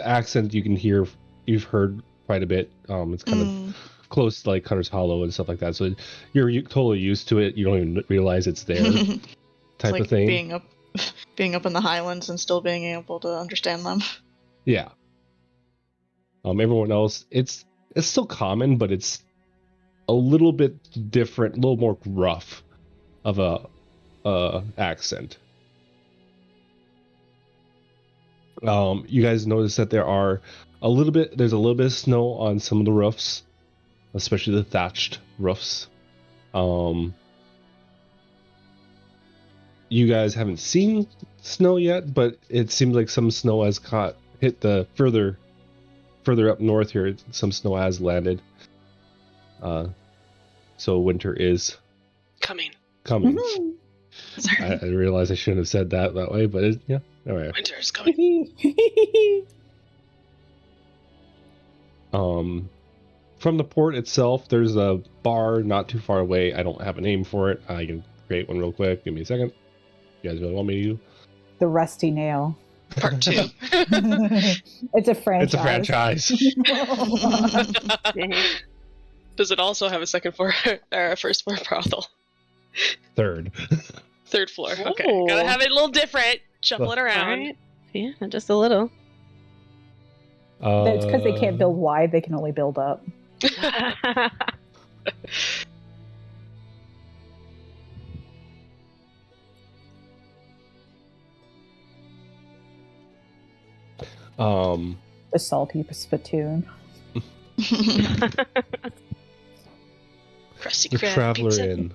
accent you can hear. You've heard quite a bit. It's kind of close to like Cutter's Hollow and stuff like that. So you're totally used to it. You don't even realize it's there. Type like of thing. Being up in the Highlands and still being able to understand them. Yeah. Everyone else, it's still common, but it's a little bit different, a little more rough of a accent. You guys notice that there's a little bit of snow on some of the roofs, especially the thatched roofs. You guys haven't seen snow yet, but it seems like some snow has hit the further up north here. Some snow has landed. So winter is Coming. I realize I shouldn't have said that way, but yeah. All right. Winter is coming. From the port itself, there's a bar not too far away. I don't have a name for it. I can create one real quick. Give me a second. You guys really want me to? The Rusty Nail. Part 2. It's a franchise. It's a franchise. Does it also have a second floor or a first floor brothel? Third floor. Okay. Oh. Gotta have it a little different. Shuffle it around. Alright. Yeah, just a little. It's because they can't build wide; they can only build up. The salty spittoon. Krusty The Krab Traveler pizza. Inn.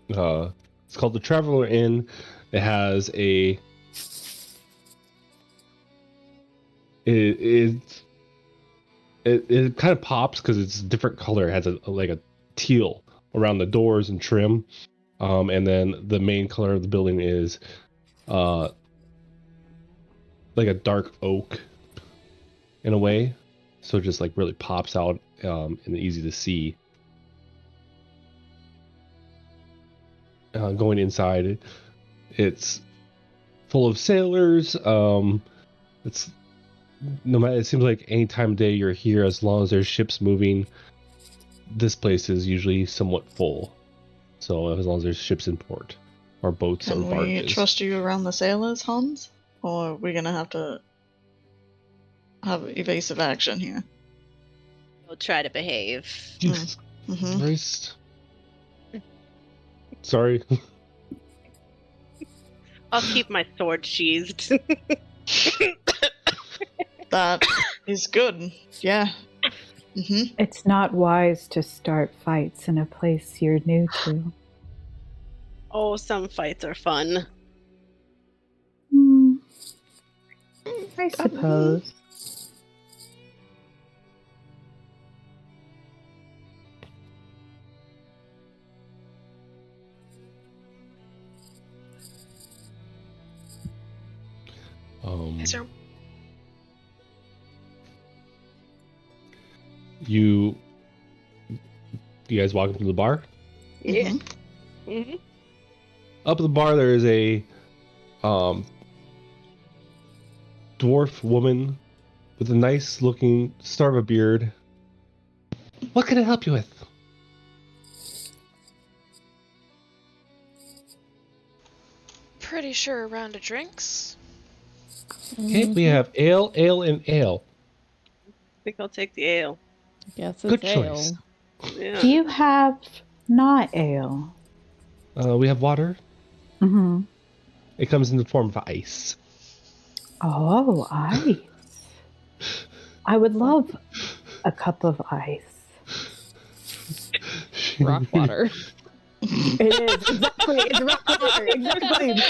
It's called the Traveler Inn. It has it kind of pops because it's a different color. It has like a teal around the doors and trim, and then the main color of the building is like a dark oak in a way, so it just like really pops out and easy to see. Going inside, it's full of sailors. It seems like any time of day you're here, as long as there's ships moving, this place is usually somewhat full. So as long as there's ships in port or boats or Can we barges. trust you around the sailors, Hans? Or are we gonna have to have evasive action here? We'll try to behave. Jesus Mm-hmm. Christ. Sorry. I'll keep my sword sheathed. That is good. Yeah. Mm-hmm. It's not wise to start fights in a place you're new to. Oh, some fights are fun. I suppose. Is there... You guys walk up to the bar? Yeah. Mm-hmm. Mm-hmm. Up at the bar there is a dwarf woman with a nice looking start of a beard. What can I help you with? Pretty sure a round of drinks. Okay, we have ale, and ale. I think I'll take the ale. Guess Good it's ale. choice. Yeah. Do you have not ale? We have water. Mm-hmm. It comes in the form of ice. Oh, ice. I would love a cup of ice. Rock water. It is, exactly. It's rock water. Exactly.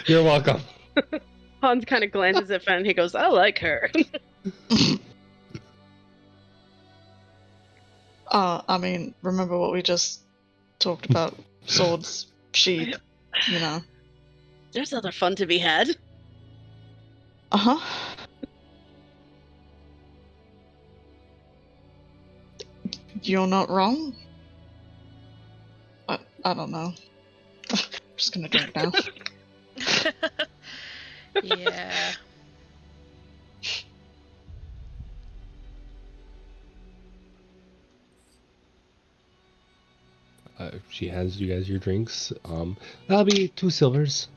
You're welcome. Hans kind of glances at Fen and he goes, I like her. I mean, remember what we just talked about? Swords, sheep, you know. There's other fun to be had. Uh-huh. You're not wrong. I don't know. I'm just gonna drink now. Yeah. She hands you guys your drinks. That'll be 2 silvers.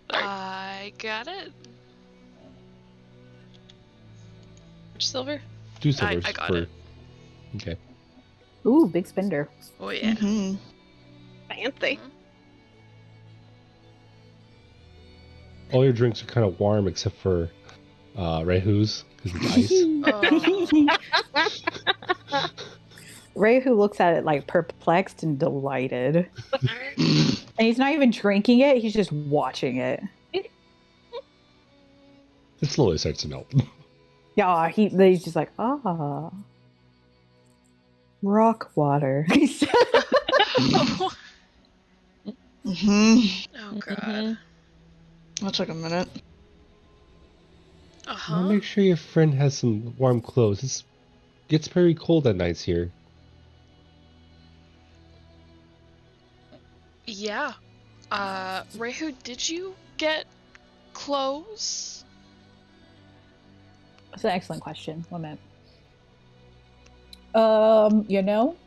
I got it. Which silver? 2 silvers. I got for... it. Okay. Ooh, big spender. Oh yeah. Mm-hmm. Fancy. All your drinks are kind of warm except for Rehu's, because it's ice. Oh. Rehu looks at it like perplexed and delighted. And he's not even drinking it, he's just watching it. It slowly starts to melt. Yeah, he's just like, ah. Rock water. Oh. Mm-hmm. Oh god. That took a minute. Uh-huh. Make sure your friend has some warm clothes. It gets very cold at nights here. Yeah. Rehu, did you get clothes? That's an excellent question. 1 minute. You know,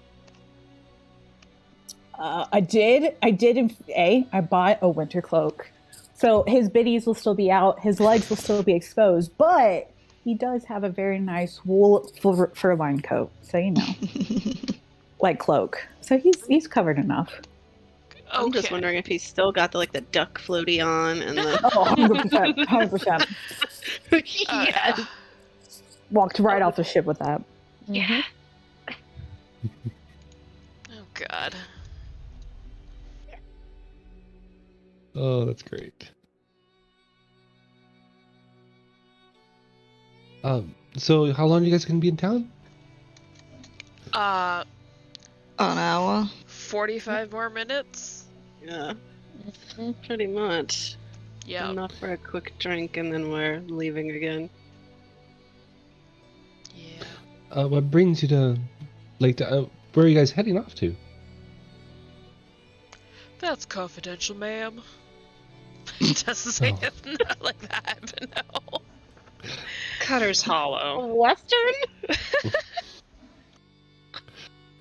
I did. I bought a winter cloak, so his biddies will still be out, his legs will still be exposed, but he does have a very nice wool fur-lined coat, so you know, like cloak. So he's covered enough. I'm just wondering if he's still got the duck floaty on and the. Oh, 100%, 100%. Yes. Walked right off the ship with that. Yeah. Oh god. Oh, that's great. So how long are you guys gonna be in town? An hour. 45 more minutes? Yeah. Pretty much. Yeah. Enough for a quick drink and then we're leaving again. Yeah. What brings you to where are you guys heading off to? That's confidential, ma'am. Doesn't say Oh. it not like that, but no. Cutter's Hollow. Western?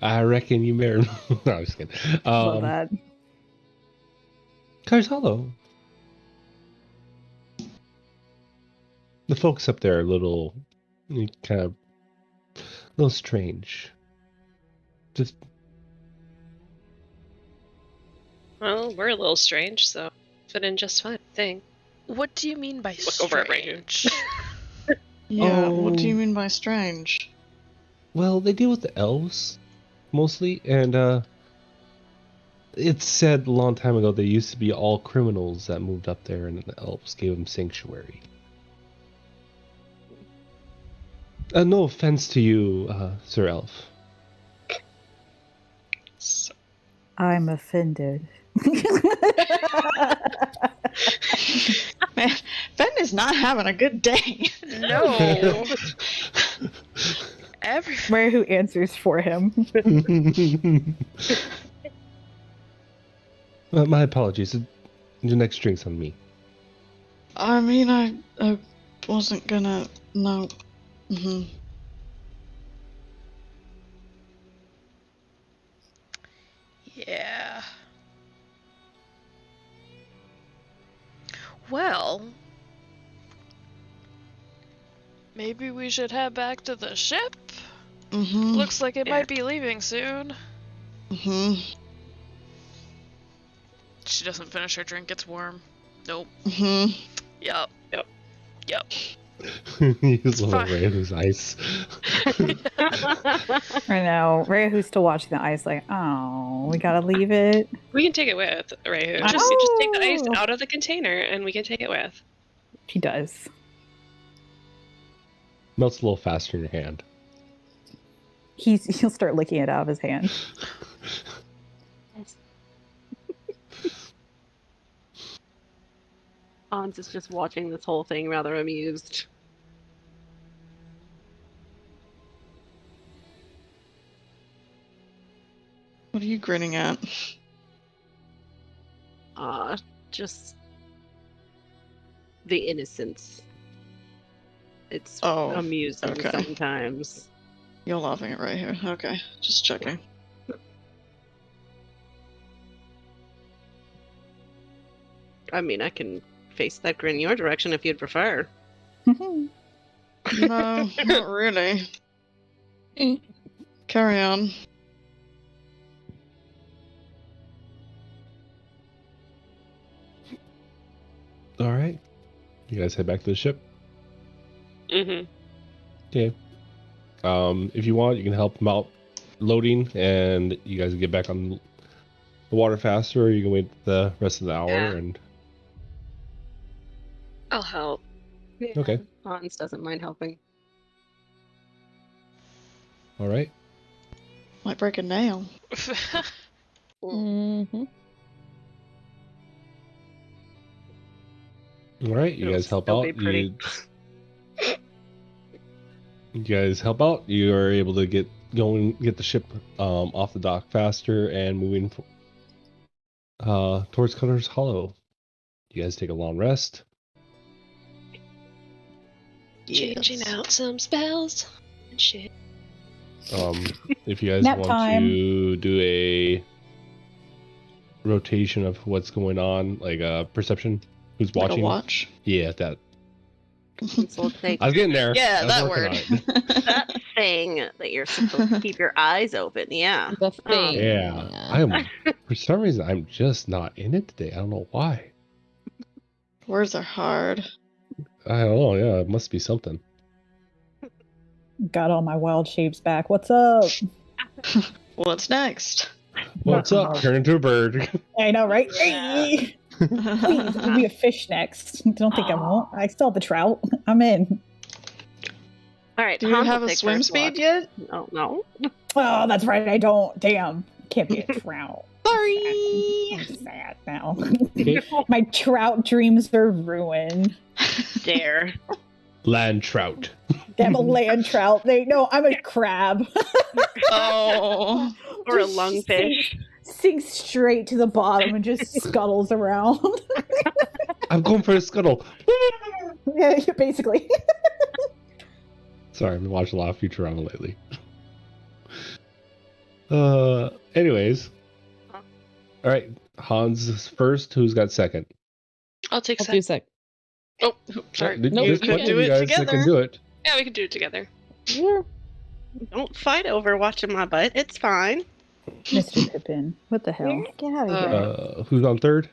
I reckon you married. No, I'm just kidding. Love that. Cars Hollow. The folks up there are a little strange. Just Well, we're a little strange, so fit in just fine, I think. What do you mean by Look over at Rayu. strange? Yeah, what do you Oh. mean by strange? well, they deal with the elves mostly, and it's said a long time ago they used to be all criminals that moved up there, and the elves gave them sanctuary. No offense to you, Sir Elf. So, I'm offended. Man, Ben is not having a good day. No. Every Where who answers for him? My apologies. The next drink's on me. I mean, I wasn't gonna. No. Mm-hmm. Yeah. Well, maybe we should head back to the ship? Mm-hmm. Looks like it Yeah. might be leaving soon. Mm-hmm. She doesn't finish her drink, it's warm. Nope. Mm-hmm. Yup. Yup. Use a little fine. Ray who's ice. I know. Ray, who's still watching the ice, like, oh, we gotta leave it. We can take it with, Raihu. Oh. Just take the ice out of the container and we can take it with. She does. Melts a little faster in your hand. He'll start licking it out of his hand. Hans is just watching this whole thing, rather amused. What are you grinning at? Just the innocence. It's Oh, amusing okay. sometimes. You're laughing at right here. Okay, just checking. I mean, I can face that grin your direction if you'd prefer. No, not really. Carry on. All right. You guys head back to the ship. Mm-hmm. Okay. If you want, you can help them out loading, and you guys can get back on the water faster, or you can wait the rest of the hour. Yeah. And I'll help. okay. Hans doesn't mind helping. All right. Might break a nail. Mm-hmm. All right. You It'll guys help still out. be pretty. You guys help out. You are able to get the ship off the dock faster and moving towards Cutter's Hollow. You guys take a long rest. Changing out some spells and shit. If you guys Nap want time. to do a rotation of what's going on, like perception, who's Like watching? a watch. Yeah, that. So take I was getting there. Yeah, I was that working word. on it. that thing that you're supposed to keep your eyes open. Yeah. The thing. Yeah, I'm. For some reason, I'm just not in it today. I don't know why. Words are hard. I don't know. Yeah, it must be something. Got all my wild shapes back. What's up? What's next? What's up? Turn into a bird. I know, right? Yeah. Hey! Please, I'll be a fish next. Don't think I won't. I still have the trout. I'm in. All right. Do you Hans will have a take swim first speed watch. yet? No, no. Oh, that's right. I don't. Damn. Can't be a trout. Sorry. I'm sad now. Okay. My trout dreams are ruined. Dare. Land trout. I'm a land trout. I'm a crab. Oh. Or a Just lungfish. Sinks straight to the bottom and just scuttles around. I'm going for a scuttle. Yeah, basically. Sorry, I've been watching a lot of Futurama lately. Anyways. All right, Hans is first. Who's got second? I'll take I'll do sec. sec. Oh, sorry. There's Nope. You plenty could do of you it guys that together. can do it. Yeah, we can do it together. Yeah. Don't fight over watching my butt. It's fine. Mr. Pippin. What the hell? Get out of here. Who's on third?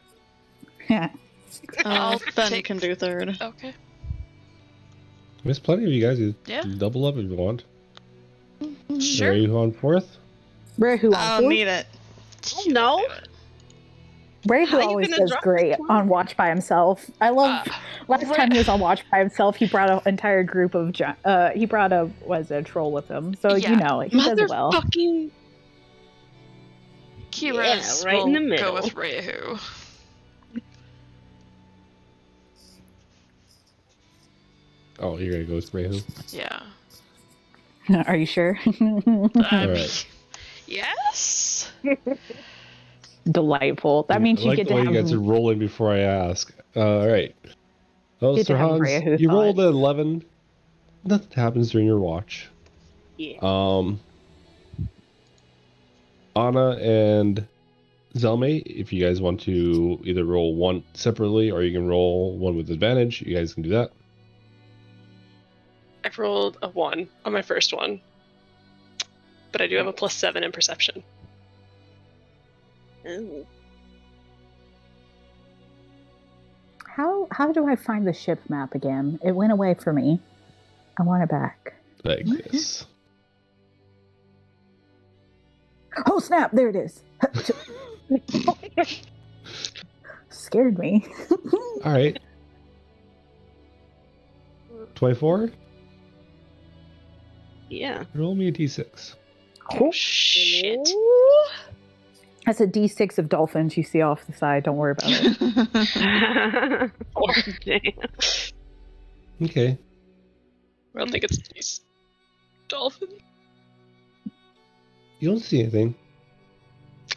I'll Ben take- can do third. Okay. There's plenty of you guys. You Yeah. double up if you want. Sure. Are you on fourth? Ray who I don't need it. Oh, no. Ray How who you always gonna does drop great this one? on Watch by himself. I love. Last Ray- time he was on Watch by himself, he brought an entire group of. He brought a troll with him, so Yeah. you know he does well. Motherfucking. Kira's right in the will middle. Go with Raihu. Oh, you're gonna go with Raihu. Yeah. Are you sure? Alright. Yes. Delightful. That means I you like get the to way have. you guys are rolling before I ask. All right. Well, Get to Sir have Hans, Rhea who you thought. rolled an 11. Nothing happens during your watch. Yeah. Anna and Zelme, if you guys want to either roll one separately or you can roll one with advantage, you guys can do that. I rolled a 1 on my first one. but I do have a +7 in perception. Ooh. How do I find the ship map again? It went away for me. I want it back. Like this. Oh snap! There it is. Scared me. All right. 24. Yeah. Roll me a d6. Oh shit. That's a D6 of dolphins you see off the side. Don't worry about it. Oh, damn. Okay. I don't think it's these dolphin. You don't see anything.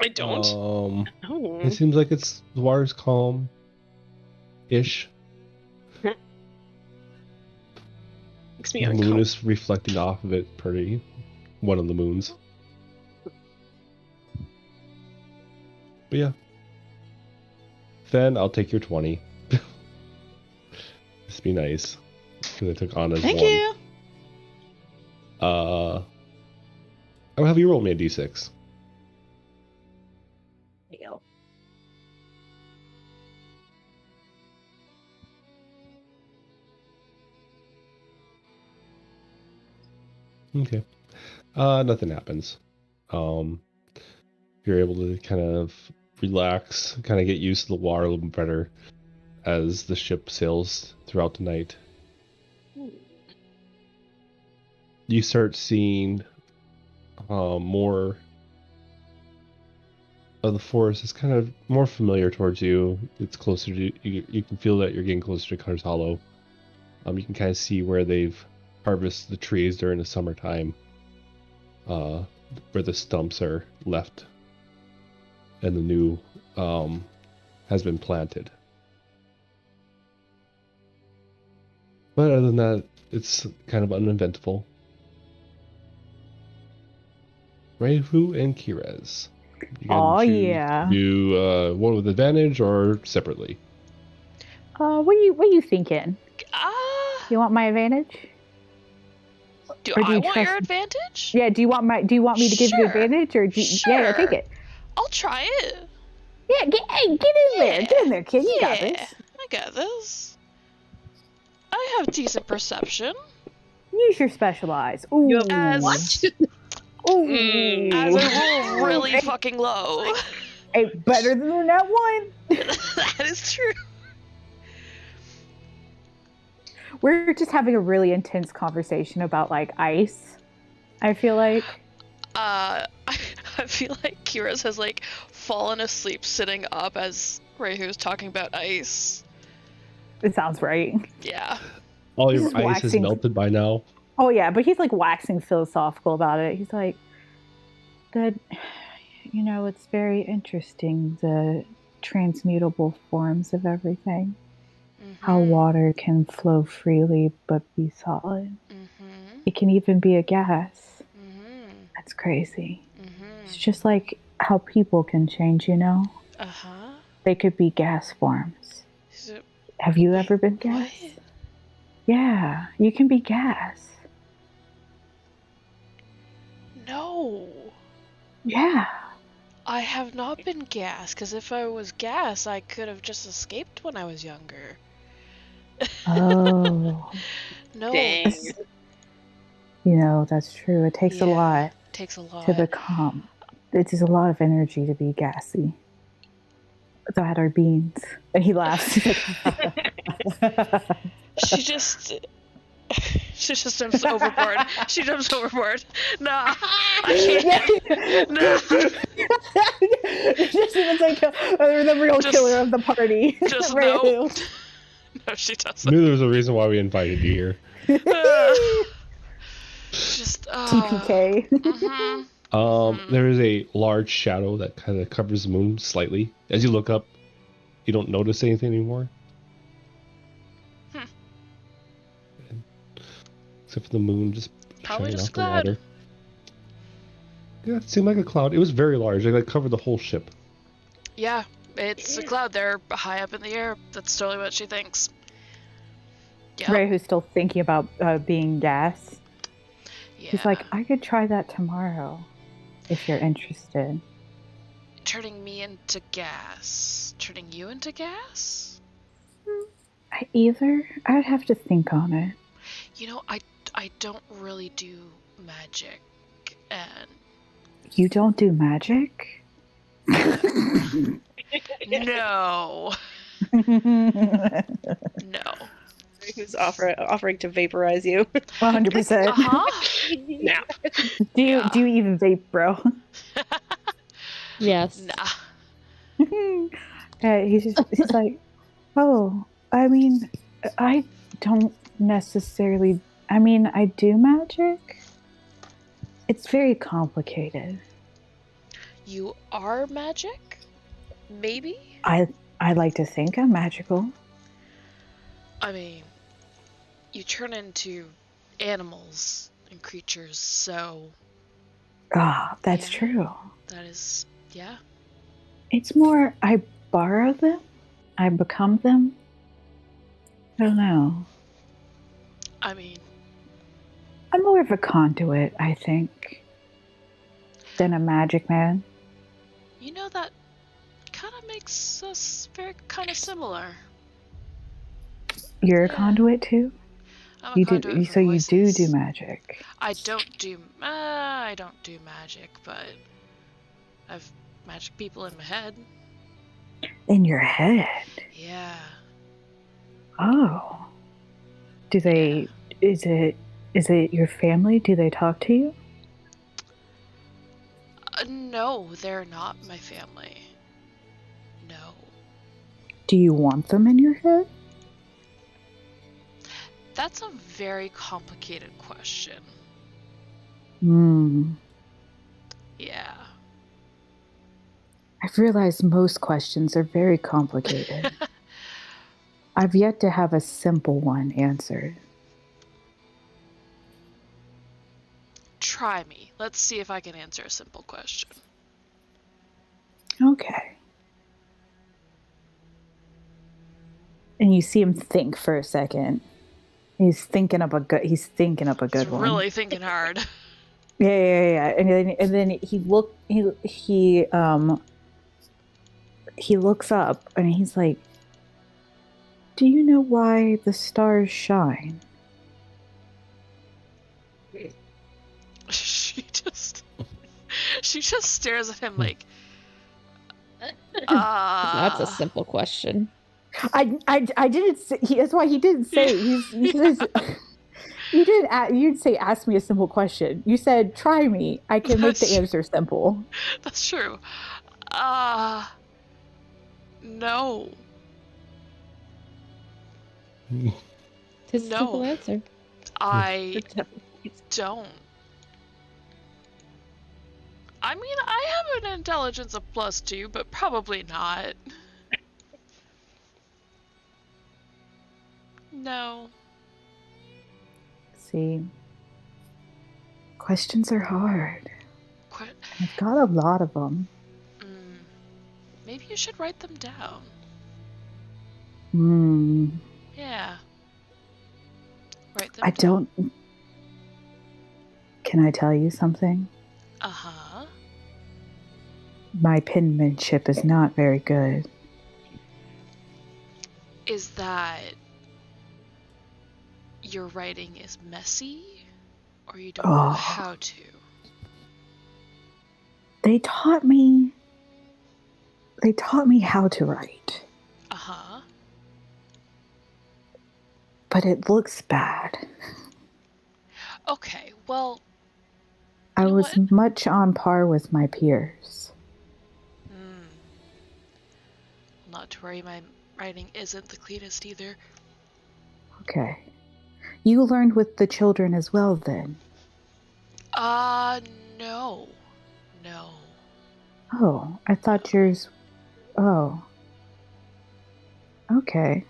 I don't. Oh. It seems like the water's calm-ish. Makes me The moon uncomfortable. is reflecting off of it pretty. One of the moons. But yeah. Then I'll take your 20. Just be nice. Because I took on as Thank one. you. I will have you roll me a d6. There you go. Okay. Nothing happens. You're able to kind of relax, kind of get used to the water a little bit better as the ship sails throughout the night. You start seeing more of the forest. It's kind of more familiar towards you. It's closer to you can feel that you're getting closer to Cutter's Hollow. You can kind of see where they've harvested the trees during the summertime, where the stumps are left and the new has been planted. But other than that, it's kind of uneventful. Raifu and Kirez. You can Oh, choose yeah. to do one with advantage or separately. What are you thinking? You want my advantage? Do Or do I you want trust your me? advantage? Yeah. Do you want me to give you Sure. advantage, or yeah, take it. I'll try it. Yeah, get in there. Get in there, kid. You got this. I got this. I have decent perception. Use your special eyes. Ooh. As Ooh. as I roll really fucking low. Hey, better than that one. That is true. We're just having a really intense conversation about like ice. I feel like. I feel like Kira's has like fallen asleep sitting up as Reihu's talking about ice. It sounds right. Yeah. All He's your just ice is waxing. melted by now. Oh yeah, but he's like waxing philosophical about it. He's like, it's very interesting, the transmutable forms of everything. How water can flow freely but be solid. It can even be a gas. That's crazy. It's just like how people can change, They could be gas forms. Have you ever been gas? What? Yeah, you can be gas. No. Yeah. I have not been gas, because if I was gas, I could have just escaped when I was younger. Oh. No. Dang. That's true. It takes a lot Takes a lot. to become. It is a lot of energy to be gassy. That are beans. And he laughs. She just jumps overboard. She jumps overboard. Nah, I can't. Nah. Just even like the real Just- killer of the party. just Raihu. no. No, she I doesn't. knew there was a reason why we invited you here. Just TPK. There is a large shadow that kind of covers the moon slightly. As you look up, you don't notice anything anymore. Except for the moon just Probably shining just off the cloud. water. Yeah, it seemed like a cloud. It was very large. It like covered the whole ship. Yeah, it's a cloud. They're high up in the air. That's totally what she thinks. Yeah. Ray, who's still thinking about being gas. Yeah. He's like, I could try that tomorrow if you're interested. Turning me into gas. Turning you into gas? Either. I'd have to think on it. You know, I don't really do magic, and... You don't do magic? No. No. Who's offering to vaporize you? 100%. Uh-huh. Nap. Do you even vape, bro? Yes. Nah. He's like, oh, I mean, I don't necessarily. I mean, I do magic. It's very complicated. You are magic? Maybe? I like to think I'm magical. I mean, you turn into animals and creatures, so... Ah, that's Yeah. true. That is... yeah. It's more, I borrow them. I become them. I don't know. I mean... I'm more of a conduit, I think, than a magic man. You know, that kind of makes us very kind of similar. You're a Yeah. conduit too? I'm a You conduit do, for so you do voices. magic. I don't do magic, but I've magic people in my head. In your head? Yeah. Oh. Do they, is it your family? Do they talk to you? No, they're not my family. No. Do you want them in your head? That's a very complicated question. Yeah. I've realized most questions are very complicated. I've yet to have a simple one answered. Try me. Let's see if I can answer a simple question. Okay. And you see him think for a second. He's thinking up a good He's one. really thinking hard. Yeah. And then he looks up and he's like, do you know why the stars shine? She just stares at him like, That's a simple question. I didn't say, that's why he didn't say it. He says, you didn't say ask me a simple question. You said try me. I can make the answer simple. That's true. No. It's a No. simple answer. I don't. I mean, I have an intelligence of +2, but probably not. No. See, questions are hard. I've got a lot of them. Maybe you should write them down. Yeah. Write them I down. don't. Can I tell you something? Uh-huh. My penmanship is not very good. Is that your writing is messy, or you don't know how to? They taught me how to write. Uh-huh. But it looks bad. Okay, well, I was much on par with my peers. Not to worry, my writing isn't the cleanest either. Okay. You learned with the children as well, then? No. No. Oh, I thought yours... Oh. Okay.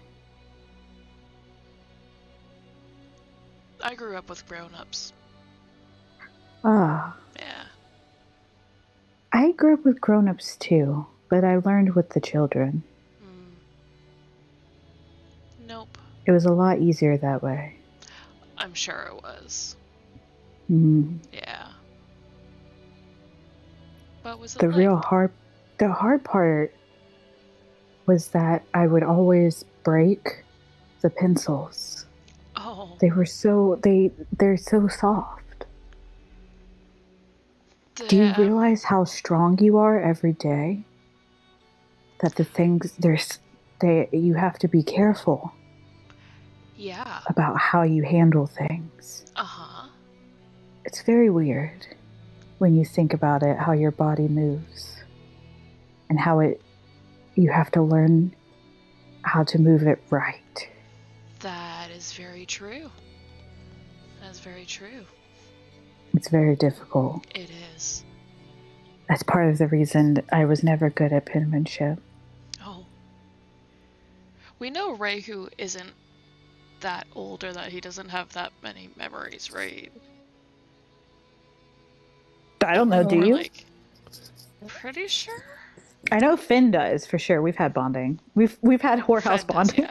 I grew up with grown-ups. Ah. Yeah. I grew up with grown-ups too, but I learned with the children. Nope. It was a lot easier that way. I'm sure it was. Mm. Yeah. What was it The like? the hard part was that I would always break the pencils. Oh. They're so soft. Do you Damn. realize how strong you are every day? That you have to be careful Yeah. about how you handle things. Uh-huh. It's very weird when you think about it, how your body moves and you have to learn how to move it right. That is very true. That is very true. It's very difficult. It is. That's part of the reason I was never good at penmanship. Oh. We know Reihu isn't that old or that he doesn't have that many memories, right? I don't know, do Or, you? like, pretty sure? I know Finn does for sure. We've had bonding. We've had whorehouse Finn does, bonding.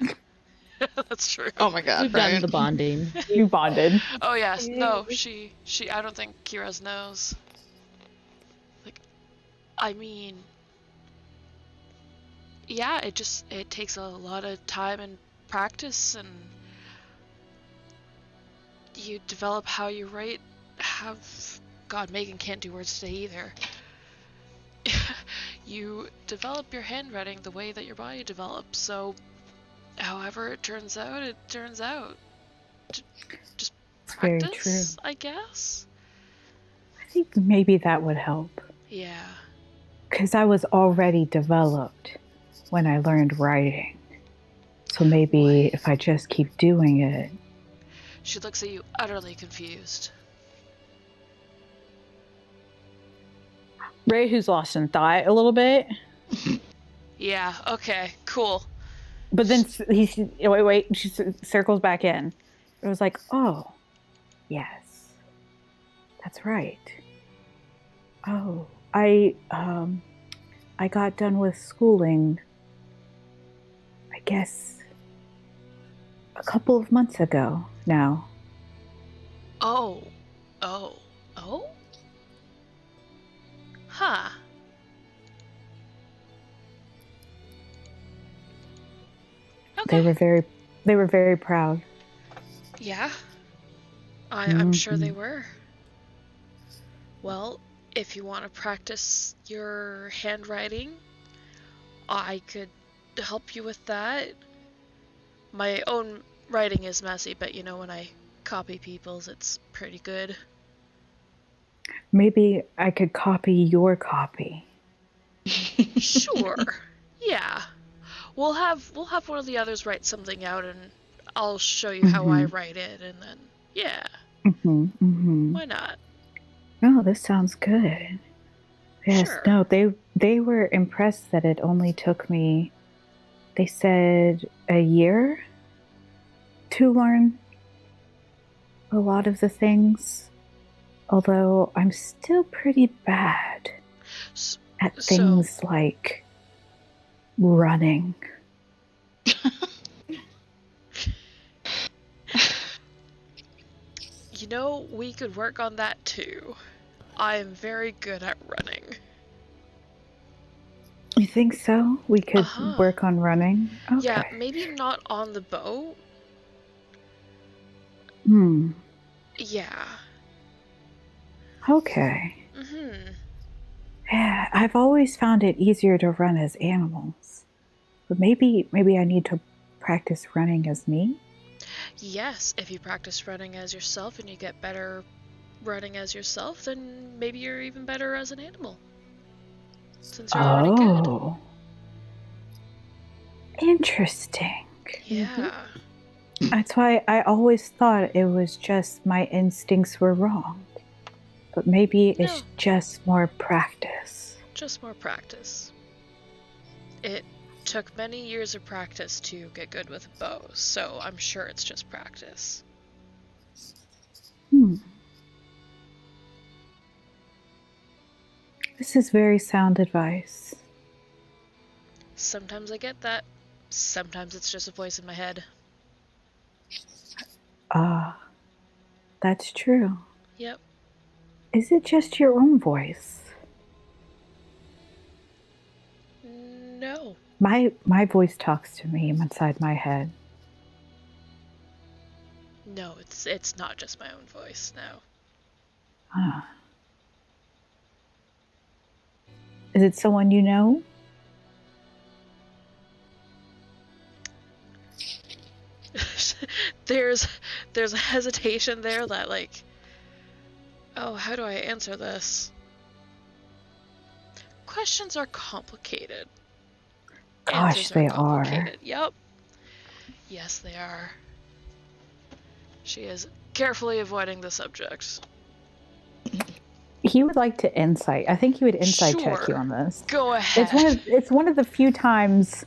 yeah. That's true. Oh my god, We've Brian. done the bonding. You bonded. Oh yes, no, she I don't think Kira's knows. Like, I mean, yeah, it takes a lot of time and practice, and you develop how you write. God, Megan can't do words today either. You develop your handwriting the way that your body develops, so however it turns out, it turns out. Just It's very practice, true. I guess. I think maybe that would help. Yeah. Because I was already developed when I learned writing. So maybe if I just keep doing it. She looks at you utterly confused. Ray, who's lost in thought a little bit. Yeah, okay, cool. But then she circles back in. It was like, oh, yes, that's right. Oh, I got done with schooling, I guess, a couple of months ago now. Oh. Huh. Okay. They were very proud. Yeah. I'm sure they were. Well, if you want to practice your handwriting, I could help you with that. My own writing is messy, but when I copy people's, it's pretty good. Maybe I could copy your copy. Sure. Yeah. We'll have one of the others write something out, and I'll show you how I write it, and then yeah. Why not? Oh, this sounds good. Yes, Sure. no, they were impressed that it only took me, they said, a year to learn a lot of the things. Although I'm still pretty bad at things like running. We could work on that too. I am very good at running. You think so? We could work on running? Okay. Yeah, maybe not on the boat. Yeah. Okay. Yeah, I've always found it easier to run as animals. But maybe I need to practice running as me? Yes, if you practice running as yourself and you get better running as yourself, then maybe you're even better as an animal. Since you're already good. Interesting. Yeah. That's why I always thought it was just my instincts were wrong. But maybe it's just more practice. Just more practice. It took many years of practice to get good with a bow, so I'm sure it's just practice. This is very sound advice. Sometimes I get that. Sometimes it's just a voice in my head. That's true. Yep. Is it just your own voice? No. My voice talks to me inside my head. No, it's not just my own voice, no. Huh. Is it someone you know? There's a hesitation there that like, oh, how do I answer this? Questions are complicated. Gosh, Answers they complicated. Yep. Yes, they are. She is carefully avoiding the subject. He would like to insight. I think he would insight check you Sure. on this. Go ahead. It's one of the few times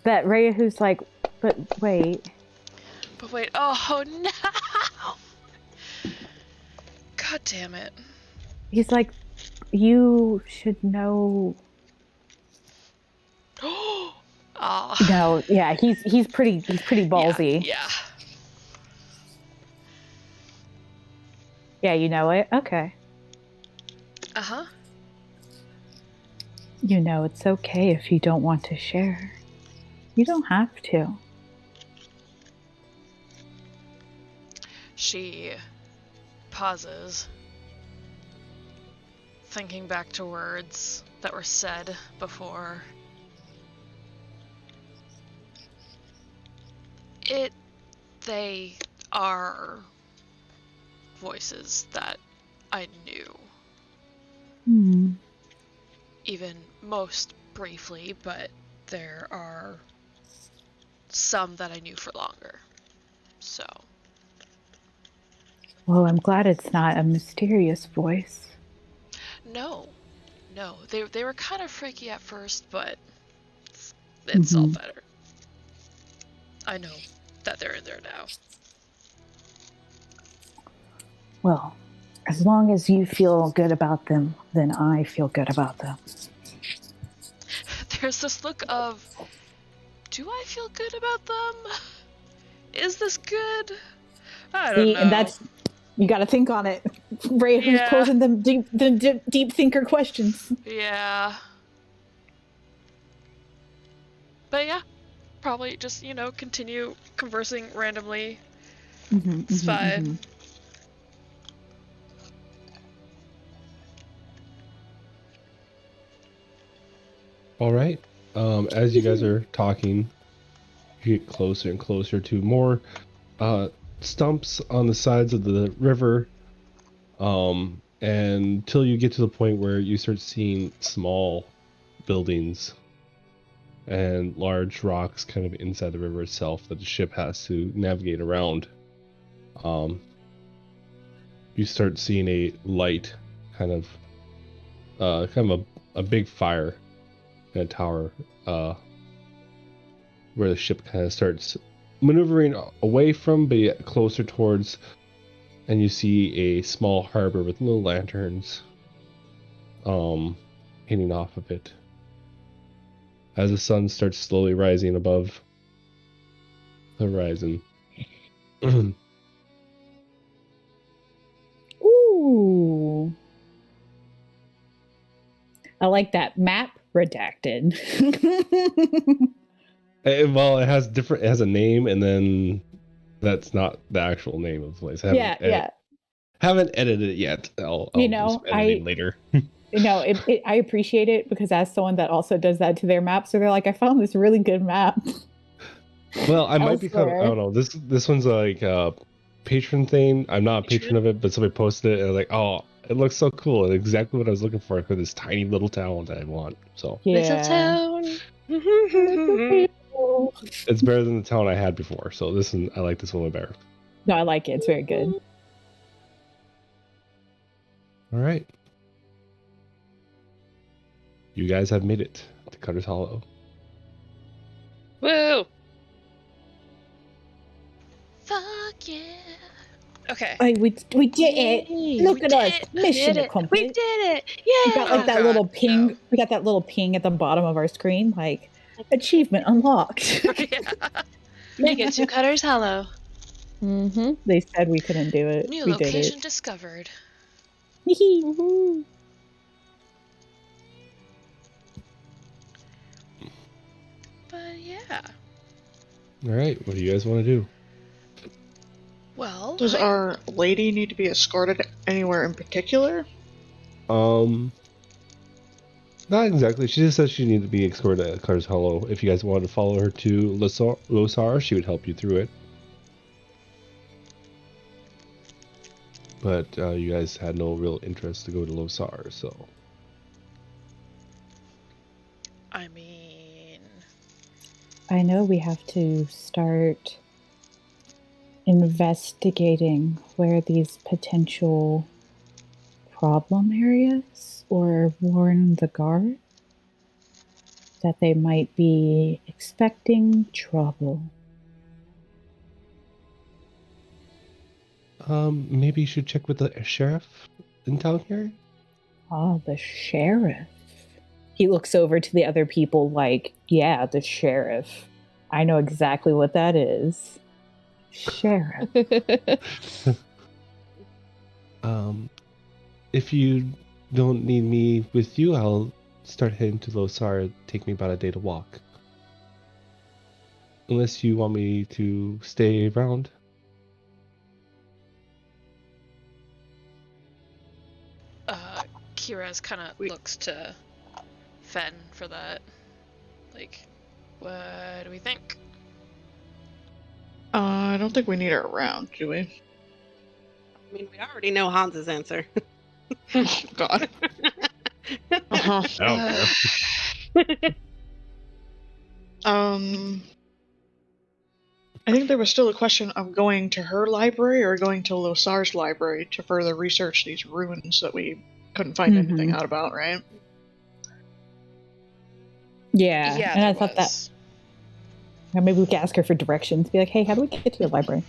that Reyahu's like, but wait. But wait, oh no! God damn it. He's like, you should know. Oh. No, yeah, he's pretty ballsy. Yeah. Yeah, you know it? Okay. Uh-huh. You know it's okay if you don't want to share. You don't have to. She pauses, thinking back to words that were said before. They are voices that I knew. Even most briefly, but there are some that I knew for longer. So. Well, I'm glad it's not a mysterious voice. No. They were kind of freaky at first, but it's all better. I know that they're in there now. Well, as long as you feel good about them, then I feel good about them. There's this look of, do I feel good about them? Is this good? I don't know. And that's, you got to think on it. Ray, who's posing them deep thinker questions. Yeah. But yeah, probably just, continue conversing randomly. It's fine. All right. As you guys are talking, you get closer and closer to more stumps on the sides of the river, and until you get to the point where you start seeing small buildings and large rocks kind of inside the river itself that the ship has to navigate around. You start seeing a light, kind of a big fire in a tower, where the ship kind of starts maneuvering away from, but yet closer towards, and you see a small harbor with little lanterns hanging off of it as the sun starts slowly rising above the horizon. Ooh. I like that. Map redacted. Well, it has a name, and then that's not the actual name of the place. Haven't edited it yet. I'll do some editing later. I appreciate it because as someone that also does that to their map, so they're like, I found this really good map. Well, I might become, I don't know, this one's like a patron thing. I'm not a patron of it, but somebody posted it and I was like, oh, it looks so cool and exactly what I was looking for this tiny little town that I want. So little town. It's better than the town I had before. So I like this one way better. No, I like it. It's very good. All right. You guys have made it to Cutter's Hollow. Woo! Fuck yeah. Okay. We did it. Look at us. Mission accomplished. We did it. Yeah. We got like that little ping. No. We got that little ping at the bottom of our screen, like achievement unlocked. Make it to Cutter's Hollow. They said we couldn't do it. New we location did it. discovered. Woohoo. But yeah. All right, what do you guys want to do? Well, Does our lady need to be escorted anywhere in particular? Not exactly. She just said she needed to be escorted at Carter's Hollow. If you guys wanted to follow her to Losar, she would help you through it. But you guys had no real interest to go to Losar, so. I mean, I know we have to start investigating where these potential problem areas, or warn the guard that they might be expecting trouble. Maybe you should check with the sheriff in town here? Ah, the sheriff. He looks over to the other people like, yeah, the sheriff. I know exactly what that is. Sheriff. If you don't need me with you, I'll start heading to Losar. It'll take me about a day to walk. Unless you want me to stay around. Kira's kind of looks to Fen for that. Like, what do we think? I don't think we need her around, do we? I mean, we already know Hans's answer. Oh, God. Uh-huh. I think there was still a question of going to her library or going to Losar's library to further research these ruins that we couldn't find anything out about, right? Yeah, and I thought was. that maybe we could ask her for directions. Be like, hey, how do we get to your library?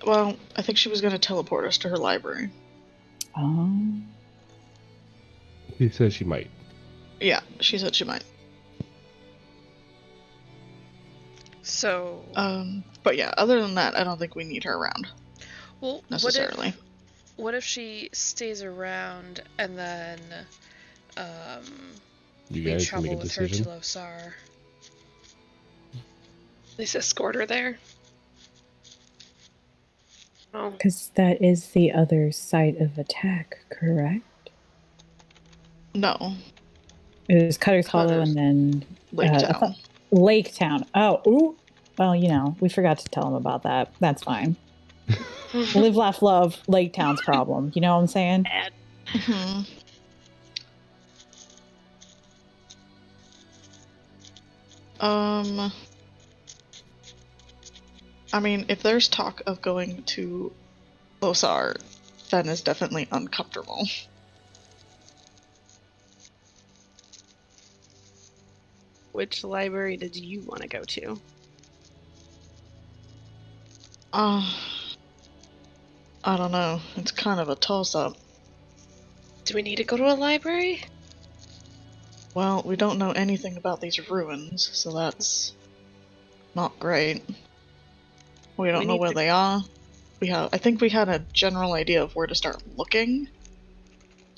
Well, I think she was going to teleport us to her library. She says she might. Yeah, she said she might. So, but yeah, other than that, I don't think we need her around. well, necessarily. What if she stays around and then You we guys can travel make a with her to decision. Losar? At least escort her there. Oh, Because that is the other site of attack, correct? No, It was Cutter's Hollow Cutter's. and then Lake Town. Lake Town. Oh, ooh. Well, you know, we forgot to tell him about that. That's fine. Live, laugh, love. Lake Town's problem. You know what I'm saying? Mm-hmm. I mean, if there's talk of going to Losar, Fen is definitely uncomfortable. Which library did you want to go to? I don't know. It's kind of a toss-up. do we need to go to a library? Well, we don't know anything about these ruins, so that's not great. We don't We know need where to- they are. I think we had a general idea of where to start looking,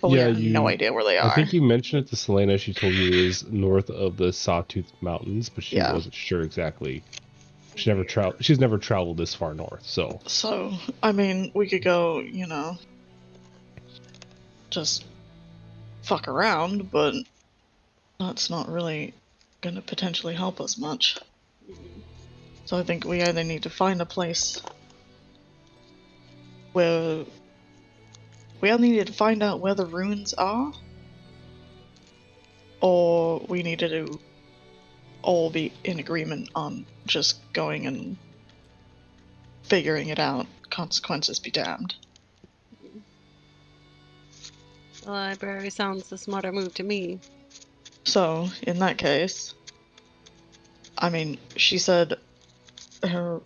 but we Yeah, have no idea where they are. I think you mentioned it to Selena. She told you it was north of the Sawtooth Mountains, but she Yeah. wasn't sure exactly. She's never traveled this far north, so. So, I mean, we could go, just fuck around, but that's not really gonna potentially help us much. So I think we either need to find a place where we either need to find out where the ruins are, or we need to all be in agreement on just going and figuring it out. Consequences be damned. The library sounds the smarter move to me. So, in that case, I mean, she said her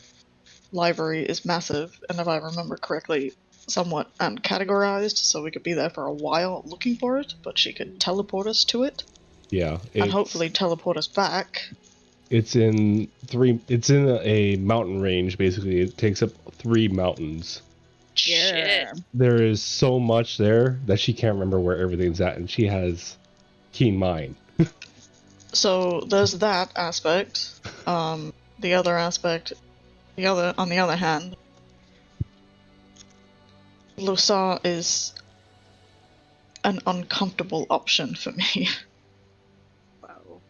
library is massive, and if I remember correctly, somewhat uncategorized, so we could be there for a while looking for it, but she could teleport us to it, Yeah. and hopefully teleport us back. It's in a mountain range, basically. It takes up 3 mountains. Shit. There is so much there that she can't remember where everything's at, and she has keen mind. So there's that aspect. The other aspect, on the other hand, Losar is an uncomfortable option for me. Wow.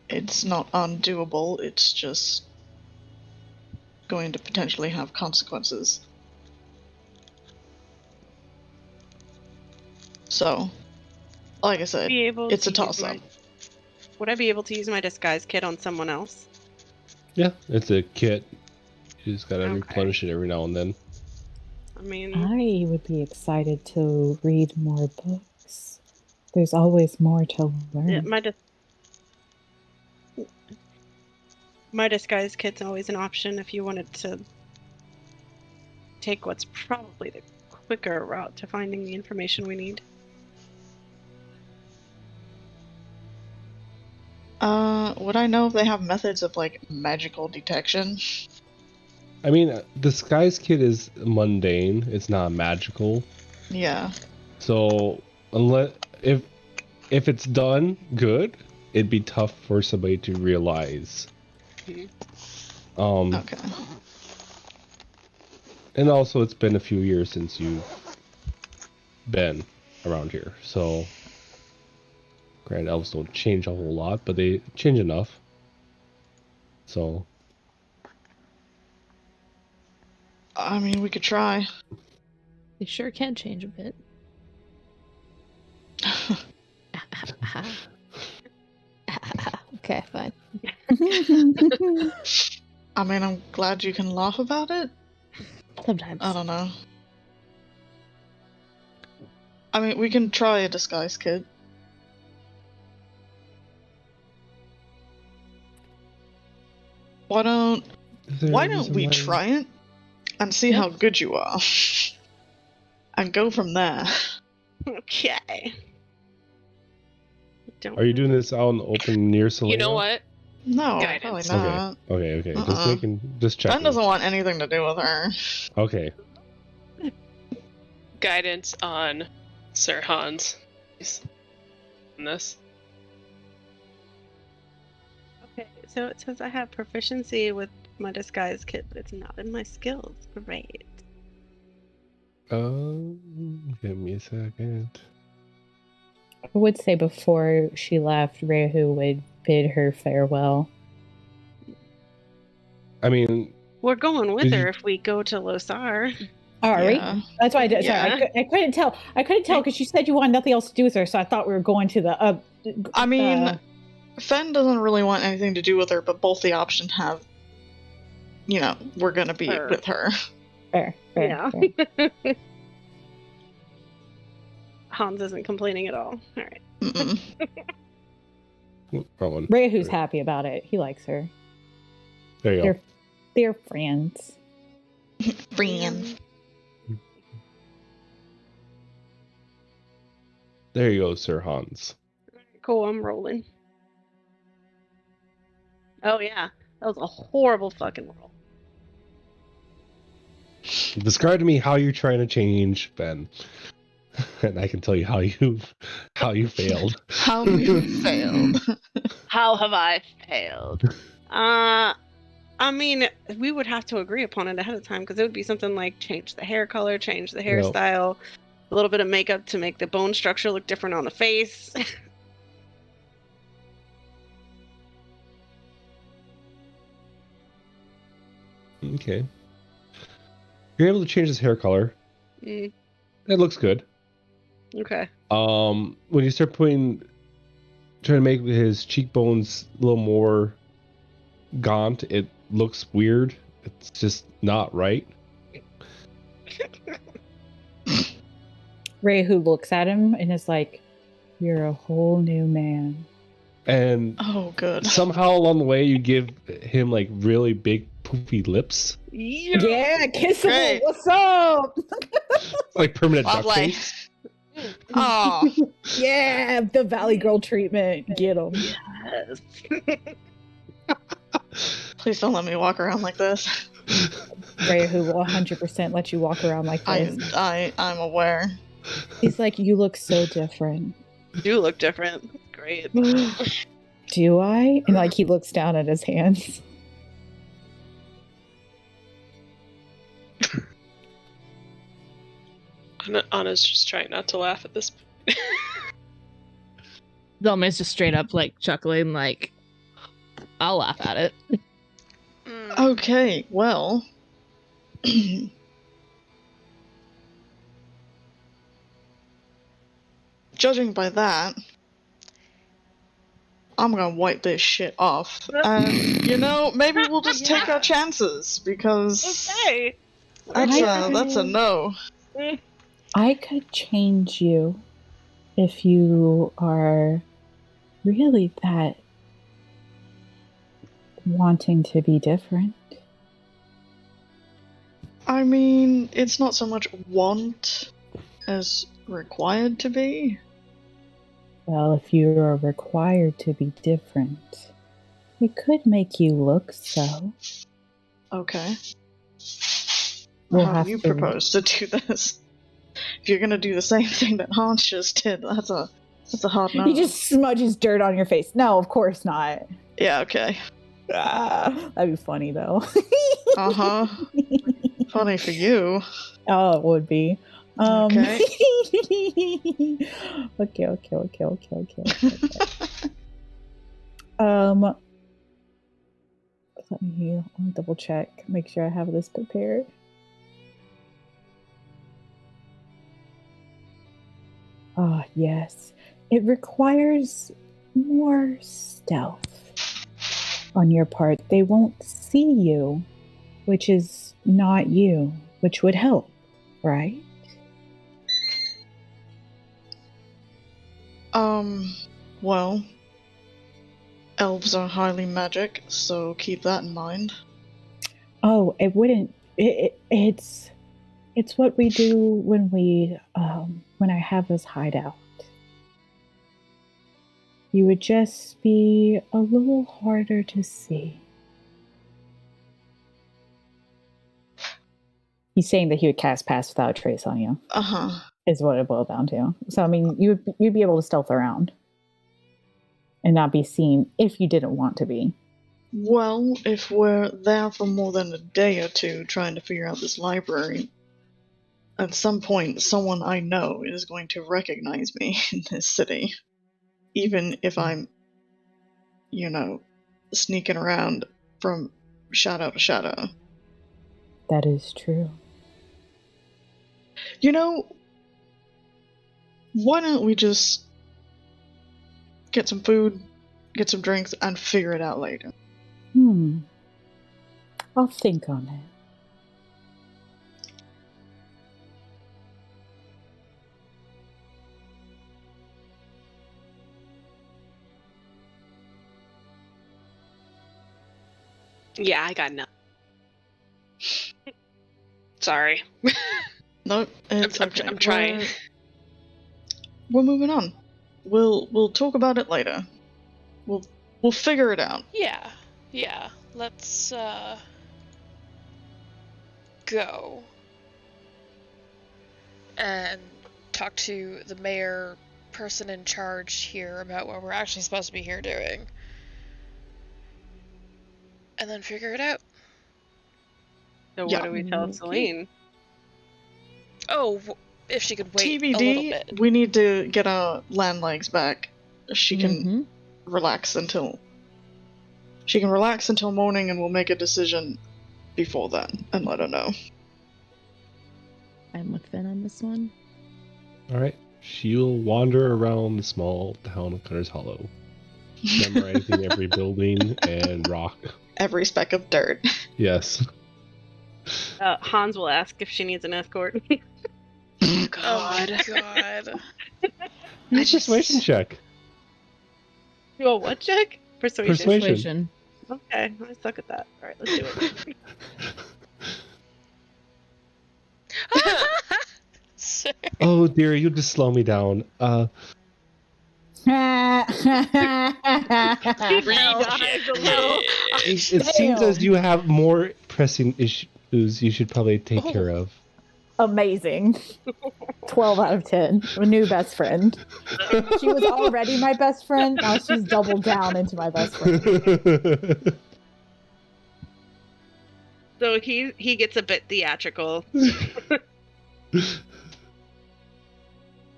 It's not undoable, it's just going to potentially have consequences. So, like I said, it's a toss-up. Would I be able to use my disguise kit on someone else? Yeah, it's a kit. You just gotta Okay. replenish it every now and then. I mean, I would be excited to read more books. There's always more to learn. yeah, my disguise kit's always an option if you wanted to take what's probably the quicker route to finding the information we need. Would I know if they have methods of, like, magical detection? I mean, disguise kit is mundane. It's not magical. Yeah. So, unless if it's done good, it'd be tough for somebody to realize. Okay. And also, it's been a few years since you've been around here, so grand elves don't change a whole lot, but they change enough. So, I mean, we could try. They sure can change a bit. Okay, fine. I mean, I'm glad you can laugh about it. Sometimes. I don't know. I mean, we can try a disguise kit. Why don't we try it and see how good you are, and go from there? Okay. Are you doing this out in the open near Selena? You know what? No, Guidance. probably not. Okay. Uh-uh. Just checking. Ben doesn't want anything to do with her. Okay. Guidance on Sir Hans. On this. Okay, so it says I have proficiency with my disguise kit, but it's not in my skills. Great. Give me a second. I would say before she left, Rehu would bid her farewell. I mean, We're going with Did her you- if we go to Losar. Are we? Yeah. That's why I did. Yeah. Sorry, I couldn't tell. I couldn't tell because you said you wanted nothing else to do with her, so I thought we were going to the. I mean, Fen doesn't really want anything to do with her, but both the options have, we're gonna be Her. with her. fair. Yeah. fair. Hans isn't complaining at all. All right. Mm-mm. wrong one. Rehu's happy about it. He likes her. There you go. They're friends. Friends. There you go, Sir Hans. Cool, I'm rolling. Oh yeah, that was a horrible fucking roll. Describe to me how you're trying to change Ben, and I can tell you how you failed. How you failed. How have I failed? I mean, we would have to agree upon it ahead of time because it would be something like change the hair color, change the hairstyle, a little bit of makeup to make the bone structure look different on the face. Okay. You're able to change his hair color. Mm, It looks good. okay. When you start trying to make his cheekbones a little more gaunt, it looks weird. It's just not right. Rehu looks at him and is like, "You're a whole new man." And Oh, good. somehow along the way, you give him like really big poofy lips, Yeah, kiss him. Great. What's up? like permanent duck Lovely. face. Oh, Yeah, the Valley Girl treatment. Get him. Yes. please don't let me walk around like this. Ray, who will 100% let you walk around like this. I'm aware. He's like, you look so different. You do look different. That's great. Do I? And like he looks down at his hands. Anna's just trying not to laugh at this point. Zelma's just straight up like chuckling, like, I'll laugh at it. Okay, well. Judging by that, I'm gonna wipe this shit off. And, maybe we'll just take our chances, because Okay. that's a no. I could change you if you are really that wanting to be different. I mean, it's not so much want as required to be. Well, if you are required to be different, it could make you look so. Okay. We'll How have do you to- propose to do this? If you're gonna do the same thing that Hans just did, that's a hard no. He just smudges dirt on your face. No, of course not. Yeah, okay. That'd be funny though. Uh-huh. Funny for you. Oh, it would be. Okay. Okay. Let me double check. Make sure I have this prepared. Ah, yes. It requires more stealth on your part. They won't see you, which is not you, which would help, right? Well, elves are highly magic, so keep that in mind. Oh, it wouldn't. It's what we do when when I have us hide out. You would just be a little harder to see. He's saying that he would cast Pass Without a Trace on you. Uh-huh. Is what it boiled down to. So I mean, you'd be able to stealth around and not be seen if you didn't want to be. Well, if we're there for more than a day or two trying to figure out this library, at some point someone I know is going to recognize me in this city. Even if I'm, sneaking around from shadow to shadow. That is true. Why don't we just get some food, get some drinks, and figure it out later? I'll think on it. Yeah, I got nothing. Sorry. No, it's okay. I'm trying. We're moving on. We'll talk about it later. We'll figure it out. Yeah. Let's go and talk to the mayor person in charge here about what we're actually supposed to be here doing. And then figure it out. So Yeah. what do we tell Celine? Oh, if she could wait a little TBD, bit. we need to get our land legs back. She can relax until morning, and we'll make a decision before then and let her know. I'm with Finn on this one. All right. She'll wander around the small town of Cutter's Hollow, memorizing every building and rock. Every speck of dirt. Yes. Hans will ask if she needs an escort. Oh God. God. Use persuasion check. Oh, what check? Persuasion. Persuasion. Okay, I suck at that. All right, let's do it. Oh dear, you just slow me down. It seems as you have more pressing issues you should probably take care of. Amazing. 12 out of 10. A new best friend. She was already my best friend. Now she's doubled down into my best friend. So he gets a bit theatrical.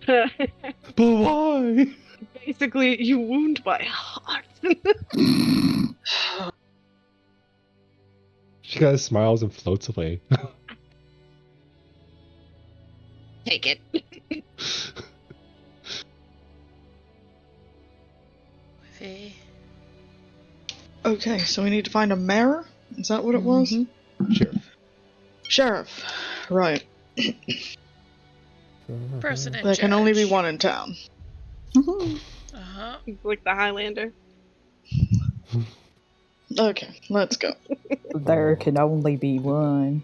But why? Basically, you wound my heart. She kind of smiles and floats away. Take it. Okay, so we need to find a mayor? Is that what it was? Sheriff. Right. Person in There can only be charge. one in town. Uh-huh. Like the Highlander. Okay, let's go. There can only be one.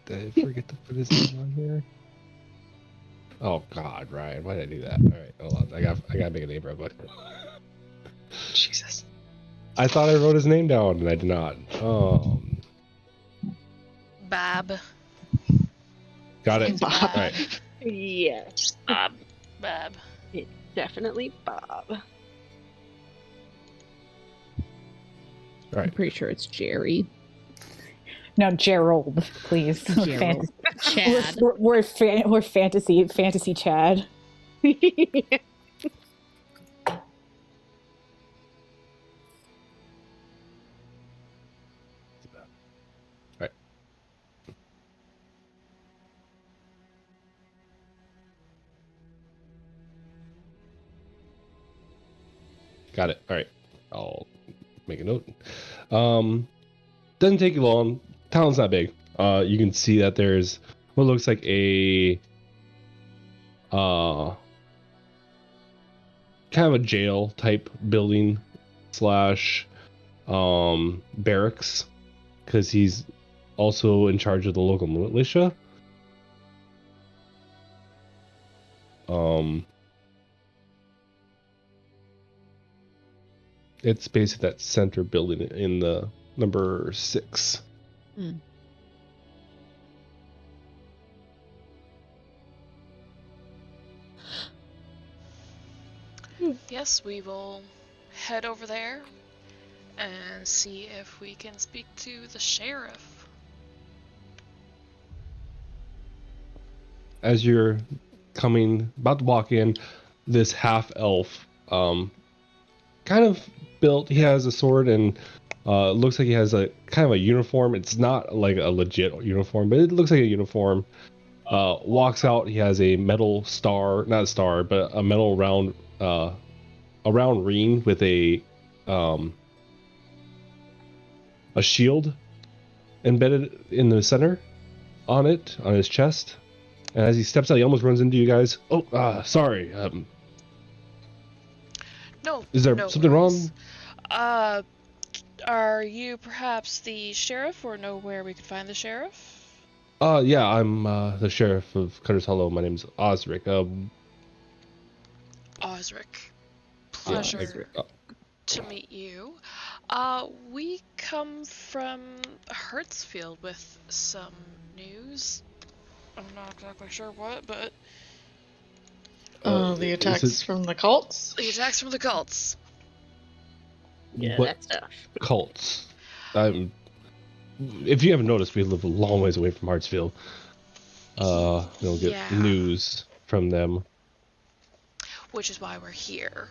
Did I forget to put his name on here? Oh God, Ryan, why did I do that? All right, hold on. I gotta make a name real quick. Jesus. I thought I wrote his name down and I did not. Bob. Got it. Bob. All right. Yes. Bob. It's definitely Bob. All I'm right. pretty sure it's Jerry. No, Gerald, please. Gerald. Chad. We're fantasy Chad. Right. Got it. All right. I'll make a note. Doesn't take you long. Town's not big. You can see that there's what looks like a kind of a jail type building slash barracks, because he's also in charge of the local militia. It's basically that center building in the number 6. Yes, we will head over there and see if we can speak to the sheriff. As you're about to walk in, this half elf, kind of built. He has a sword and looks like he has a kind of a uniform. It's not like a legit uniform, but it looks like a uniform. Walks out. He has a metal star, not a star, but a metal round ring with a shield embedded in the center on his chest. And as he steps out, he almost runs into you guys. Oh, sorry. No. Is there no something worries. wrong? Are you perhaps the sheriff, or know where we could find the sheriff? Yeah, I'm the sheriff of Cutter's Hollow. My name's Osric. Osric. Pleasure to meet you. We come from Hertzfield with some news. I'm not exactly sure what, but... The attacks from the cults? The attacks from the cults. Yeah, what that stuff. cults? If you haven't noticed, we live a long ways away from Hartsfield. You'll get news from them. Which is why we're here,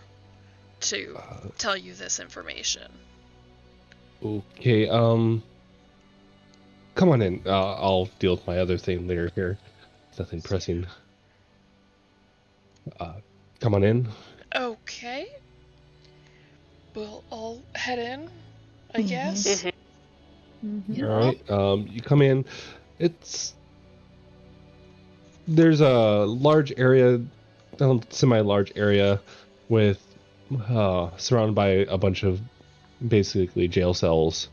to tell you this information. Okay, come on in. I'll deal with my other thing later here. Nothing pressing. Come on in. Okay. We'll all head in, I guess. Mm-hmm. All right. You come in. There's a large area, semi-large area, with surrounded by a bunch of basically jail cells.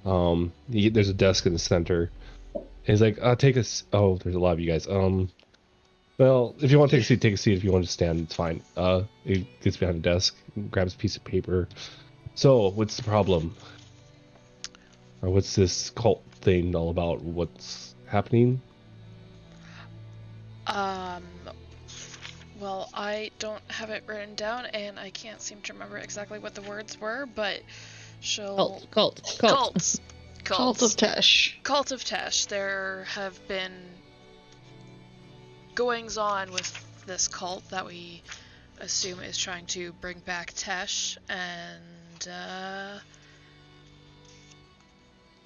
There's a desk in the center. And he's like, take a. Oh, there's a lot of you guys. Well, if you want to take a seat, take a seat. If you want to stand, it's fine. He gets behind a desk, grabs a piece of paper. So, what's the problem? Or what's this cult thing all about what's happening? Well, I don't have it written down, and I can't seem to remember exactly what the words were, but she'll... Cults. Cult of Tesh. Cult of Tesh. There have been goings-on with this cult that we assume is trying to bring back Tesh, and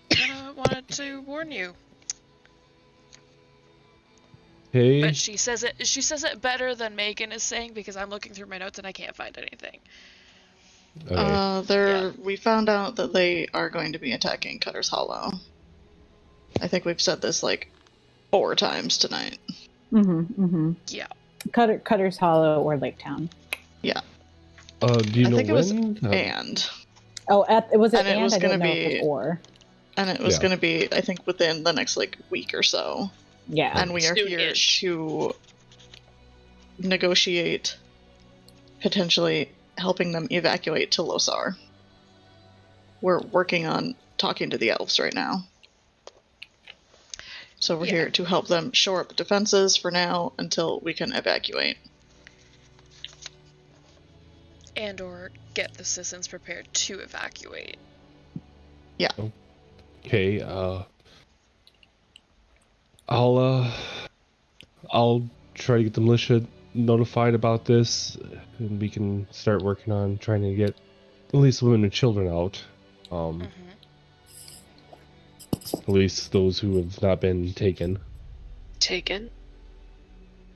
kinda wanted to warn you. Okay. But she says it better than Megan is saying, because I'm looking through my notes and I can't find anything. Okay. We found out that they are going to be attacking Cutter's Hollow. I think we've said this like 4 times tonight. Yeah. Cutter's Hollow or Lake Town. Yeah. Do you know think when? it was and. Oh, it was And it was I gonna didn't know be- if it was or. And it was Yeah. going to be, I think, within the next like week or so. Yeah. And we are here Soon-ish. to negotiate potentially helping them evacuate to Losar. We're working on talking to the elves right now. So we're Yeah. here to help them shore up defenses for now until we can evacuate. And or get the citizens prepared to evacuate. Okay. I'll try to get the militia notified about this, and we can start working on trying to get at least women and children out. At least those who have not been taken. Taken.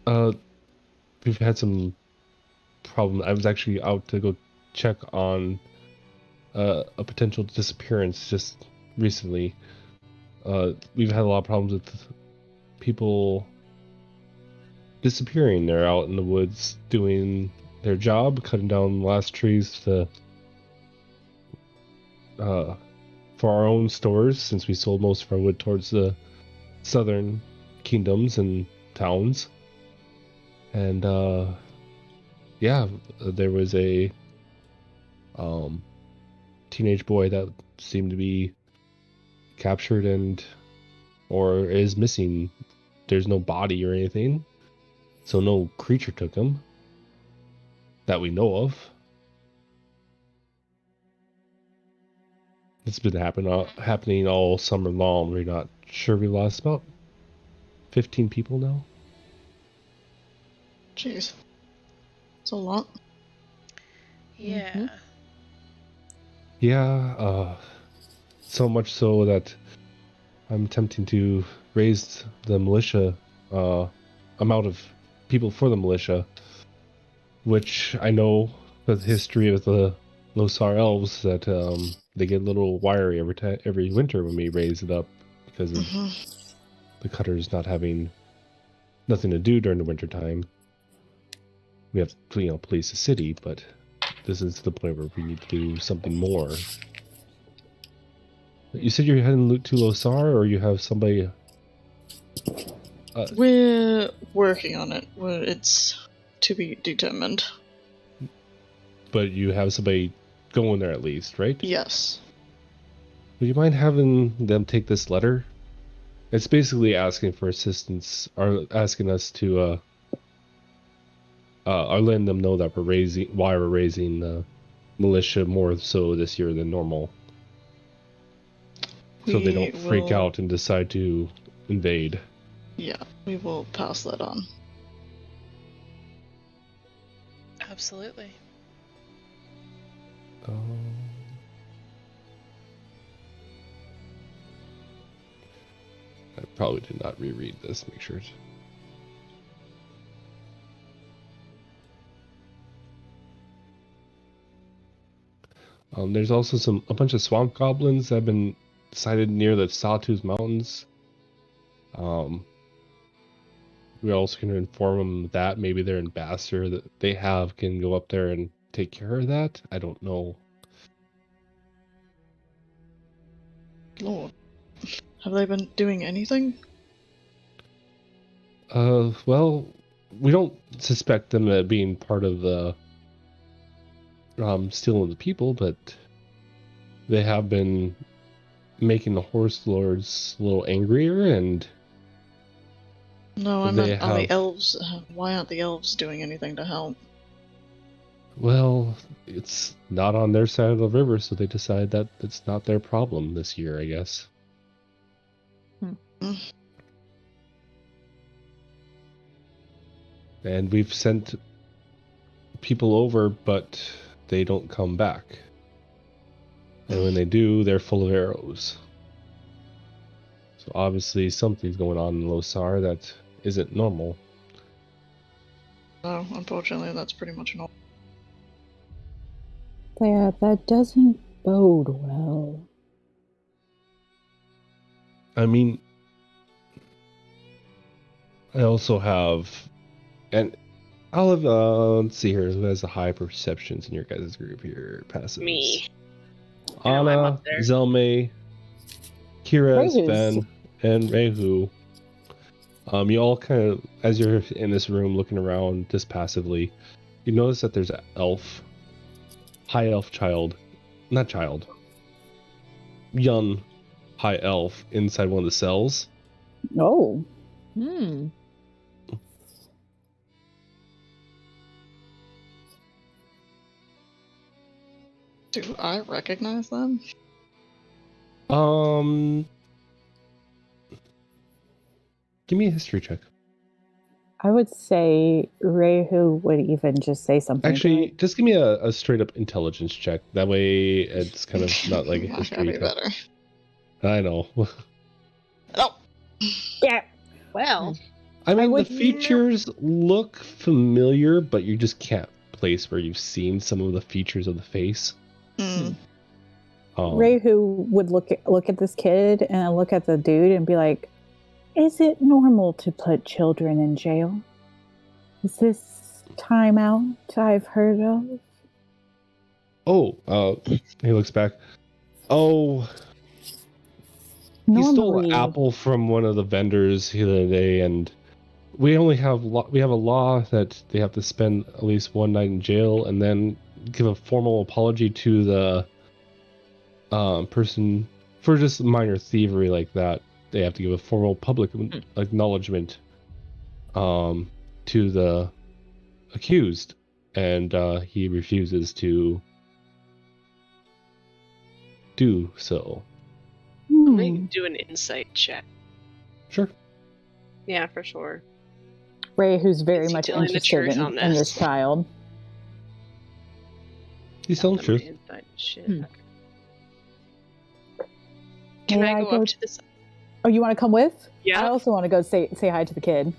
We've had some problem. I was actually out to go check on a potential disappearance just recently. We've had a lot of problems with people disappearing. They're out in the woods doing their job, cutting down the last trees to for our own stores, since we sold most of our wood towards the southern kingdoms and towns. And there was a teenage boy that seemed to be captured or is missing. There's no body or anything, so no creature took him that we know of. It's been happening all summer long. We're not sure. We lost about 15 people now. Jeez. It's a lot. Yeah. Yeah, so much so that I'm attempting to raise the militia amount of people for the militia, which I know with the history of the Losar elves that they get a little wiry every winter when we raise it up because of the cutters not having nothing to do during the winter time. We have to, police the city, but this is the point where we need to do something more. You said you're heading to Losar, or you have somebody? We're working on it. It's to be determined. But you have somebody going there at least, right? Yes. Would you mind having them take this letter? It's basically asking for assistance, or asking us to, or letting them know that why we're raising the militia more so this year than normal. So they don't freak out and decide to invade. Yeah, we will pass that on. Absolutely. I probably did not reread this. Make sure. There's also a bunch of swamp goblins that have been sighted near the Sawtooth Mountains. We're also going to inform them that maybe their ambassador that they have can go up there and take care of that. I don't know. Lord. Have they been doing anything? Well, we don't suspect them of being part of the stealing the people, but they have been making the horse lords a little angrier, and No, I They meant on the have- elves. Why aren't the elves doing anything to help? well, it's not on their side of the river, so they decide that it's not their problem this year, I guess. And we've sent people over, but they don't come back. And when they do, they're full of arrows. So obviously something's going on in Losar that isn't normal. No, unfortunately, that's pretty much normal. Yeah, that doesn't bode well. I mean, I also have, and I'll have, let's see here, who has the high perceptions in your guys' group here? Passives. Me. I know I'm Anna, up there. Zelme, Kira, Rehu's- Sven, and Rehu. You all kind of, as you're in this room looking around just passively, you notice that there's an elf, high elf young high elf inside one of the cells. Oh. Do I recognize them? Give me a history check. I would say Rehu would even just say something. Actually, just give me a straight up intelligence check. That way it's kind of not like a Not history gonna be check. better. I know. Oh. Yeah. Well, I mean, the would features look familiar, but you just can't place where you've seen some of the features of the face. Hmm. Rehu would look at this kid and look at the dude and be like, "Is it normal to put children in jail? Is this timeout I've heard of?" He looks back. Oh, he stole an Normally- apple from one of the vendors the other day, and we only have we have a law that they have to spend at least one night in jail and then give a formal apology to the person for just minor thievery like that. They have to give a formal public acknowledgement to the accused, and he refuses to do so. I'm going to do an insight check. Sure. yeah, for sure. Rehu's very Is he much telling the interested truth in on this this? child. He's telling the Tell them truth. my insight shit. Hmm. Okay. Can May I I go go- up to this? Oh, you want to come with? I Yeah. also want to go say hi to the kid.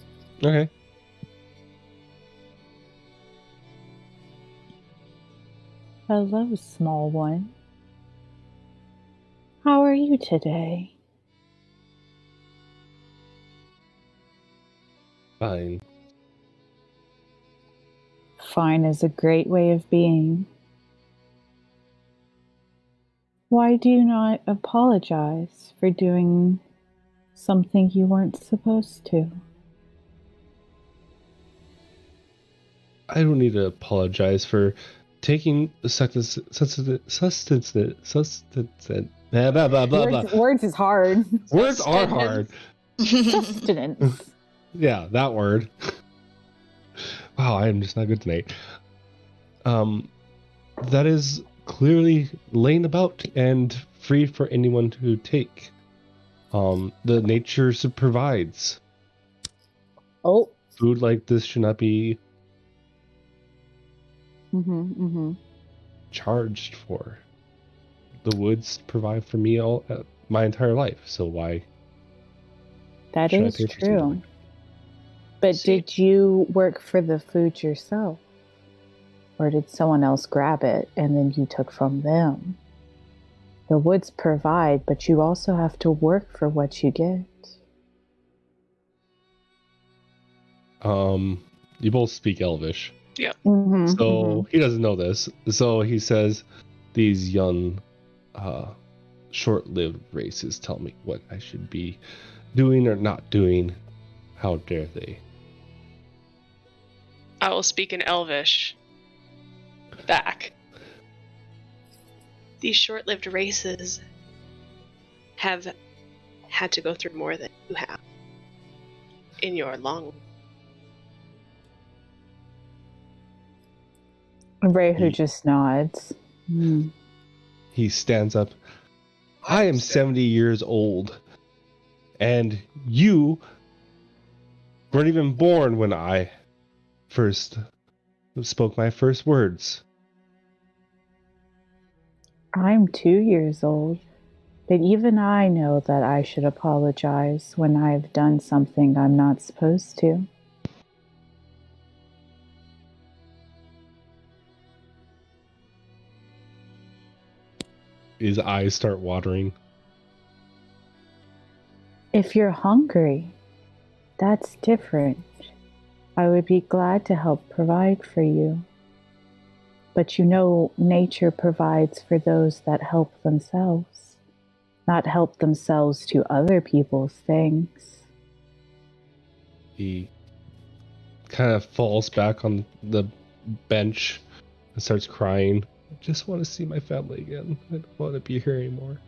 Okay. Hello, small one. How are you today? Fine. Fine is a great way of being. Why do you not apologize for doing something you weren't supposed to? I don't need to apologize for taking the sustenance. Blah, blah, blah, blah, blah. Words is hard. Words are hard. Sustenance. Yeah, that word. Wow, I am just not good tonight. That is clearly laying about and free for anyone to take. The nature provides. Oh. Food like this should not be charged for. The woods provide for me all my entire life, so why That should I is pay for true. something? But See- did you work for the food yourself? Or did someone else grab it and then you took from them? The woods provide, but you also have to work for what you get. You both speak Elvish. Mm-hmm, So he doesn't know this. So he says, these young, short-lived races tell me what I should be doing or not doing. How dare they? I will speak in Elvish. Back. These short-lived races have had to go through more than you have in your long. Ray, who just nods. He stands up. I am 70 years old, and you weren't even born when I first spoke my first words. I'm 2 years old, but even I know that I should apologize when I've done something I'm not supposed to. His eyes start watering. If you're hungry, that's different. I would be glad to help provide for you. But you know, nature provides for those that help themselves, not help themselves to other people's things. He kind of falls back on the bench and starts crying. I just want to see my family again. I don't want to be here anymore.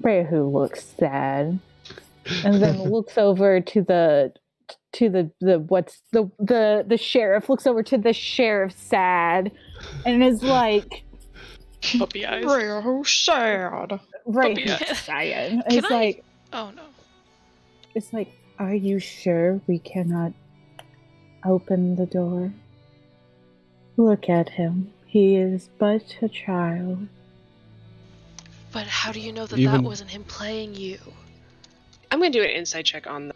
Rehu looks sad, and then looks over to the sheriff. Looks over to the sheriff, sad, and is like, Puppy eyes. Real sad. Rehu eyes. sad. Can It's I- like, Oh no. it's like, are you sure we cannot open the door? Look at him. He is but a child. But how do you know that Even- that wasn't him playing you? I'm gonna do an insight check on the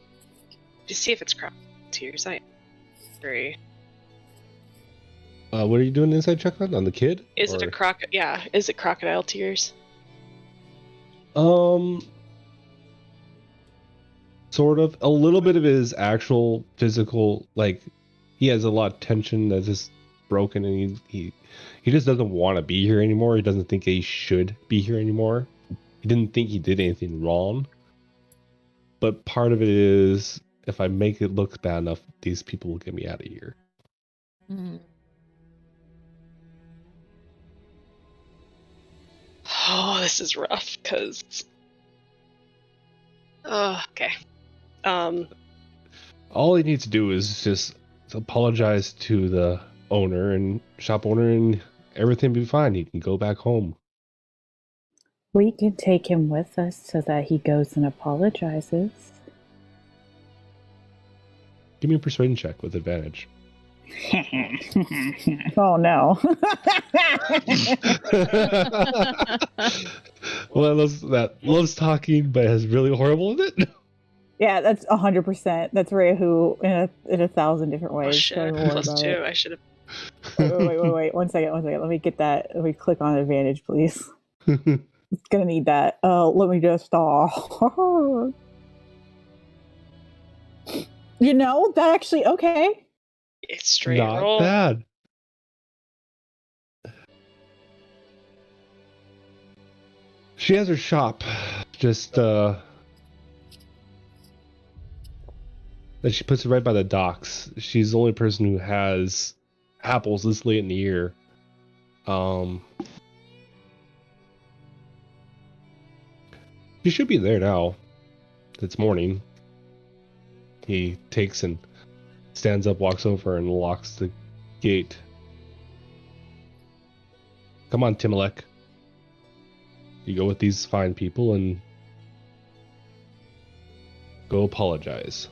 to see if it's crop tears. I agree. What are you doing inside check on the kid? Is it a is it crocodile tears? Sort of. A little bit of his actual physical, like, he has a lot of tension that's just broken, and he just doesn't want to be here anymore. He doesn't think he should be here anymore. He didn't think he did anything wrong. But part of it is, if I make it look bad enough, these people will get me out of here. Oh, this is rough, because... Oh, okay. All he needs to do is just apologize to the owner and shop owner, and everything will be fine. He can go back home. We can take him with us so that he goes and apologizes. Give me a persuasion check with advantage. Oh no. Well, that loves talking, but is really horrible in it. Yeah, that's 100%. That's Rehu in 1,000 different Oh, ways. shit. Don't worry Plus about 2. it. I should have... Wait. One second. Let me get that. Let me click on advantage, please. It's gonna need that. Let me just You know, that actually okay. It's straight Not roll. bad. She has her shop, just that she puts it right by the docks. She's the only person who has apples this late in the year. She should be there now. It's morning. He takes and stands up, walks over, and locks the gate. Come on, Timalek. You go with these fine people and go apologize.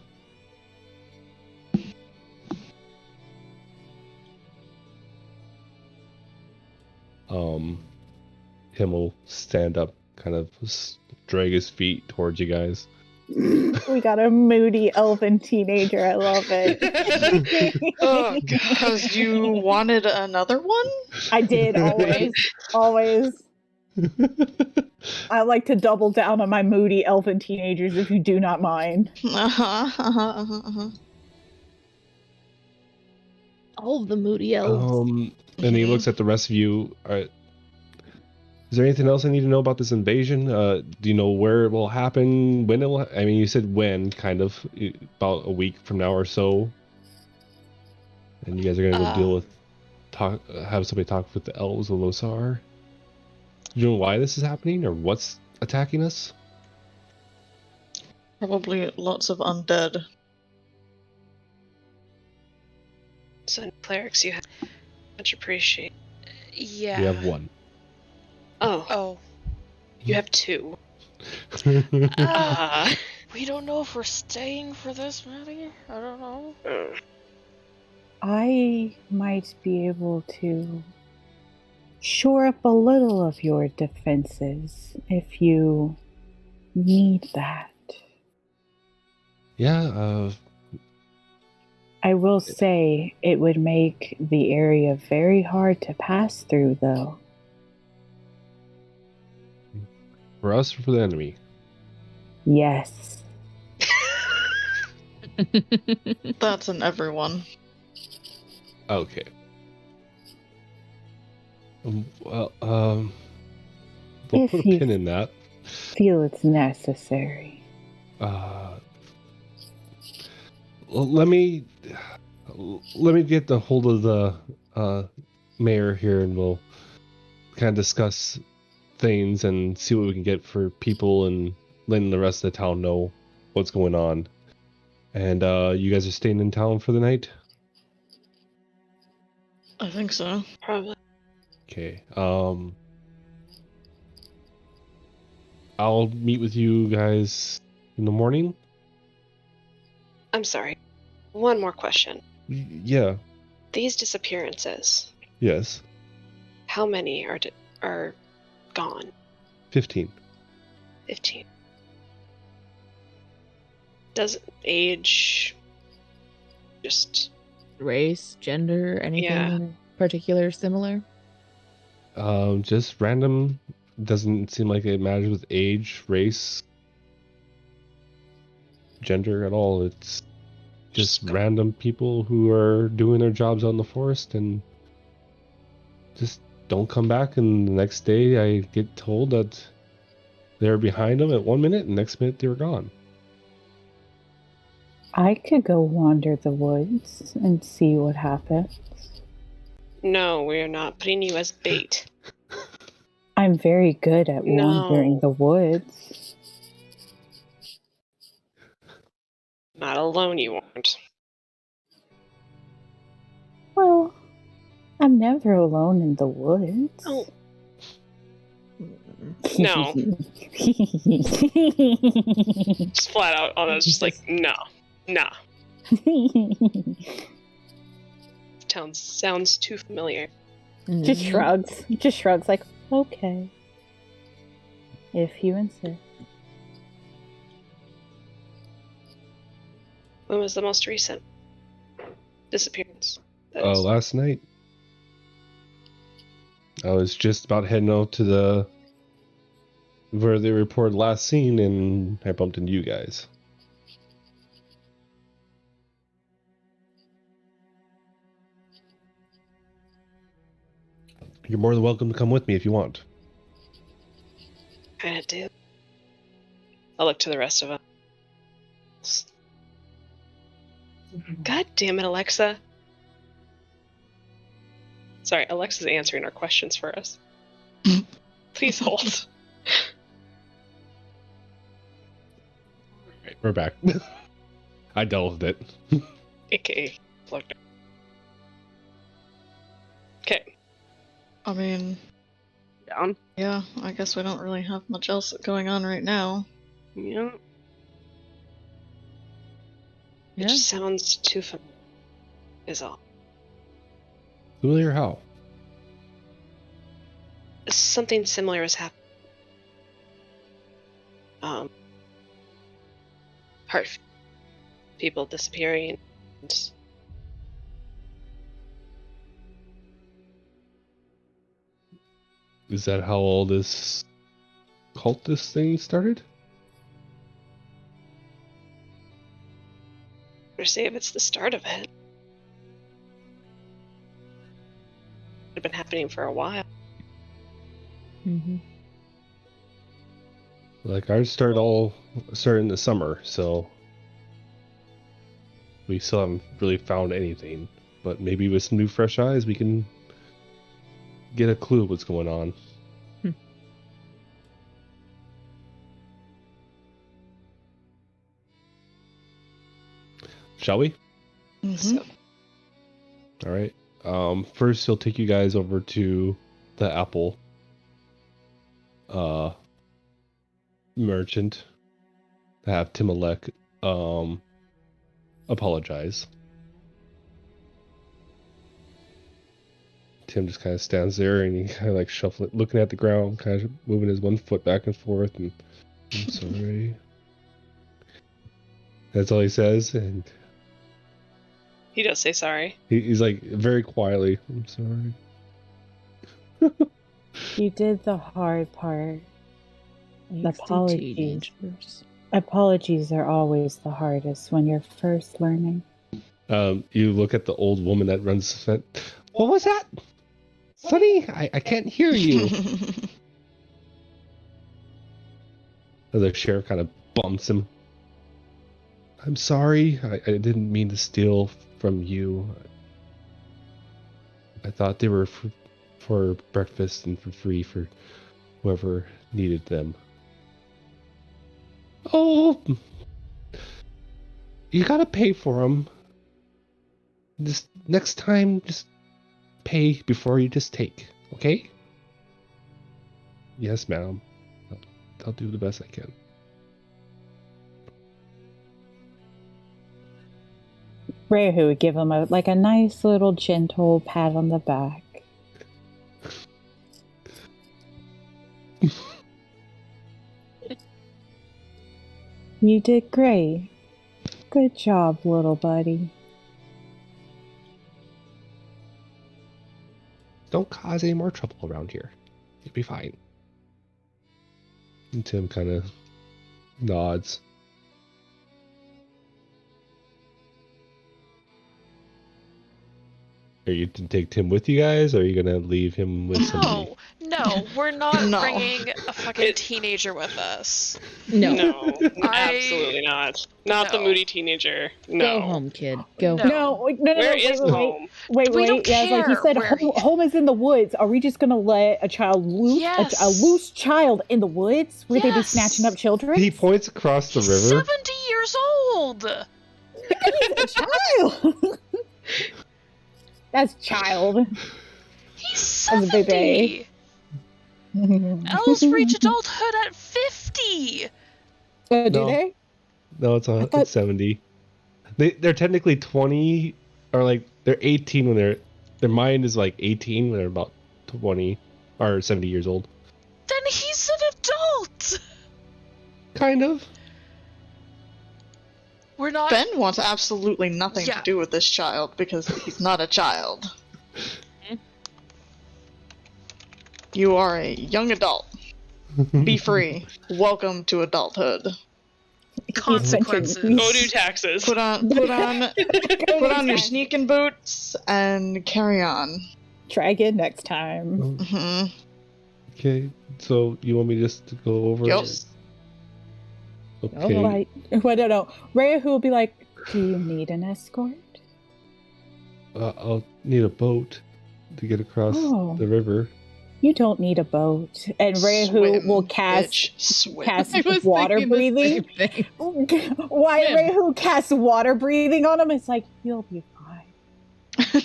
Him will stand up, kind of drag his feet towards you guys. We got a moody elven teenager. I love it. Because you wanted another one? I did always. I like to double down on my moody elven teenagers, if you do not mind. All of the moody elves. And he looks at the rest of you. Is there anything else I need to know about this invasion? Do you know where it will happen? When it will? I mean, you said when, kind of, about a week from now or so. And you guys are gonna go deal with, have somebody talk with the elves of Losar. you know why this is happening or what's attacking us? Probably lots of undead. So clerics, you have much appreciate. Yeah. We have one. Oh, Oh. you have two. We don't know if we're staying for this, Maddie. I don't know. I might be able to shore up a little of your defenses if you need that. Yeah, I will say it would make the area very hard to pass through, though. for us or for the enemy? Yes. That's an everyone. Okay. Well, we'll If put a you pin in that. feel it's necessary. Let me get the hold of the mayor here, and we'll kind of discuss things and see what we can get for people, and letting the rest of the town know what's going on. And you guys are staying in town for the night? I think so. Probably. Okay. I'll meet with you guys in the morning. I'm sorry. One more question. Yeah. These disappearances, Yes. how many are gone? 15. 15. Does age just Race, gender, anything Yeah. in particular similar? Just random. Doesn't seem like it matters with age, race, gender at all. It's just random people who are doing their jobs out in the forest and just don't come back. And the next day I get told that they're behind them at 1 minute, and next minute they were gone. I could go wander the woods and see what happens. No, we're not putting you as bait. I'm very good at wandering No. the woods. Not alone you aren't. Well, I'm never alone in the woods. Oh. No. Just flat out on us, just like, no. Nah. Sounds too familiar. Just shrugs. Just shrugs like, okay. If you insist. When was the most recent disappearance? That is- Last night. I was just about heading out to where they reported last seen, and I bumped into you guys. You're more than welcome to come with me if you want. Kinda do. I'll look to the rest of us. God damn it, Alexa. Sorry, Alexa's answering our questions for us. Please hold. Right, we're back. I dealt with it. AKA looked. Okay. I mean, Down. yeah, I guess we don't really have much else going on right now. Yeah. It just sounds too familiar, is all. Familiar how? Something similar was happening. Heart people disappearing. And Is that how all this cultist thing started? or say if it's the start of it. It's been happening for a while. Mm-hmm. Like ours started in the summer, so we still haven't really found anything. But maybe with some new fresh eyes, we can get a clue of what's going on. shall we? Mhm. All right. First, he'll take you guys over to the apple merchant to have Timalek apologize. Tim just kind of stands there and he kind of like shuffling, looking at the ground, kind of moving his one foot back and forth, and I'm sorry. That's all he says, and He does say sorry. he's like very quietly, I'm sorry. You did the hard part. Apologies. Teenagers. Apologies are always the hardest when you're first learning. You look at the old woman that runs the fence. What was that? Sonny, I can't hear you. The sheriff kind of bumps him. I'm sorry. I didn't mean to steal from you. I thought they were for breakfast and for free for whoever needed them. Oh, you gotta pay for them. Just next time, just pay before you just take, okay? Yes, ma'am. I'll do the best I can. Rehu would give him a nice little gentle pat on the back. You did great. Good job, little buddy. Don't cause any more trouble around here. You'll be fine. And Tim kind of nods. Are you to take Tim with you guys, or are you gonna leave him with somebody? No, we're not No. bringing a fucking teenager with us. No. No, absolutely not. Not the No. moody teenager. No. Go home, kid. Go No. home. No, Where is home? Wait, We don't yeah, like you care said, where home is in the woods. Are we just gonna let a child loose, Yes. a loose child in the woods where they be Yes. snatching up children? He points across the He's river. 70 years old. He's a child. That's child. He's As a 70. baby. Elves reach adulthood at 50. Do No. they? No, it's thought- 70. They're technically 20, or like they're 18 when their mind is like 18 when they're about 20 or 70 years old. Then he's an adult. Kind of. We're not. Ben wants absolutely nothing Yeah. to do with this child because he's not a child. You are a young adult. Be free. Welcome to adulthood. Consequences. Go do taxes. Put on your sneaking boots and carry on. Try again next time. Hmm. Okay, so you want me just to go over? Yep. Okay. Right. Well, no. Rehu will be like, do you need an escort? I'll need a boat to get across Oh. the river. You don't need a boat. And Rehu Swim, will cast bitch. Swim. cast I was water thinking the breathing. same thing. Why Swim. Rehu casts water breathing on him? It's like, you'll be fine.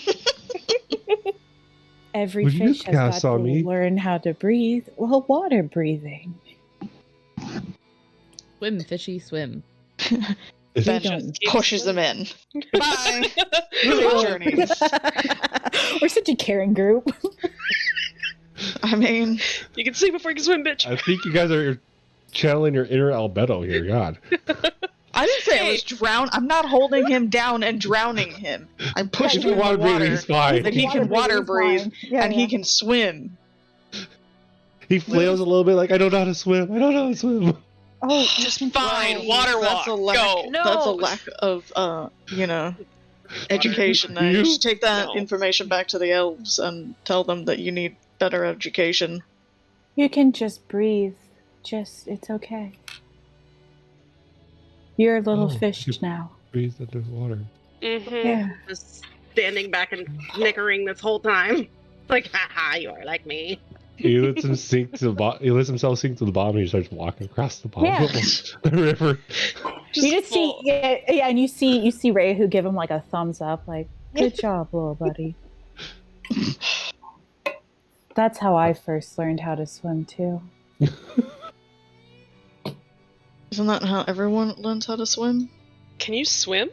Every Would you fish just has got cast to on me? learn how to breathe. Well, water breathing. Swim, fishy, swim. Is Ben it- just pushes them in. Bye. Good journey. We're such a caring group. I mean, You can sleep before you can swim, bitch. I think you guys are channeling your inner Albedo here. God. I didn't say I was drown. I'm not holding him down and drowning him. I'm pushing him in the water breathing, water he's fine. so he can water breathe Yeah, and he can swim. He flails a little bit like, I don't know how to swim. I don't know how to swim. Oh, Just fine. Water walk. That's a lack. Go. No. That's a lack of education. There. You should take that No. information back to the elves and tell them that you need better education. you can just breathe. It's okay. You're a little Oh, fish you- now. Breathe underwater. Mm-hmm. Yeah. Just standing back and snickering this whole time. Like, haha, you are like me. He lets him sink to the bottom. He lets himself sink to the bottom. And he starts walking across the bottom Yeah. of the river. You just see, yeah, and you see Ray who give him like a thumbs up, like, good job, little buddy. That's how I first learned how to swim too. Isn't that how everyone learns how to swim? Can you swim?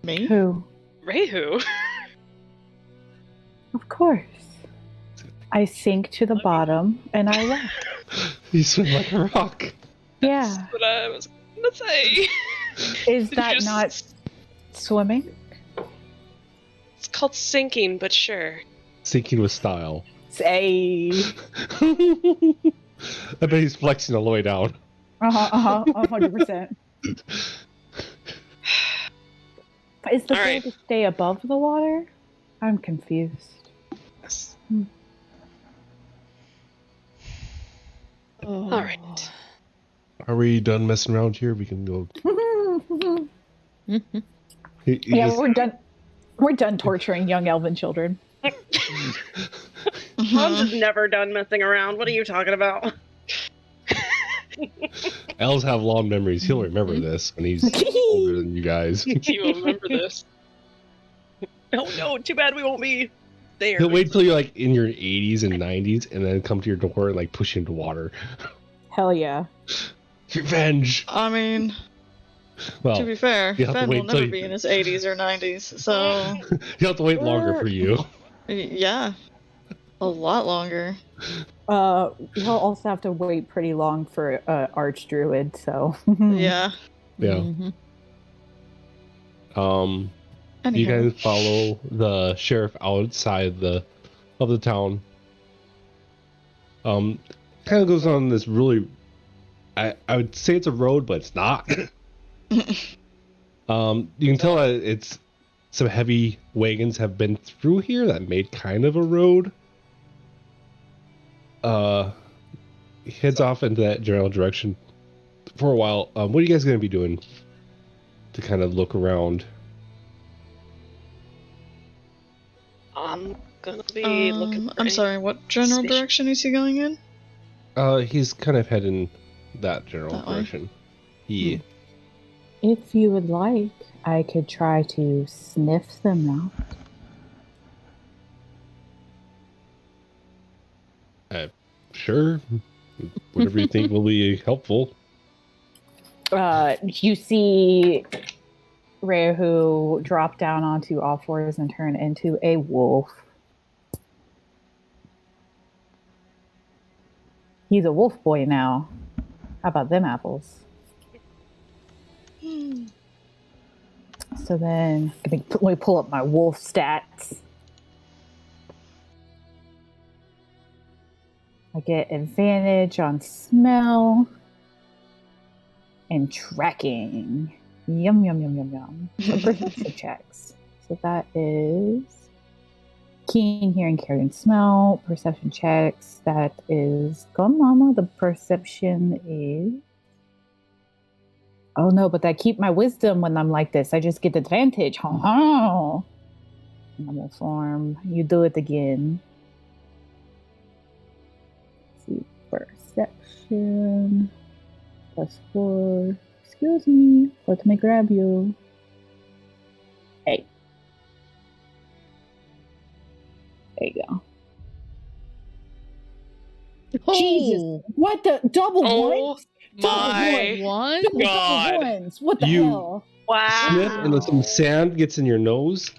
Me? Who? Rayhu. Of course. I sink to the bottom and I left. You swim like a rock. Yeah. That's what I was gonna say. Is that not swimming? It's called sinking, but sure. Sinking with style. Say. I bet he's flexing all the way down. 100%. Is the goal Alright. to stay above the water? I'm confused. Yes. Oh. All right. Are we done messing around here? We can go. Yeah, we're done. We're done torturing young elven children. I'm just never done messing around. What are you talking about? Elves have long memories. He'll remember this when he's older than you guys. You will remember this. Oh no, too bad we won't be there. He'll wait till you're like in your 80s and 90s and then come to your door and like push you into water. Hell yeah. Revenge! I mean, Well, to be fair, you have to Ben wait will till never you- be in his 80s or 90s, so you'll have to wait longer for you. yeah, a lot longer. He'll also have to wait pretty long for Archdruid, so. Yeah. Yeah. You Anyhow. guys follow the sheriff outside of the town. Kind of goes on this really, I would say it's a road, but it's not. You can tell that it's some heavy wagons have been through here that made kind of a road. Heads off into that general direction for a while. What are you guys going to be doing to kind of look around? I'm gonna be looking for I'm sorry, what general suspicious- direction is he going in? He's kind of heading that general That way? direction. Yeah. If you would like, I could try to sniff them out. Sure. Whatever you think will be helpful. You see Rehu drop down onto all fours and turn into a wolf. He's a wolf boy now. How about them apples? So then, let me pull up my wolf stats. I get advantage on smell and tracking. Yum, yum, yum, yum, yum. So perception checks. So that is keen hearing, carrying, smell. Perception checks. That is Gone Mama. The perception is. Oh no, but I keep my wisdom when I'm like this. I just get advantage. Normal form. You do it again. Let's see. Perception. +4. Excuse me. Let me grab you. Hey. There you go. Jesus. What the? Double ones? My One? God. Double ones. What the You- hell? Sniff and some sand gets in your nose,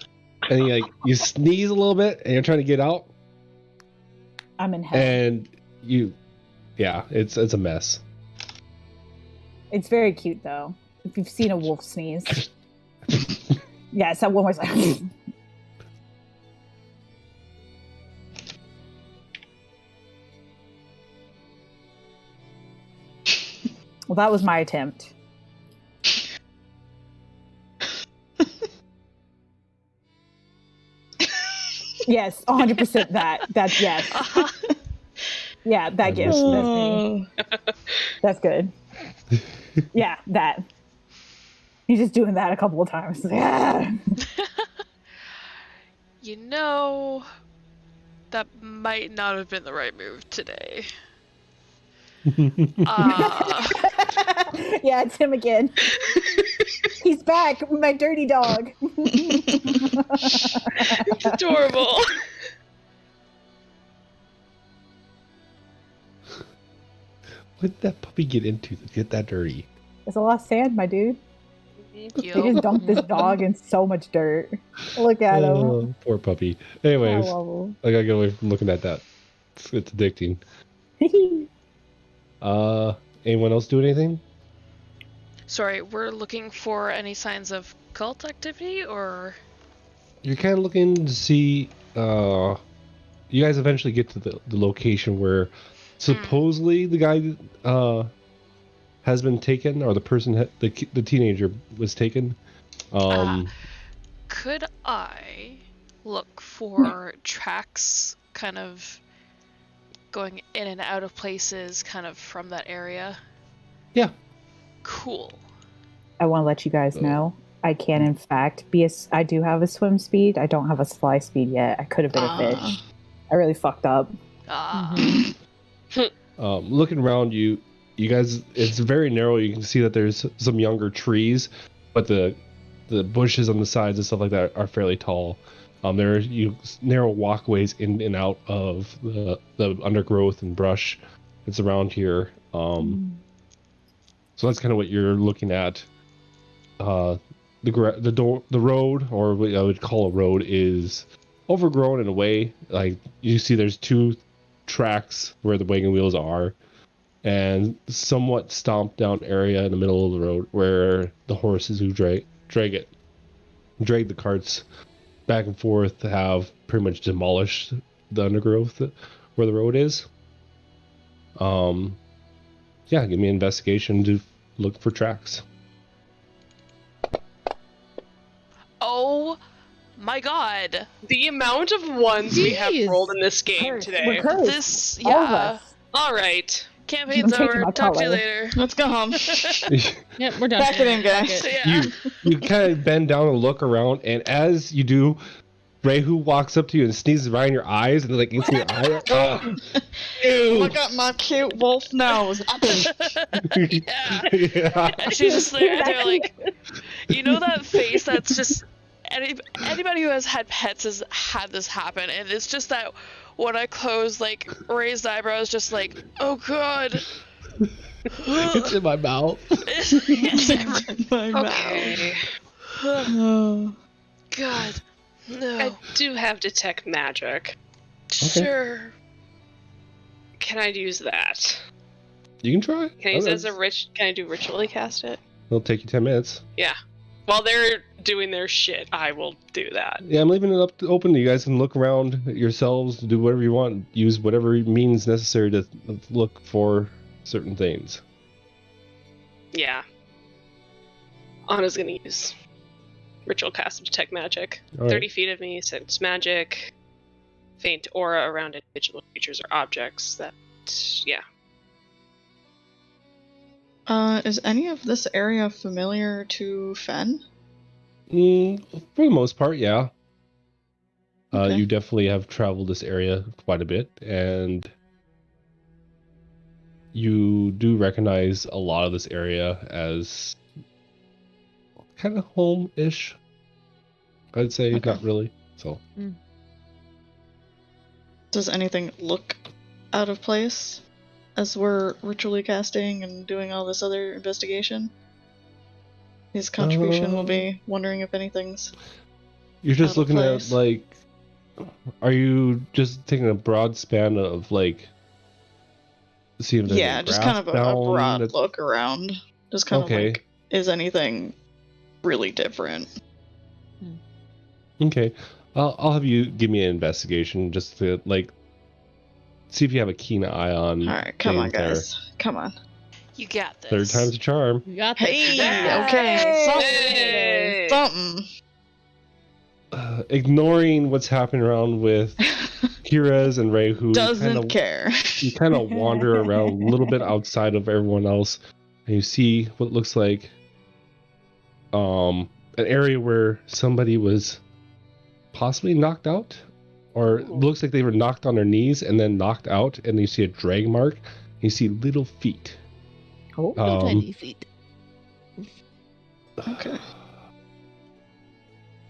and you sneeze a little bit, and you're trying to get out, I'm in hell. and it's a mess. It's very cute though. If you've seen a wolf sneeze. Yes, that one was like. Well, that was my attempt. Yes, 100% that. That's yes. Yeah, that gives. That's me. That's good. Yeah, that. He's just doing that a couple of times. Yeah. You know, that might not have been the right move today. Yeah, it's him again. He's back, my dirty dog. It's adorable. What did that puppy get into to get that dirty? There's a lot of sand, my dude. They Yup. just dumped this dog in so much dirt. Look at him. Oh, poor puppy. I Anyways, love him. I gotta get away from looking at that. It's addicting. Anyone else do anything? Sorry, we're looking for any signs of cult activity, or You're kind of looking to see. You guys eventually get to the location where supposedly the guy has been taken, or the person, the teenager was taken. could I look for tracks kind of going in and out of places kind of from that area? Yeah. Cool. I want to let you guys know I can, in fact, I do have a swim speed. I don't have a fly speed yet. I could have been a fish. I really fucked up. Looking around you guys, it's very narrow. You can see that there's some younger trees, but the bushes on the sides and stuff like that are fairly tall. There are narrow walkways in and out of the undergrowth and brush that's around here. So that's kind of what you're looking at. The road, or what I would call a road, is overgrown in a way. Like, you see there's 2 tracks where the wagon wheels are, and somewhat stomped down area in the middle of the road where the horses who drag the carts back and forth have pretty much demolished the undergrowth where the road is. Yeah, give me an investigation to look for tracks. Oh my god. The amount of ones we have Jeez. rolled in this game We're today. cursed. This, All of yeah. us. All right. Campaign's I'm taking over. my Talk to you color. later. Let's go home. Yep, we're done. Pack it in, guys. So, yeah. You kind of bend down and look around, and as you do, Rehu walks up to you and sneezes right in your eyes, and like gets in your eye. Ew. Look at my cute wolf nose. Yeah. And she's just there like, you know that face that's just, anybody who has had pets has had this happen, and it's just that when I close, like, raised eyebrows, just like, oh god. It's in my mouth. It's in My Okay. mouth. God. No. I do have detect magic. Sure. Can I use that? You can try. Can I use it as a Can I do ritually cast it? It'll take you 10 minutes. Yeah. While they're doing their shit, I will do that. Yeah, I'm leaving it open. You guys can look around yourselves, do whatever you want, use whatever means necessary to look for certain things. Yeah. Anna's gonna use ritual cast of detect magic. All right. 30 feet of me, sense magic, faint aura around individual creatures or objects. That, yeah. Is any of this area familiar to Fen? For the most part, yeah. Okay. You definitely have traveled this area quite a bit, and you do recognize a lot of this area as kind of home-ish. I'd say, Okay. not really. So Does anything look out of place as we're ritually casting and doing all this other investigation? His contribution will be wondering if anything's... you're just out of looking at, place. like, are you just taking a broad span of, like, seeing if there's Yeah, any just grass kind of a down broad that's- look around. Just kind Okay. of like, is anything really different? Okay, I'll have you give me an investigation just to, like, see if you have a keen eye on. Alright, come on, things there. guys. Come on. You got this. Third time's a charm. You got this. Hey, Yeah. okay. Hey! Something. Ignoring what's happening around with Kira's and Rehu, Doesn't care. you kind of wander around a little bit outside of everyone else, and you see what looks like an area where somebody was possibly knocked out, or it looks like they were knocked on their knees and then knocked out, and you see a drag mark. You see little feet Oh, no tiny feet. Okay.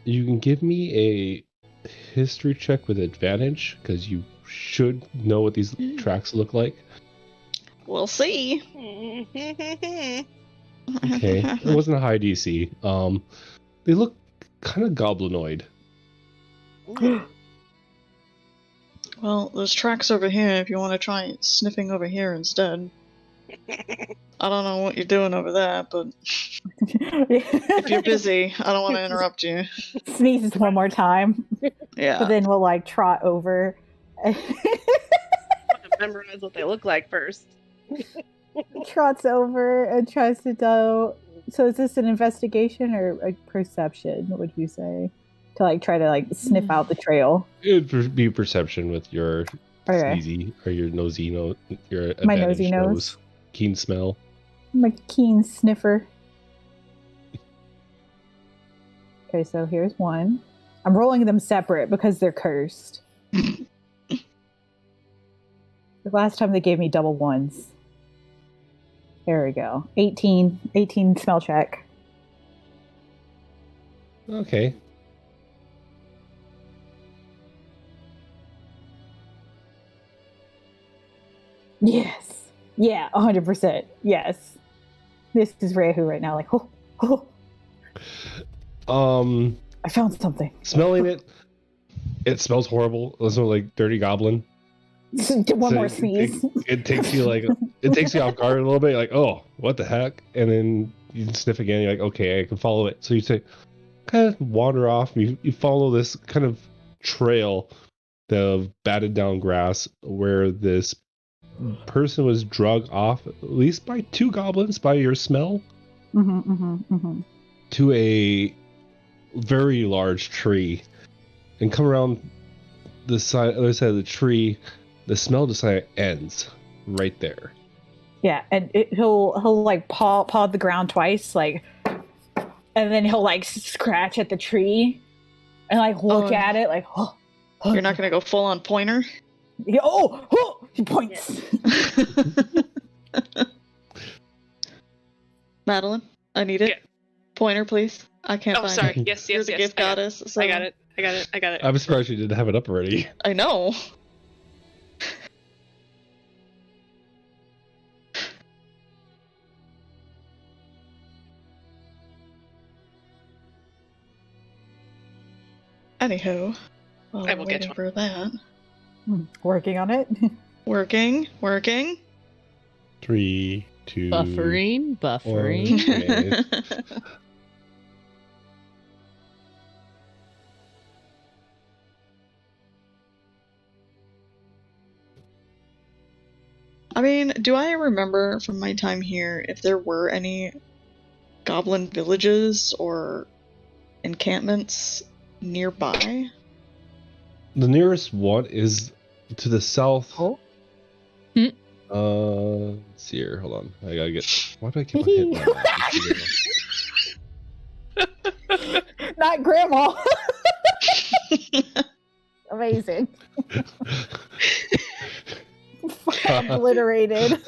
You can give me a history check with advantage, because you should know what these tracks look like. We'll see. Okay. It wasn't a high DC. They look kind of goblinoid. Well, there's tracks over here if you want to try sniffing over here instead. I don't know what you're doing over there, but if you're busy, I don't want to interrupt you. Sneezes one more time. Yeah. But then we'll like trot over. Memorize what they look like first. Trots over and tries to know. So is this an investigation or a perception, would you say? To like try to like sniff out the trail. It would be perception with your Okay. sneezy or your nosy nose, your My advantage nosy nose. keen smell. I'm a keen sniffer. Okay, so here's one. I'm rolling them separate because they're cursed. The last time they gave me double ones. There we go. 18 smell check. Okay. Yes. Yeah, 100%. Yes. This is Rehu right now, like, oh. I found something. Smelling it, it smells horrible. It smells like dirty goblin. One more sneeze. It takes you off guard a little bit. You're like, oh, what the heck? And then you sniff again. You're like, okay, I can follow it. So you say, kind of wander off. You follow this kind of trail of batted down grass where this person was drugged off, at least by 2 goblins, by your smell, to a very large tree, and come around the other side of the tree. The smell just like ends right there. Yeah, and he'll like paw the ground twice, like, and then he'll like scratch at the tree and like look at it, like, oh. You're not gonna go full on pointer? He points. Madeline, I need it. Yeah. Pointer, please. I can't find sorry. it. Yes, You're the gift goddess. So I got it. I'm surprised you didn't have it up already. I know. Anywho, while I I'm will get waiting one. for that. Working on it. Working. 3, 2. Buffering. Okay. I mean, do I remember from my time here if there were any goblin villages or encampments nearby? The nearest one is to the south. Oh. Let's see here. Hold on. I gotta get. Why do I keep on hitting that? Not grandma. Amazing. Obliterated.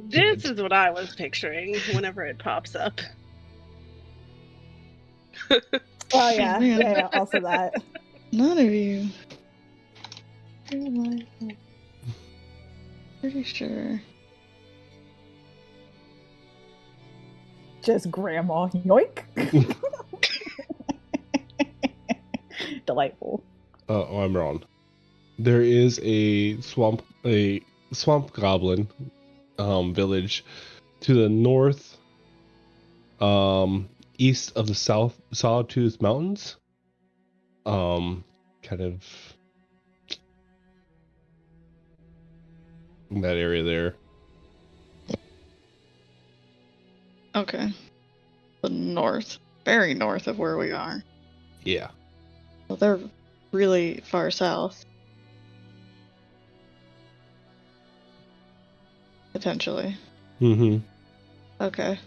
This is what I was picturing whenever it pops up. Oh yeah. Also that. None of you. Pretty sure. Just grandma. Yoink. Delightful. Oh, I'm wrong. There is a swamp goblin village to the north, east of the Sawtooth Mountains. Kind of in that area there. Okay. The north. Very north of where we are. Yeah. Well, they're really far south. Potentially. Mm-hmm. Okay.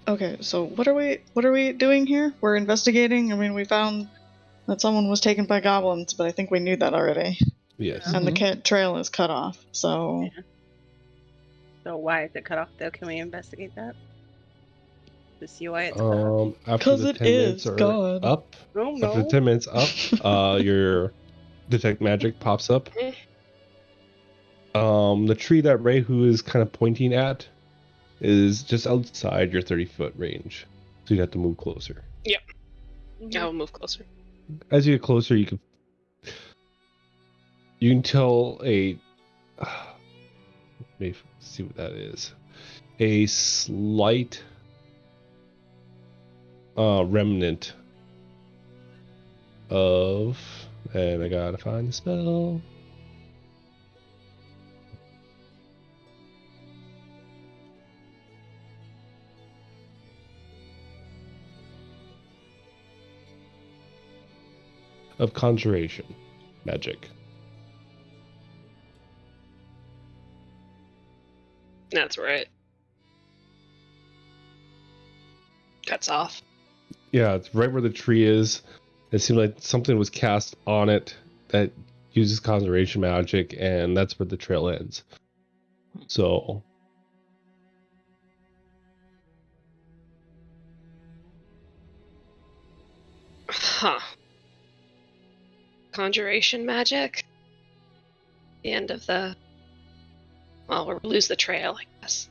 Okay, so what are we doing here? We're investigating. I mean, we found that someone was taken by goblins, but I think we knew that already. Yes. And the trail is cut off, so... Yeah. So why is it cut off, though? Can we investigate that? To see why it's cut off? After 'Cause the it 10 minutes is are God. up, Oh, no. after the 10 minutes up, your detect magic pops up. The tree that Rehu is kind of pointing at is just outside your 30-foot range, so you'd have to move closer. Yep. Mhm. I'll move closer. As you get closer, you can tell a let me see what that is. A slight remnant of, and I gotta find the spell. Of conjuration magic. That's right. Cuts off. Yeah, it's right where the tree is. It seemed like something was cast on it that uses conjuration magic, and that's where the trail ends. So, Huh. Conjuration magic? The end of the... Well, we'll lose the trail, I guess.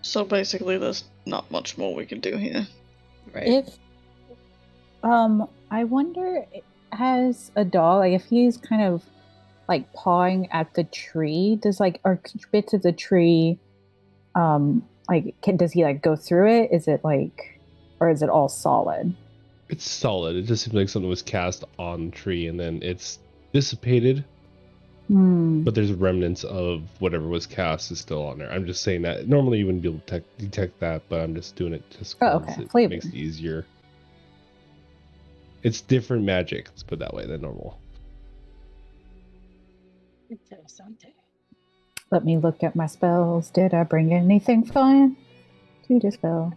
So basically, there's not much more we can do here. Right. If I wonder, has a dog, like, if he's kind of like pawing at the tree, does like are bits of the tree, does he like go through it? Is it like, or is it all solid? it's solid. It just seems like something was cast on the tree, and then it's dissipated. But there's remnants of whatever was cast is still on there. I'm just saying that. Normally you wouldn't be able to detect that, but I'm just doing it just because it Flavor. makes it easier. It's different magic, let's put it that way, than normal. Let me look at my spells. Did I bring anything fun to dispel?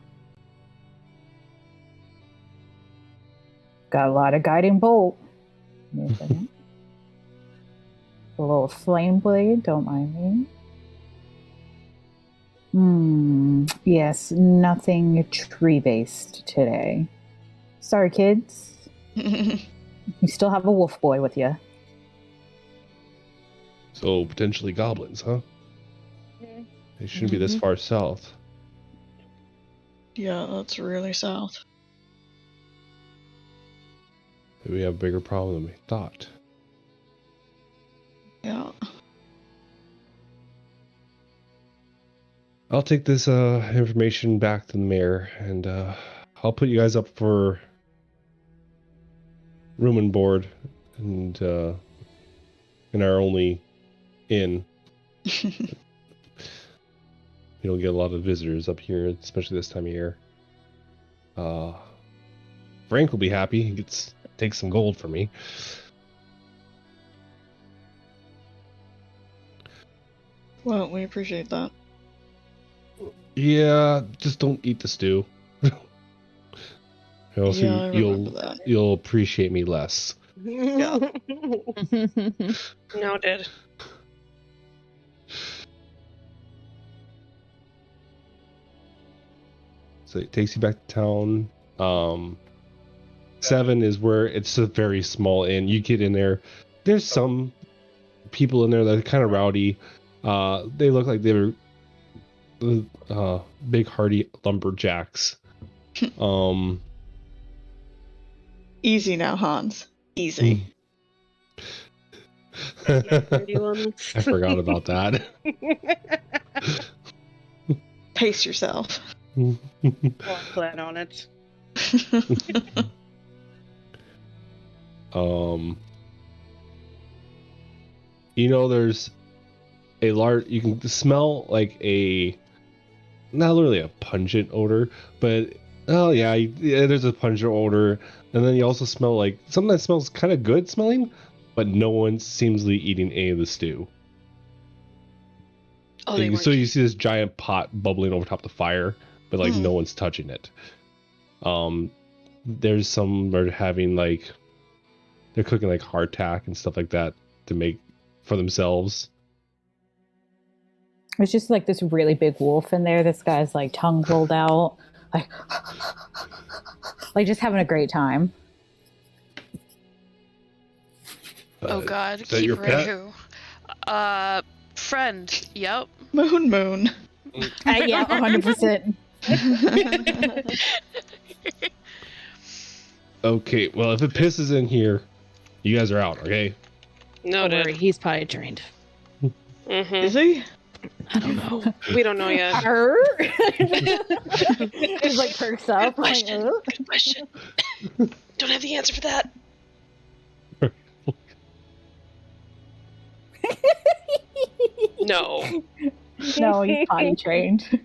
Got a lot of guiding bolt. Give me a second. A little flame blade, don't mind me. Yes, nothing tree-based today. Sorry, kids. You still have a wolf boy with you. So potentially goblins, huh? They shouldn't be this far south. Yeah, that's really south. Maybe we have a bigger problem than we thought. Yeah. I'll take this information back to the mayor, and I'll put you guys up for room and board, and in our only inn. You don't get a lot of visitors up here, especially this time of year. Frank will be happy. He gets take some gold from me. Well, we appreciate that. Yeah, just don't eat the stew. Else Yeah, I remember that. you'll appreciate me less. Yeah. Noted. So it takes you back to town. 7 is where it's a very small inn. You get in there. There's some people in there that are kind of rowdy. They look like they're big hardy lumberjacks. Easy now, Hans. Easy. I forgot about that. Pace yourself. I'll plan on it. You know, there's a large, you can smell like a, not really a pungent odor, but oh yeah, there's a pungent odor. And then you also smell like something that smells kind of good smelling, but no one seems to be eating any of the stew. Oh, they so weren't. you see this giant pot bubbling over top the fire, but like no one's touching it. There's some are having like they're cooking like hardtack and stuff like that to make for themselves. It's just like this really big wolf in there. This guy's like tongue rolled out, like just having a great time. Oh god, is that your keep pet? Rehu. Friend, yep. Moon. Yeah, 100%. Okay, well if it pisses in here, you guys are out. Okay. No, Don't worry, he's potty trained. Mm-hmm. Is he? I don't know. We don't know yet. It's like perks up. Good question. Like, Good question. Don't have the answer for that. No. no, he's potty trained.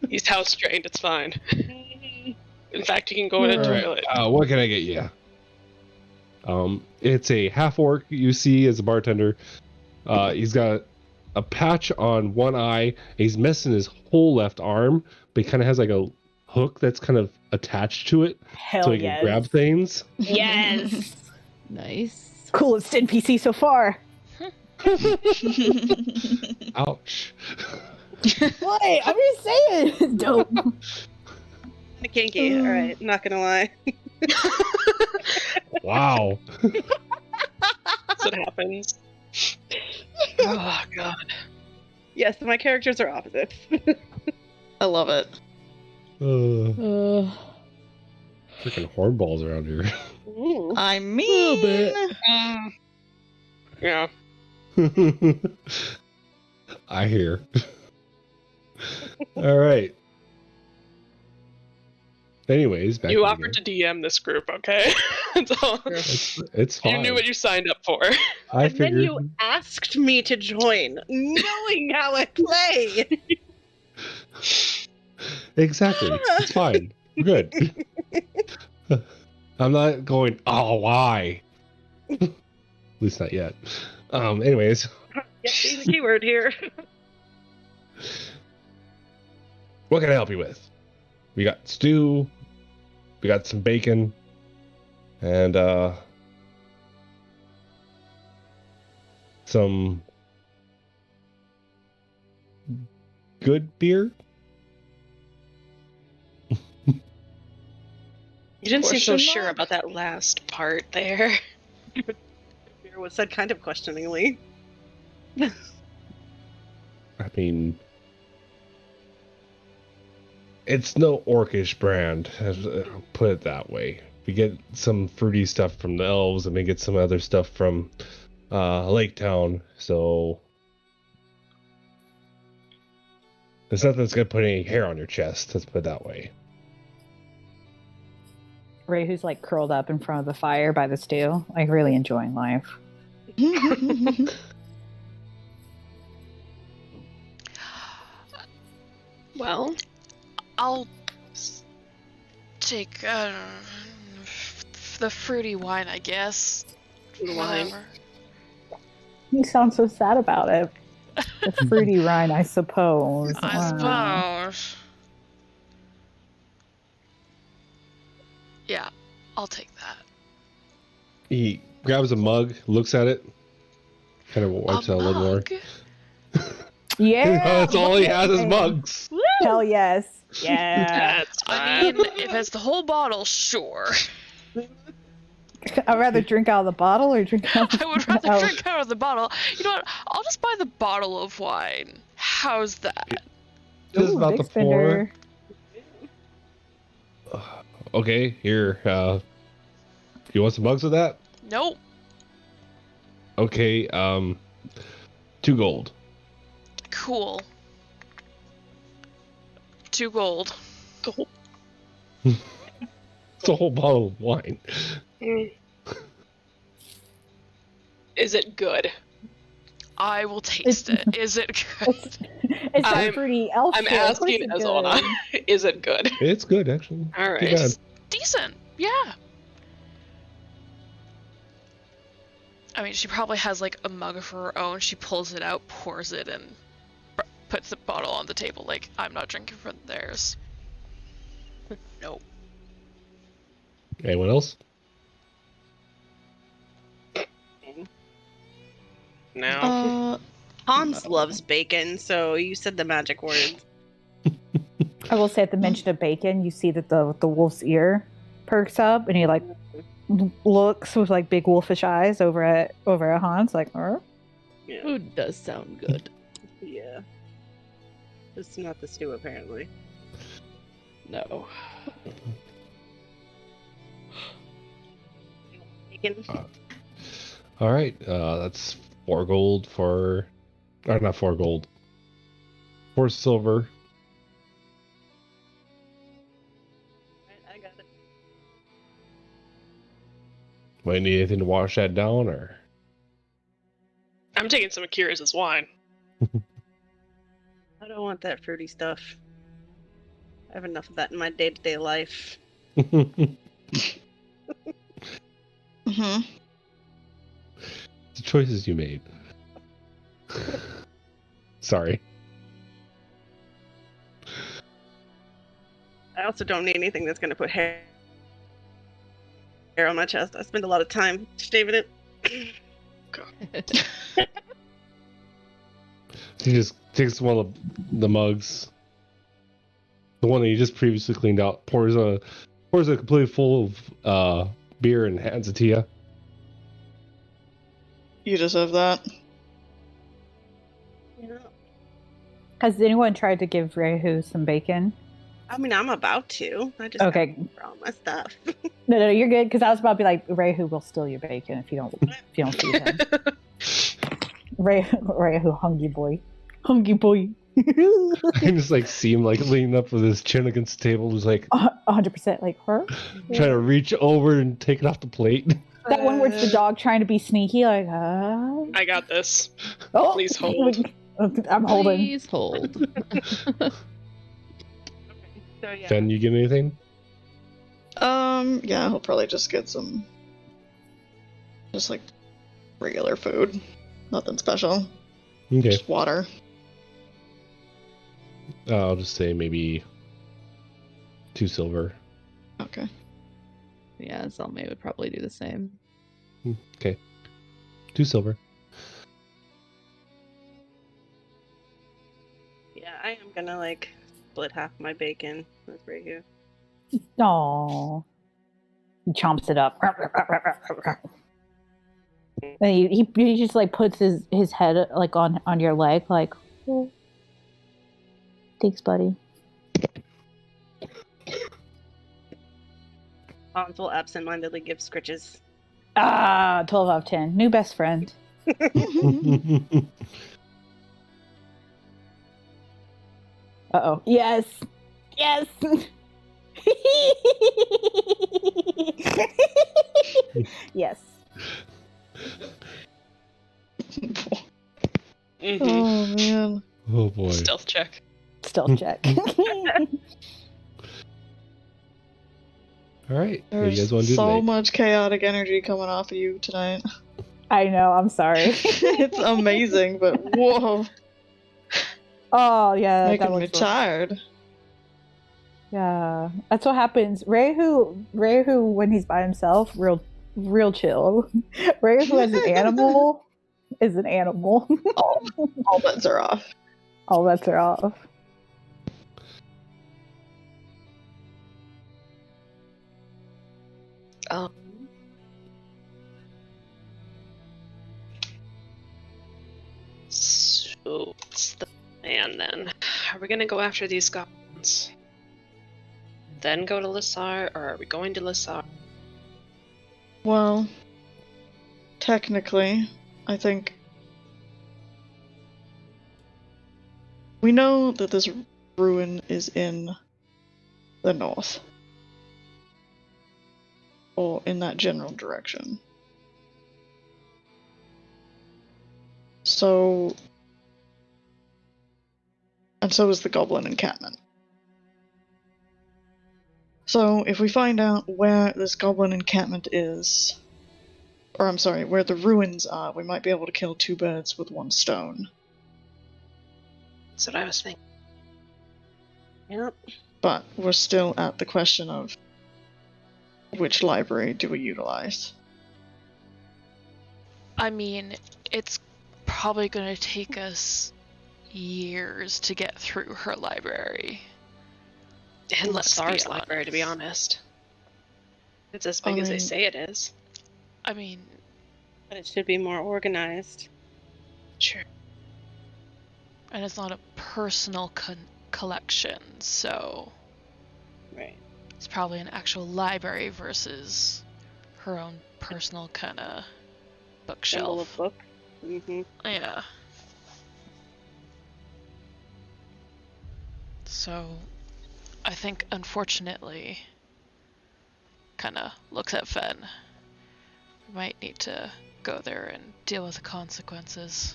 He's house trained. It's fine. In fact, he can go in a toilet. What can I get you? It's a half orc you see as a bartender. He's got a patch on one eye. He's missing his whole left arm, but he kind of has like a hook that's kind of attached to it, Hell so he can grab things. Yes. Nice. Coolest NPC so far. Ouch. What? I'm just saying. It's dope. Kinky. All right, not gonna lie. Wow. That's what happens. Oh god. Yes, my characters are opposites. I love it. Freaking hornballs around here. I mean, Yeah. I hear. All right. Anyways, back You to the offered to DM this group, okay? That's all. It's fine. You knew what you signed up for. I And then figured. you asked me to join, knowing how I play. Exactly. It's fine. We're good. I'm not going, oh, why? At least not yet. Anyways. Yeah, see the keyword here. What can I help you with? We got stew. We got some bacon. And, some good beer. You didn't seem so Question sure mark? about that last part there. It was said kind of questioningly. I mean, it's no orcish brand. I'll put it that way. We get some fruity stuff from the elves, and we get some other stuff from Lake Town. So there's nothing that's gonna put any hair on your chest. Let's put it that way. Ray, who's like curled up in front of the fire by the stew, like really enjoying life. Well, I'll take the fruity wine, I guess. the wine. Whatever. You sound so sad about it. The fruity rind, I suppose. I suppose. Yeah, I'll take that. He grabs a mug, looks at it, kind of wipes out a little more. mug? Yeah. That's all he has is mugs. Hell yes. Yeah. That's I fine. mean, if it's the whole bottle, sure. I'd rather drink out of the bottle or drink out I would rather Oh. drink out of the bottle. You know what? I'll just buy the bottle of wine. How's that? Just Ooh, about big the spender. pour. Okay, here. You want some mugs with that? Nope. Okay. 2 gold. Cool. 2 gold. It's a whole bottle of wine. Is it good? I will taste it. Is it good? It's a I'm- fruity elf. I'm shit. Of course asking it's as Ona. good. Is it good? It's good, actually. All Too right. bad. Decent. Yeah. I mean, she probably has like a mug of her own. She pulls it out, pours it, and puts the bottle on the table. Like, I'm not drinking from theirs. Nope. Anyone else? No. Hans No. loves bacon, so you said the magic words. I will say at the mention of bacon, you see that the wolf's ear perks up, and he like looks with like big wolfish eyes over at Hans, like, Yeah. Food does sound good. Yeah. It's not the stew, apparently. No. Bacon. All right, that's 4 gold for, or not 4 gold, 4 silver. I got it. Might need anything to wash that down, or? I'm taking some of Kira's wine. I don't want that fruity stuff. I have enough of that in my day-to-day life. Mm-hmm. The choices you made. Sorry. I also don't need anything that's going to put hair on my chest. I spend a lot of time shaving it. He just takes one of the mugs, the one that you just previously cleaned out, pours it completely full of beer and hands it to you. You deserve that. Yeah. has anyone tried to give Rehu some bacon? I mean, I'm about to. I just Okay. got all my stuff. No, you're good. Because I was about to be like, Rehu will steal your bacon if you don't feed him. Rehu, hungry boy. I can just like see him like leaning up with his chin against the table, just like 100% like her. trying to reach over and take it off the plate. That one where it's the dog trying to be sneaky, like, I got this. oh, Please hold. I'm holding. Please hold. So yeah. Fen, you get anything? Yeah, he'll probably just get some, just like regular food. Nothing special. Okay. Just water. I'll just say maybe 2 silver. Okay. Yeah, Zelme would probably do the same. Okay. 2 silver. Yeah, I am gonna like split half my bacon with right here. Aww. He chomps it up. And he just like puts his head like on your leg, like, oh. Thanks, buddy. Hans will absentmindedly give scritches. 12 out of 10. New best friend. Uh-oh. Yes. Yes. Yes. Mhm. Oh man. Oh boy. Stealth check. Stealth check. All right. What do There's you guys want to do so today? much chaotic energy coming off of you tonight. I know. I'm sorry. It's amazing, but whoa, Oh yeah, making that me looks rough. tired. Yeah, that's what happens. Rehu, when he's by himself, real chill. Rehu as an animal is an animal. All bets are off. All bets are off. So what's the plan then? Are we gonna go after these goblins? Then go to Lissar, or are we going to Lissar? Well, technically, I think we know that this ruin is in the north. Or in that general direction. So... And so is the goblin encampment. So, if we find out where this goblin encampment is, or I'm sorry, where the ruins are, we might be able to kill 2 birds with 1 stone. That's what I was thinking. Yep. But we're still at the question of which library do we utilize? I mean, it's probably going to take us years to get through her library. And Let's be Lasar's library, honest. to be honest. It's as big as they say it is. I mean, But it should be more organized. Sure. and it's not a personal collection, so Right. it's probably an actual library versus her own personal kind of Symbol bookshelf. of book. Mm-hmm. Yeah. So, I think, unfortunately, kind of looks at Fen. We might need to go there and deal with the consequences.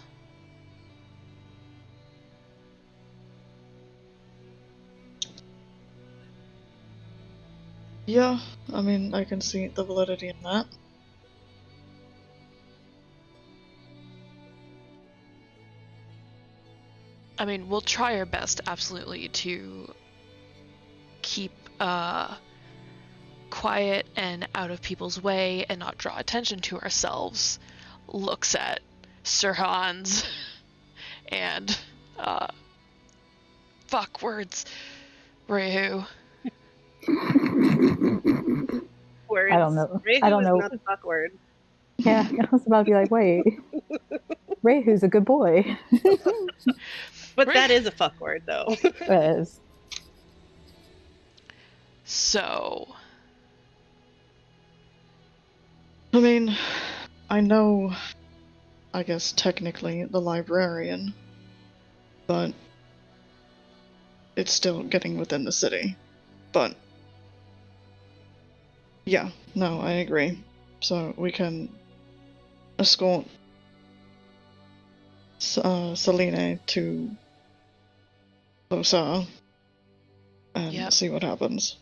Yeah, I mean, I can see the validity in that. I mean, we'll try our best, absolutely, to keep quiet and out of people's way and not draw attention to ourselves. Looks at Sir Hans and fuck words, Rehu. Words. I don't know. Rehu I don't is know. not the fuck word. Yeah, I was about to be like, wait. Rayhu's a good boy. But that is a fuck word, though. It is. So, I mean, I know, I guess technically, the librarian, but it's still getting within the city. But, yeah, no, I agree. So we can escort Selene to Losar and Yep. see what happens.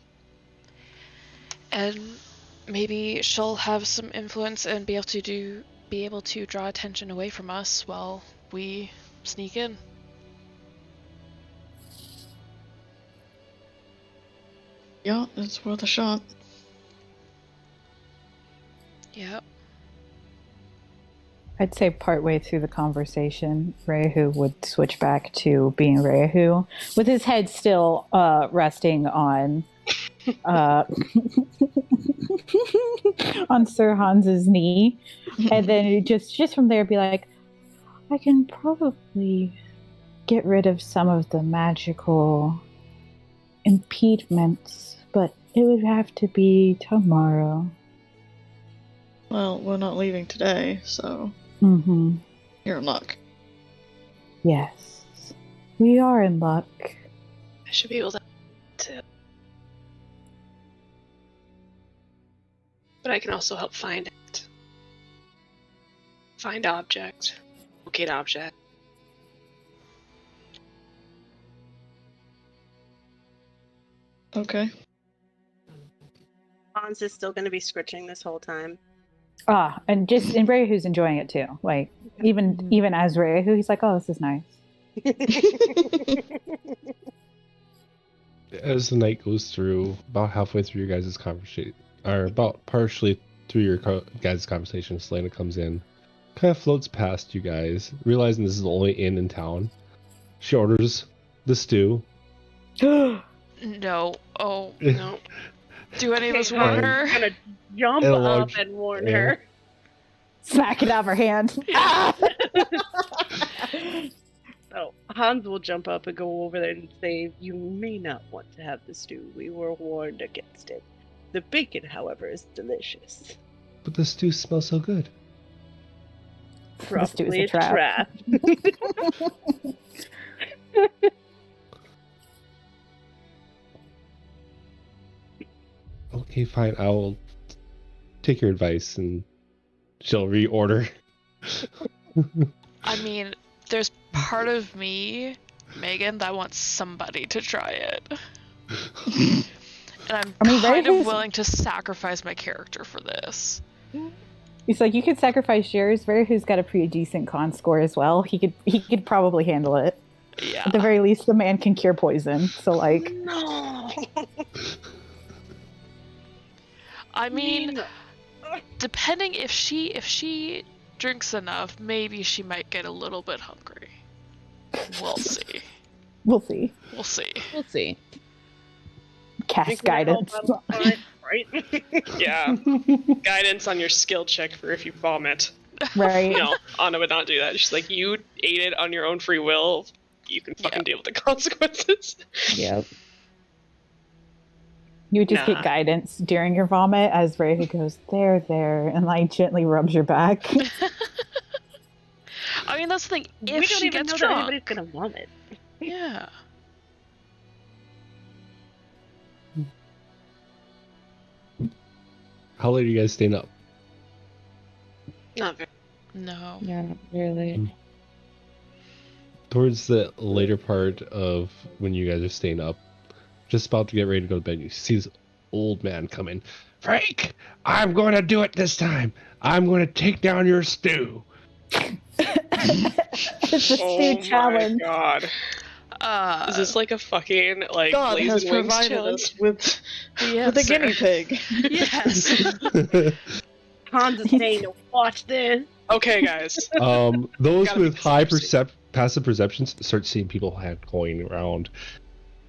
and maybe she'll have some influence and be able to draw attention away from us while we sneak in. Yeah, it's worth a shot. Yep. I'd say partway through the conversation, Rehu would switch back to being Rehu, with his head still resting on on Sir Hans's knee, and then it just from there be like, I can probably get rid of some of the magical impediments, but it would have to be tomorrow. Well, we're not leaving today, so Mm-hmm. you're in luck. Yes. We are in luck. I should be able to. But I can also help find it. Find object. Locate object. Okay. Hans is still going to be scritching this whole time. And Rehu's enjoying it too. Like, even as Rehu, he's like, oh, this is nice. As the night goes through, about halfway through your guys' conversation, or about partially through your guys' conversation, Selena comes in, kind of floats past you guys, realizing this is the only inn in town. She orders the stew. No. Oh, No. do any of us Okay, warn Hans her? is gonna jump And a up large- and warn yeah. her. Smack it out of her hand. So Hans will jump up and go over there and say, "You may not want to have the stew. We were warned against it. The bacon, however, is delicious. But the stew smells so good. The stew is Probably a trap. Okay, fine. I'll take your advice and she'll reorder. I mean, there's part of me, Megan, that wants somebody to try it. And I'm I mean, kind of Rehu's- willing to sacrifice my character for this. He's like, you could sacrifice yours. Who's got a pretty decent con score as well. He could probably handle it. Yeah. At the very least, the man can cure poison. So like, No. I mean, depending if she drinks enough, maybe she might get a little bit hungry. We'll see. we'll see. We'll see. We'll see. Cast guidance. Right? Yeah. Guidance on your skill check for if you vomit. Right. No, Anna would not do that. She's like, you ate it on your own free will. You can fucking deal with the consequences. Yep. You would just Nah. get guidance during your vomit as Ray goes, there, and like gently rubs your back. I mean, that's the thing. If we don't she even gets know drunk, that anybody's gonna vomit. yeah. How late are you guys staying up? Not very. No. Yeah, not really. Towards the later part of when you guys are staying up, just about to get ready to go to bed, you see this old man come in. Frank, I'm going to do it this time. I'm going to take down your stew. It's a Oh stew my challenge. god. Is this like a fucking, like, God has Blazing Wings provided challenge? us with Yes, a sir. guinea pig. Yes. Hans is saying to watch this. Okay, guys. Those Gotta with be high conspiracy. passive perceptions start seeing people going around.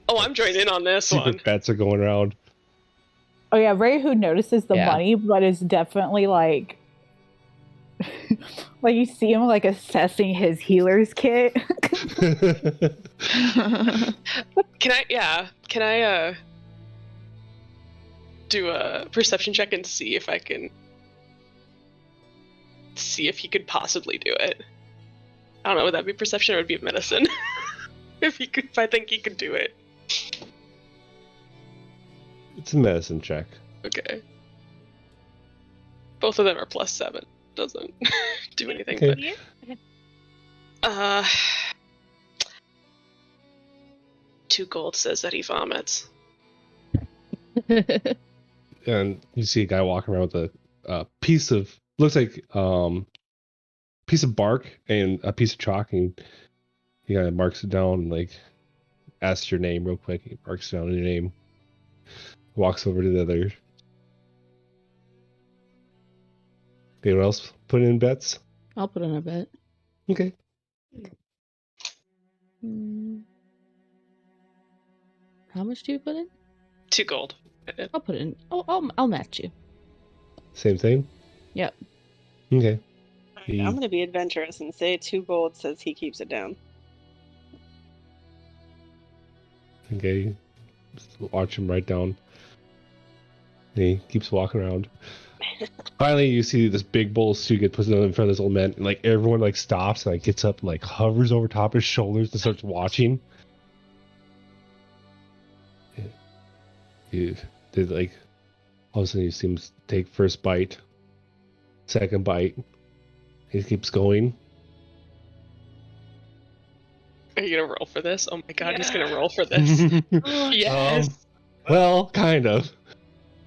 Oh, I'm joining in on this Secret one. bets are going around. Oh yeah, Ray who notices the Yeah. money, but is definitely like, like you see him like assessing his healer's kit. Can I do a perception check and see if I can see if he could possibly do it? I don't know, would that be perception or would it be medicine? if I think he could do it. It's a medicine check. Okay. Both of them are +7. Doesn't do anything. Okay. But, 2 gold says that he vomits. And you see a guy walking around with a piece of, looks like piece of bark and a piece of chalk, and he kind of marks it down and like asks your name real quick. He marks down your name, walks over to the other. Anyone else put in bets? I'll put in a bet. Okay. How much do you put in? 2 gold. I'll put in. Oh, I'll match you. Same thing? Yep. Okay. I'm gonna be adventurous and say 2 gold says he keeps it down. Okay. Just watch him write down. And he keeps walking around. Finally, you see this big bowl of stew get put in front of this old man, and like everyone like stops and like gets up and like hovers over top his shoulders and starts watching. You did like all of a sudden you see him take first bite, second bite. He keeps going. Are you gonna roll for this? Oh my god, he's gonna roll for this. Yes. Well, kind of.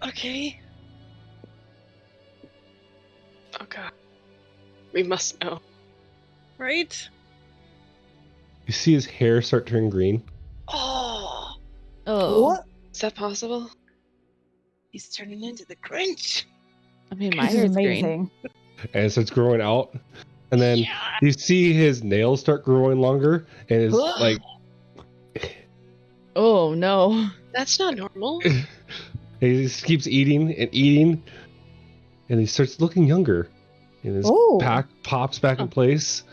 Okay. Oh god. We must know. Right? You see his hair start turning green. Oh, Oh. What? Is that possible? he's turning into the Grinch. I mean, my This is hair's green. amazing. And it starts growing out. And then you see his nails start growing longer, and it's like Oh no. That's not normal. he just keeps eating and eating, and he starts looking younger. And his Oh. pack pops back in place.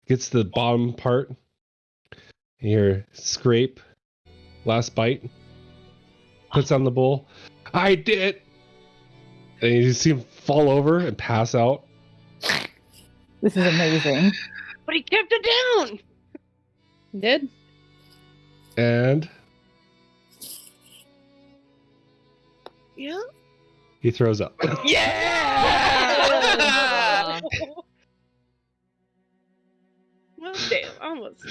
Gets to the bottom part. And you scrape. Last bite. Puts on the bowl. I did it! And you see him fall over and pass out. This is amazing. But he kept it down. Did? And Yeah. he throws up. Yeah! Well, damn, almost.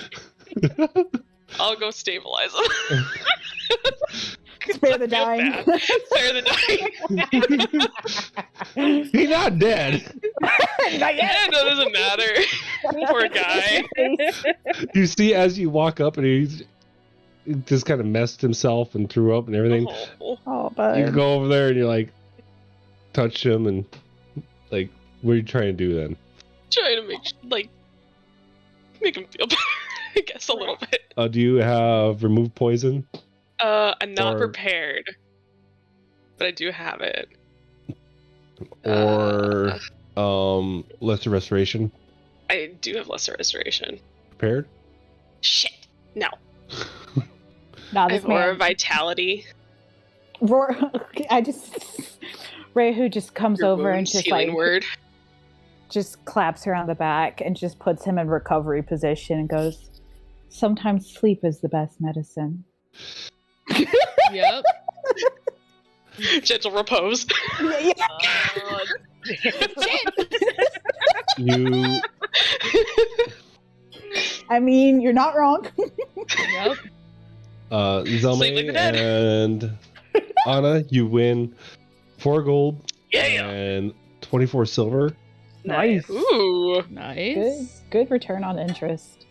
I'll go stabilize him. Spare the Feel dying. bad. Spare the dying. He's not dead. Not Yeah, yet. no, doesn't matter. Poor guy. You see, as you walk up, and he's just kind of messed himself and threw up and everything. Oh. Oh, bud. You go over there and you're like, touch him, and like, what are you trying to do then? Trying to make him feel better, I guess, a little bit. Do you have remove poison? I'm not Or- prepared, but I do have it. Or lesser restoration? I do have lesser restoration. Prepared? Shit. No. Nah, I this have Aura man. Vitality. Ray, who just comes Your over and wounds just healing like word. just claps her on the back and just puts him in recovery position and goes, "Sometimes sleep is the best medicine." Yep. Gentle repose. You I mean, you're not wrong. Yep. Sleep Zelme like the dead. and Anna, you win 4 gold Yeah. and 24 silver. Nice. Ooh. Nice. Good return on interest.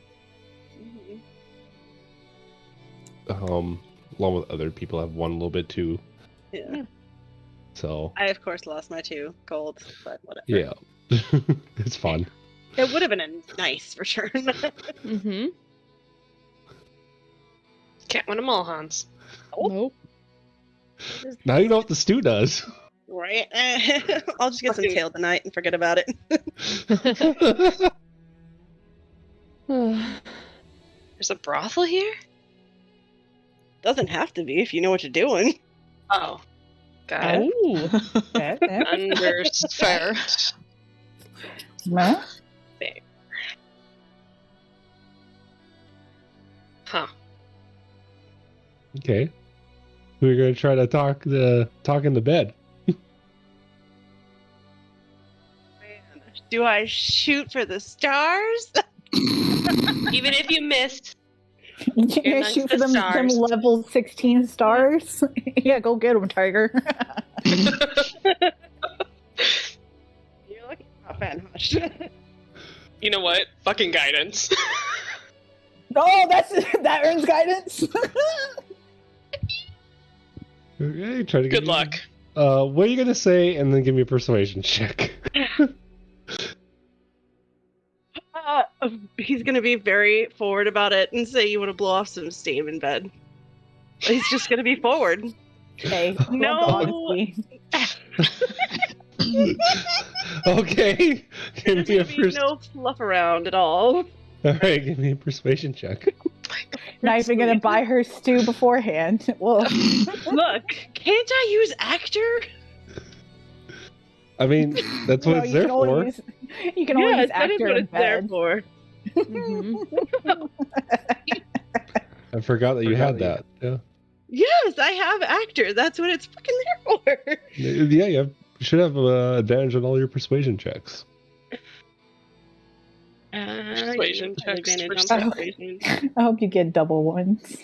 Along with other people, I've won a little bit too. Yeah. So I of course lost my 2 golds, but whatever. yeah, it's fun. It would have been a nice return. Mm-hmm. Can't win them all, Hans. Nope. Now you know what the stew does. Right? I'll just get some tail tonight and forget about it. There's a brothel here? Doesn't have to be if you know what you're doing. Oh. Got it. Oh. Understood. Fair. Huh? Huh. Okay, we're gonna try to talk in the bed. Do I shoot for the stars? Even if you missed. You're gonna amongst shoot for the them stars. level 16 stars? Yeah, go get them, Tiger. You're looking not bad, Hush. You know what? Fucking guidance. Oh, that earns guidance. Okay, try to Good give luck. What are you gonna say, and then give me a persuasion check. He's gonna be very forward about it and say you want to blow off some steam in bed. He's just gonna be forward. Hey, No. honesty. Okay, give There's me a gonna be no fluff around at all. All right, give me a persuasion check. Not even gonna buy her stew beforehand. Well, Look, can't I use actor? I mean, that's what no, it's you there can only for. use, you can only use that is actor what in it's there bed. for. Mm-hmm. I forgot that you had that. Yeah, Yes, I have actor. That's what it's fucking there for. yeah, you should have advantage on all your persuasion checks. Persuasion you have checks advantage for on stuff. persuasion. I hope you get double ones.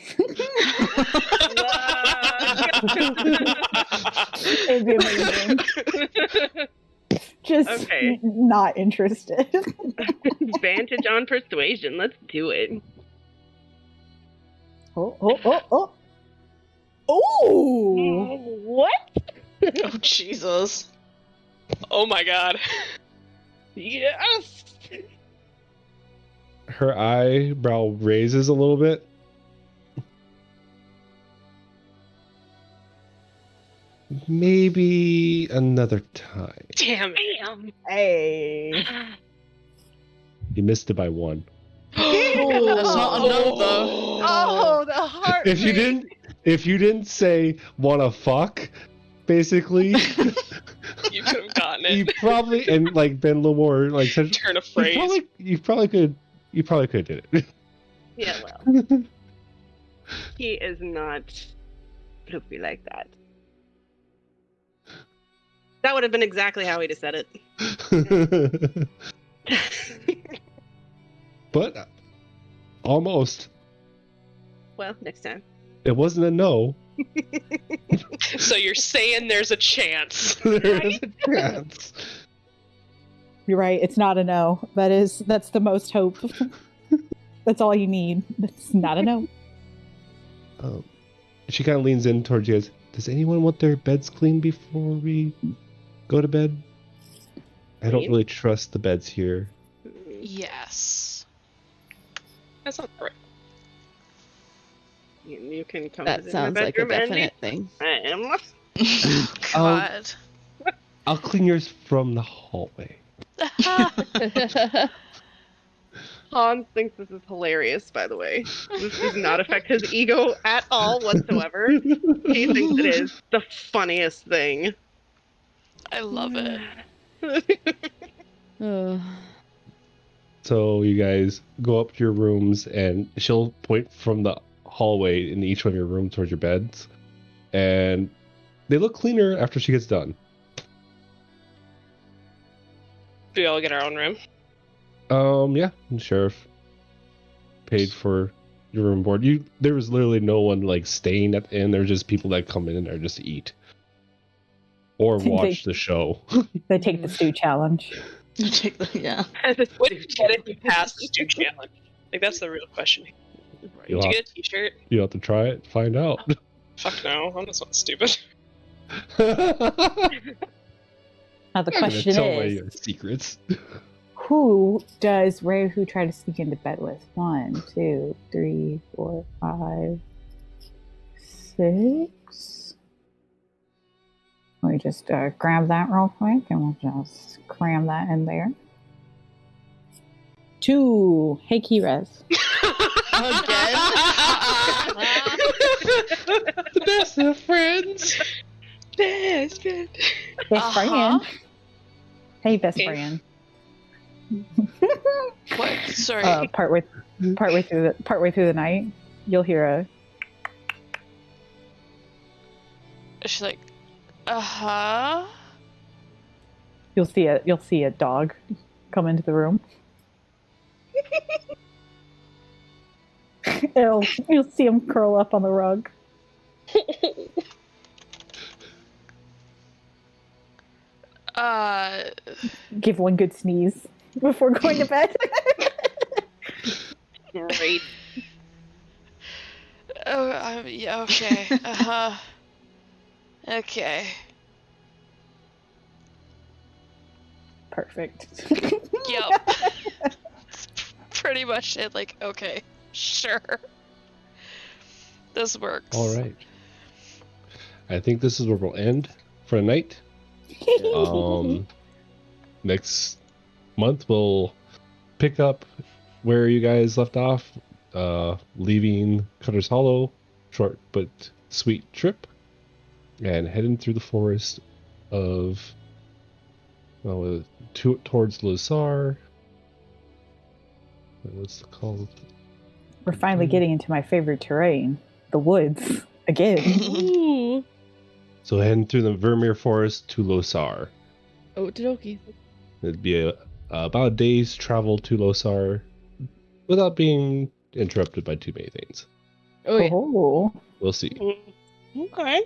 It'd be amazing. Just Okay. not interested. Advantage on persuasion. Let's do it. Oh. What? Oh, Jesus. Oh my god. Yes. Her eyebrow raises a little bit. Maybe another time. Damn it. Damn. Hey. You missed it by 1. That's not a no, though. Oh, the heart. If you didn't say wanna fuck, basically, You could have gotten you it. probably and like been a little more like Turn a phrase. you probably could did it. Yeah, well. He is not floopy like that. That would have been exactly how he'd have said it. But almost. Well, next time. It wasn't a no. So you're saying there's a chance? There is a chance. You're right. It's not a no. That's the most hope. That's all you need. That's not a no. She kind of leans in towards you guys. Does anyone want their beds cleaned before we go to bed? I don't really trust the beds here. Yes. That's not right. You can come That visit sounds my like a bedroom definite thing. anytime. God. I'll clean yours from the hallway. Hans thinks this is hilarious, by the way. This does not affect his ego at all whatsoever. He thinks it is the funniest thing. I love it. So you guys go up to your rooms, and she'll point from the hallway in each one of your rooms towards your beds, and they look cleaner after she gets done. Do we all get our own room? Yeah, the sheriff paid for your room board. There was literally no one like staying at the inn. There were just people that come in there just to eat or watch the show. They take the stew challenge. Yeah. What did you get if you passed the stew challenge? Like, that's the real question. Did you get a t-shirt? You have to try it, find out. Fuck no, I'm just not stupid. Now the question tell away is, your secrets. who does Rehu try to sneak into bed with? 1, 2, 3, 4, 5, 6. Let me just grab that real quick, and we'll just cram that in there. 2. Hey, Kirez. The best of friends. Best friend. Best friend. Hey, best friend. What? Sorry. Partway through the night, you'll hear She's like, uh-huh. you'll see a dog come into the room. You'll see him curl up on the rug. Give one good sneeze before going to bed. Great. Oh, yeah, okay. Uh-huh. Okay. Perfect. Yep. That's pretty much it. Like, okay, sure. This works. All right. I think this is where we'll end for the night. Next month we'll pick up where you guys left off, leaving Cutter's Hollow, short but sweet trip, and heading through the forest of towards Losar. What's it called? We're finally getting into my favorite terrain, the woods, again. Ooh. So heading through the Vermeer Forest to Losar. Okie dokie. It'd be about a day's travel to Losar without being interrupted by too many things. Oh, yeah. Oh. We'll see. Okay.